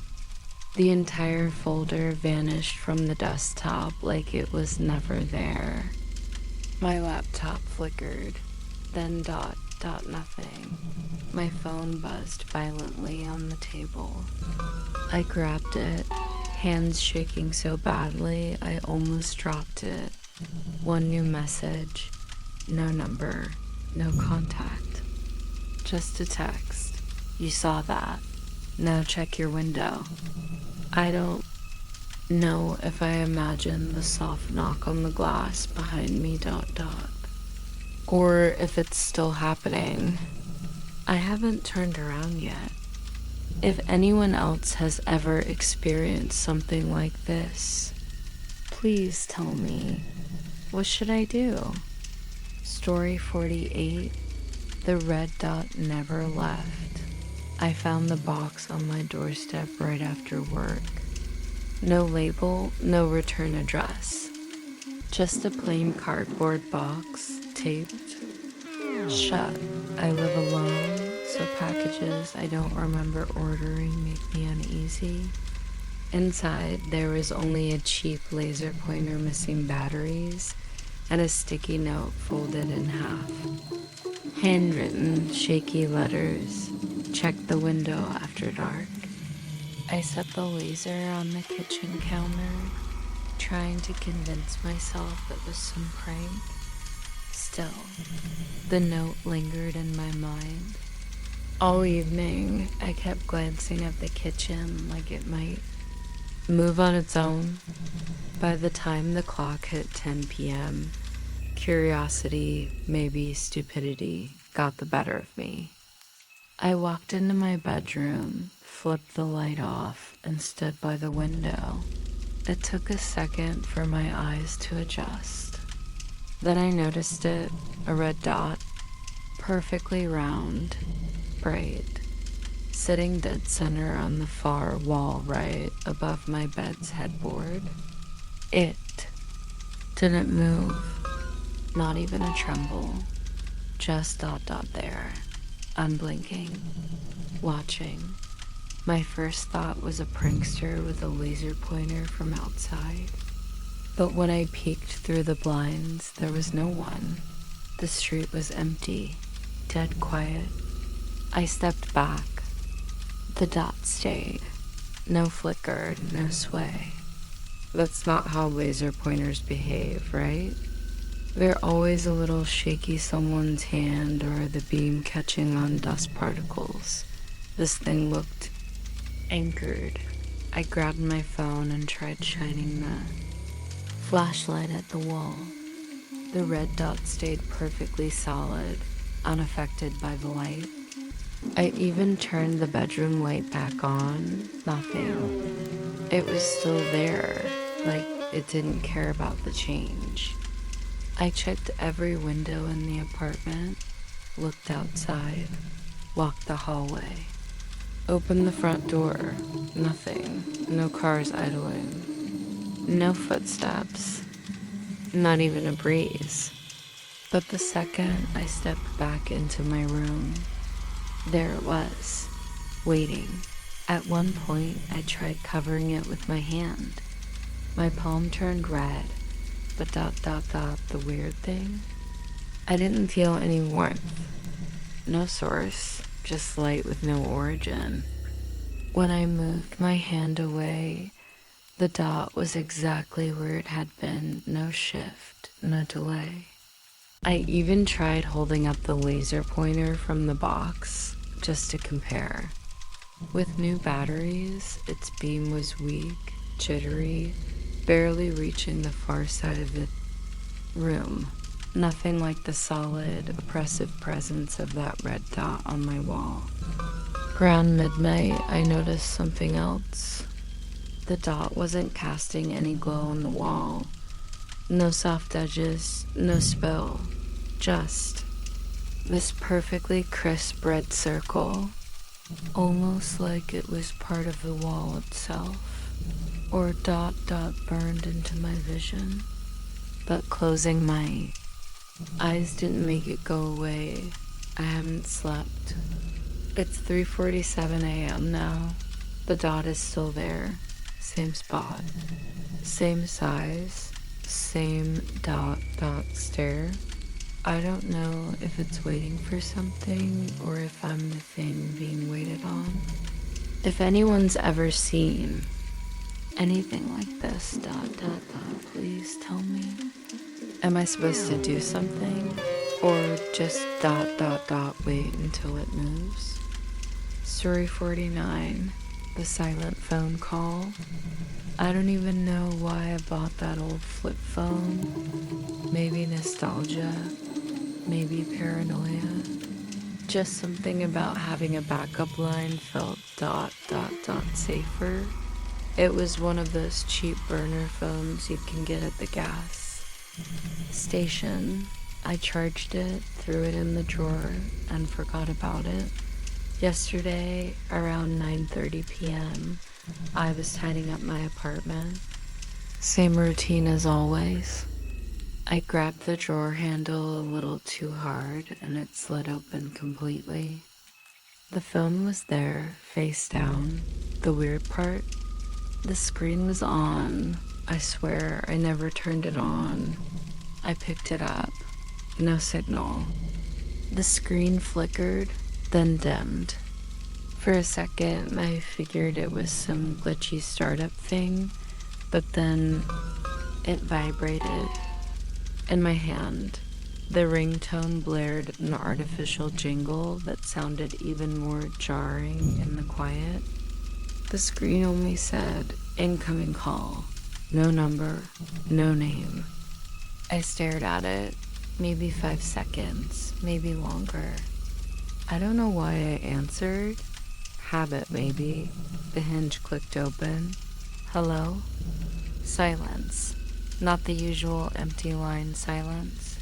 The entire folder vanished from the desktop like it was never there. My laptop flickered, then ... nothing. My phone buzzed violently on the table. I grabbed it, hands shaking so badly I almost dropped it. One new message, no number, no contact. Just a text. You saw that. Now check your window. I don't know if I imagined the soft knock on the glass behind me ... or if it's still happening. I haven't turned around yet. If anyone else has ever experienced something like this, please tell me. What should I do? Story 48, the red dot never left. I found the box on my doorstep right after work. No label, no return address. Just a plain cardboard box, taped shut. I live alone, so packages I don't remember ordering make me uneasy. Inside, there was only a cheap laser pointer missing batteries and a sticky note folded in half. Handwritten, shaky letters. Check the window after dark. I set the laser on the kitchen counter, trying to convince myself it was some prank. Still, the note lingered in my mind. All evening, I kept glancing at the kitchen like it might move on its own. By the time the clock hit 10 p.m., curiosity, maybe stupidity, got the better of me. I walked into my bedroom, flipped the light off, and stood by the window. It took a second for my eyes to adjust. Then I noticed it, a red dot, perfectly round, bright, sitting dead center on the far wall right above my bed's headboard. It didn't move, not even a tremble, just dot dot there, unblinking, watching. My first thought was a prankster with a laser pointer from outside. But when I peeked through the blinds, there was no one. The street was empty, dead quiet. I stepped back. The dot stayed. No flicker, no sway. That's not how laser pointers behave, right? They're always a little shaky someone's hand or the beam catching on dust particles. This thing looked anchored. I grabbed my phone and tried shining the flashlight at the wall. The red dot stayed perfectly solid, unaffected by the light. I even turned the bedroom light back on. Nothing. It was still there, like it didn't care about the change. I checked every window in the apartment, looked outside, walked the hallway, opened the front door. Nothing. No cars idling. No footsteps. Not even a breeze. But the second I stepped back into my room, there it was, waiting. At one point, I tried covering it with my hand. My palm turned red, but dot dot dot, the weird thing. I didn't feel any warmth. No source, just light with no origin. When I moved my hand away, the dot was exactly where it had been, no shift, no delay. I even tried holding up the laser pointer from the box, just to compare. With new batteries, its beam was weak, jittery, barely reaching the far side of the room. Nothing like the solid, oppressive presence of that red dot on my wall. Around midnight, I noticed something else. The dot wasn't casting any glow on the wall. No soft edges, no spill, just this perfectly crisp red circle, almost like it was part of the wall itself, or dot dot burned into my vision. But closing my eyes didn't make it go away. I haven't slept. It's 3:47 a.m. now. The dot is still there, same spot, same size, same dot dot stare. I don't know if it's waiting for something or if I'm the thing being waited on. If anyone's ever seen anything like this, dot dot dot, please tell me. Am I supposed to do something or just dot dot dot wait until it moves? Story 49, the silent phone call. I don't even know why I bought that old flip phone. Maybe nostalgia, maybe paranoia. Just something about having a backup line felt dot dot dot safer. It was one of those cheap burner phones you can get at the gas station. I charged it, threw it in the drawer, and forgot about it. Yesterday, around 9:30 p.m., I was tidying up my apartment. Same routine as always. I grabbed the drawer handle a little too hard and it slid open completely. The phone was there, face down. The weird part, the screen was on. I swear I never turned it on. I picked it up. No signal. The screen flickered, then dimmed. For a second, I figured it was some glitchy startup thing, but then it vibrated in my hand. The ringtone blared an artificial jingle that sounded even more jarring in the quiet. The screen only said, "Incoming call." No number, no name. I stared at it, maybe 5 seconds, maybe longer. I don't know why I answered. Habit, maybe. The hinge clicked open. Hello? Silence. Not the usual empty line silence.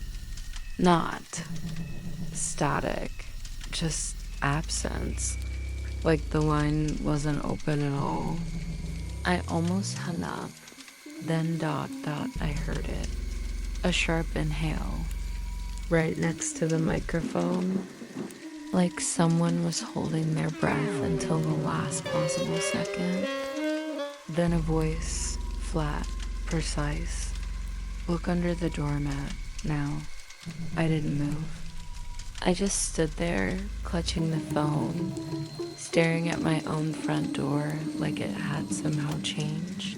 Not static. Just absence. Like the line wasn't open at all. I almost hung up. Then ... I heard it. A sharp inhale. Right next to the microphone. Like someone was holding their breath until the last possible second. Then a voice, flat, precise. Look under the doormat now. I didn't move. I just stood there, clutching the phone, staring at my own front door like it had somehow changed.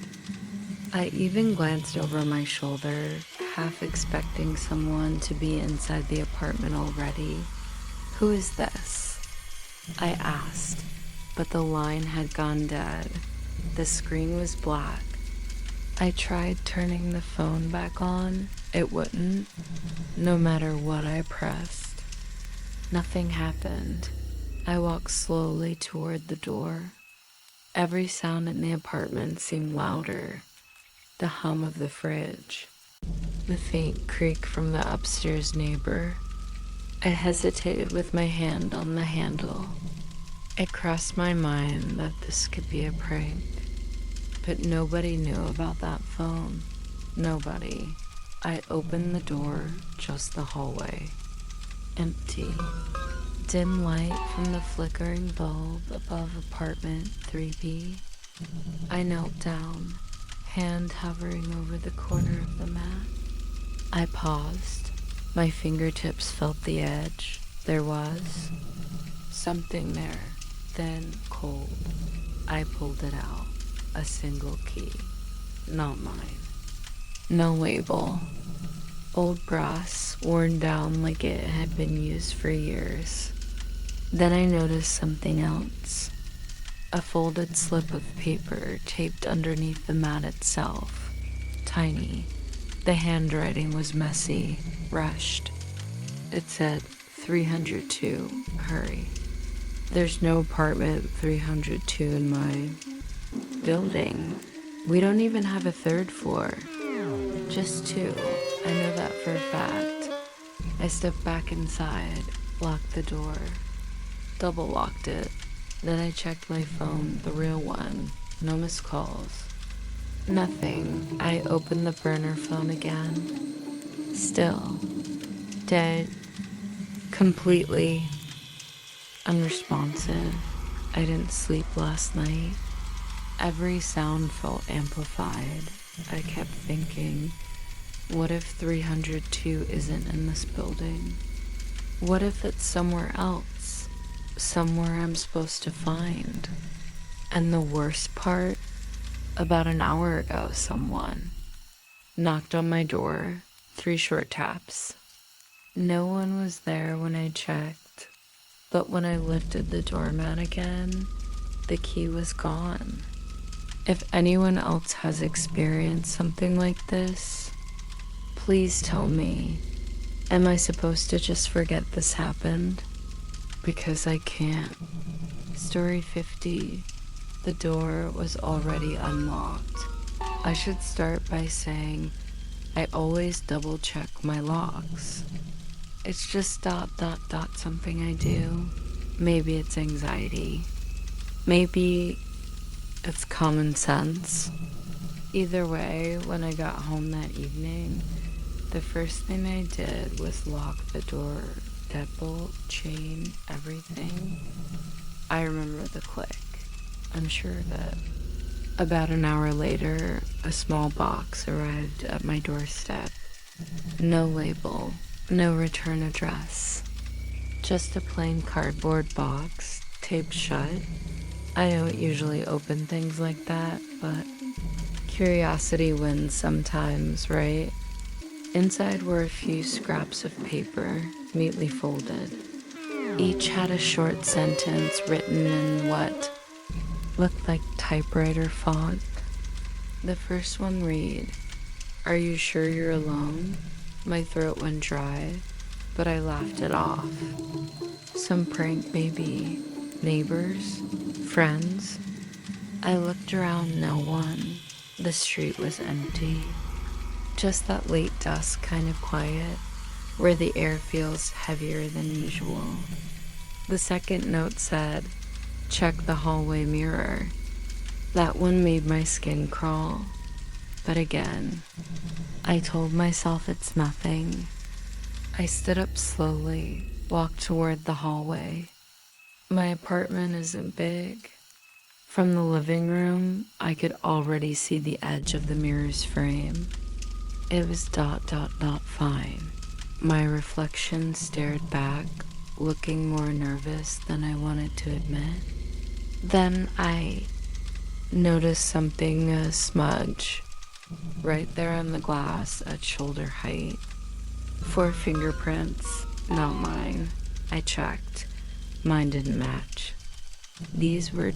I even glanced over my shoulder, half expecting someone to be inside the apartment already. Who is this? I asked, but the line had gone dead. The screen was black. I tried turning the phone back on. It wouldn't, no matter what I pressed. Nothing happened. I walked slowly toward the door. Every sound in the apartment seemed louder. The hum of the fridge, the faint creak from the upstairs neighbor. I hesitated with my hand on the handle. It crossed my mind that this could be a prank, but nobody knew about that phone. Nobody. I opened the door, just the hallway. Empty. Dim light from the flickering bulb above apartment 3B. I knelt down, hand hovering over the corner of the mat. I paused. My fingertips felt the edge. There was something there, thin, cold. I pulled it out. A single key. Not mine. No label. Old brass, worn down like it had been used for years. Then I noticed something else. A folded slip of paper taped underneath the mat itself. Tiny. The handwriting was messy, rushed. It said, 302, hurry. There's no apartment 302 in my building. We don't even have a third floor. Just 2. I know that for a fact. I stepped back inside, locked the door, double locked it. Then I checked my phone, the real one. No missed calls. Nothing. I opened the burner phone again. Still. Dead. Completely unresponsive. I didn't sleep last night. Every sound felt amplified. I kept thinking, what if 302 isn't in this building? What if it's somewhere else? Somewhere I'm supposed to find? And the worst part, about an hour ago, someone knocked on my door, 3 short taps. No one was there when I checked, but when I lifted the doormat again, the key was gone. If anyone else has experienced something like this, please tell me. Am I supposed to just forget this happened? Because I can't. Story 50. The door was already unlocked. I should start by saying I always double check my locks. It's just ... something I do. Maybe it's anxiety. Maybe it's common sense. Either way, when I got home that evening, the first thing I did was lock the door, deadbolt, chain, everything. I remember the click. I'm sure of it. About an hour later, a small box arrived at my doorstep. No label, no return address. Just a plain cardboard box, taped shut. I don't usually open things like that, but curiosity wins sometimes, right? Inside were a few scraps of paper, neatly folded. Each had a short sentence written in what looked like typewriter font. The first one read, "Are you sure you're alone?" My throat went dry, but I laughed it off. Some prank maybe. Neighbors? Friends? I looked around, no one. The street was empty, just that late dusk kind of quiet, where the air feels heavier than usual. The second note said, "Check the hallway mirror." That one made my skin crawl. But again, I told myself it's nothing. I stood up slowly, walked toward the hallway. My apartment isn't big. From the living room, I could already see the edge of the mirror's frame. It was ... fine. My reflection stared back, looking more nervous than I wanted to admit. Then I noticed something, a smudge, right there on the glass at shoulder height. 4 fingerprints, not mine. I checked. Mine didn't match. These were ...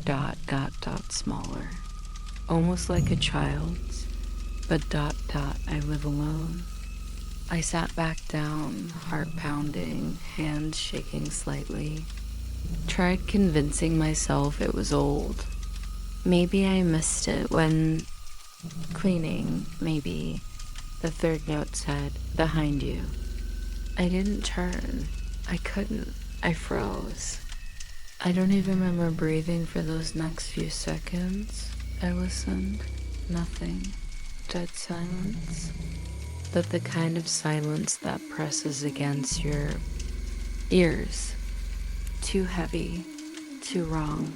smaller. Almost like a child's, but ... I live alone. I sat back down, heart pounding, hands shaking slightly. Tried convincing myself it was old. Maybe I missed it when cleaning, maybe. The third note said, "Behind you." I didn't turn. I couldn't. I froze. I don't even remember breathing for those next few seconds. I listened. Nothing. Dead silence. But the kind of silence that presses against your ears. Too heavy. Too wrong.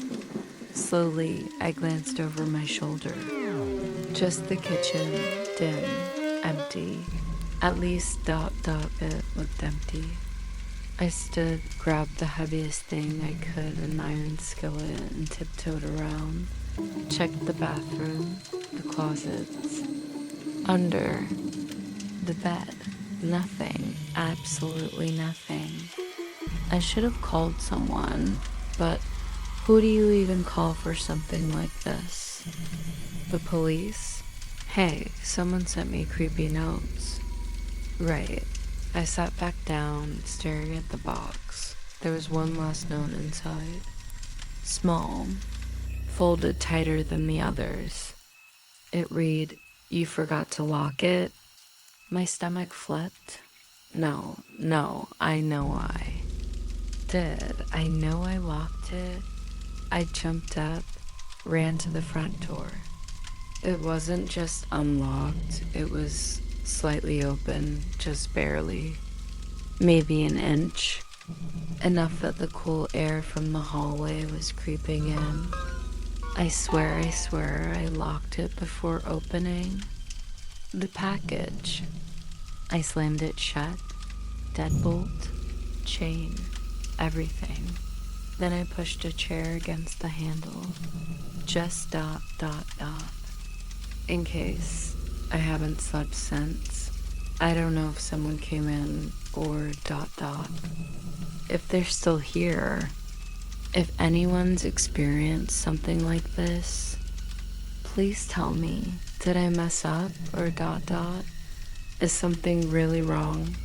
Slowly, I glanced over my shoulder. Just the kitchen, dim, empty. At least ... it looked empty. I stood, grabbed the heaviest thing I could, an iron skillet, and tiptoed around. Checked the bathroom, the closets. Under the bed. Nothing. Absolutely nothing. I should have called someone, but who do you even call for something like this? The police? Hey, someone sent me creepy notes. Right. I sat back down, staring at the box. There was one last note inside. Small, folded tighter than the others. It read, "You forgot to lock it." My stomach flipped. No, I know I did. I know I locked it. I jumped up, ran to the front door. It wasn't just unlocked, it was slightly open, just barely. Maybe an inch. Enough that the cool air from the hallway was creeping in. I swear I locked it before opening. The package. I slammed it shut. Deadbolt, chain, everything. Then I pushed a chair against the handle. Just ... in case I haven't slept since. I don't know if someone came in or ... if they're still here. If anyone's experienced something like this, please tell me. Did I mess up or ... Is something really wrong?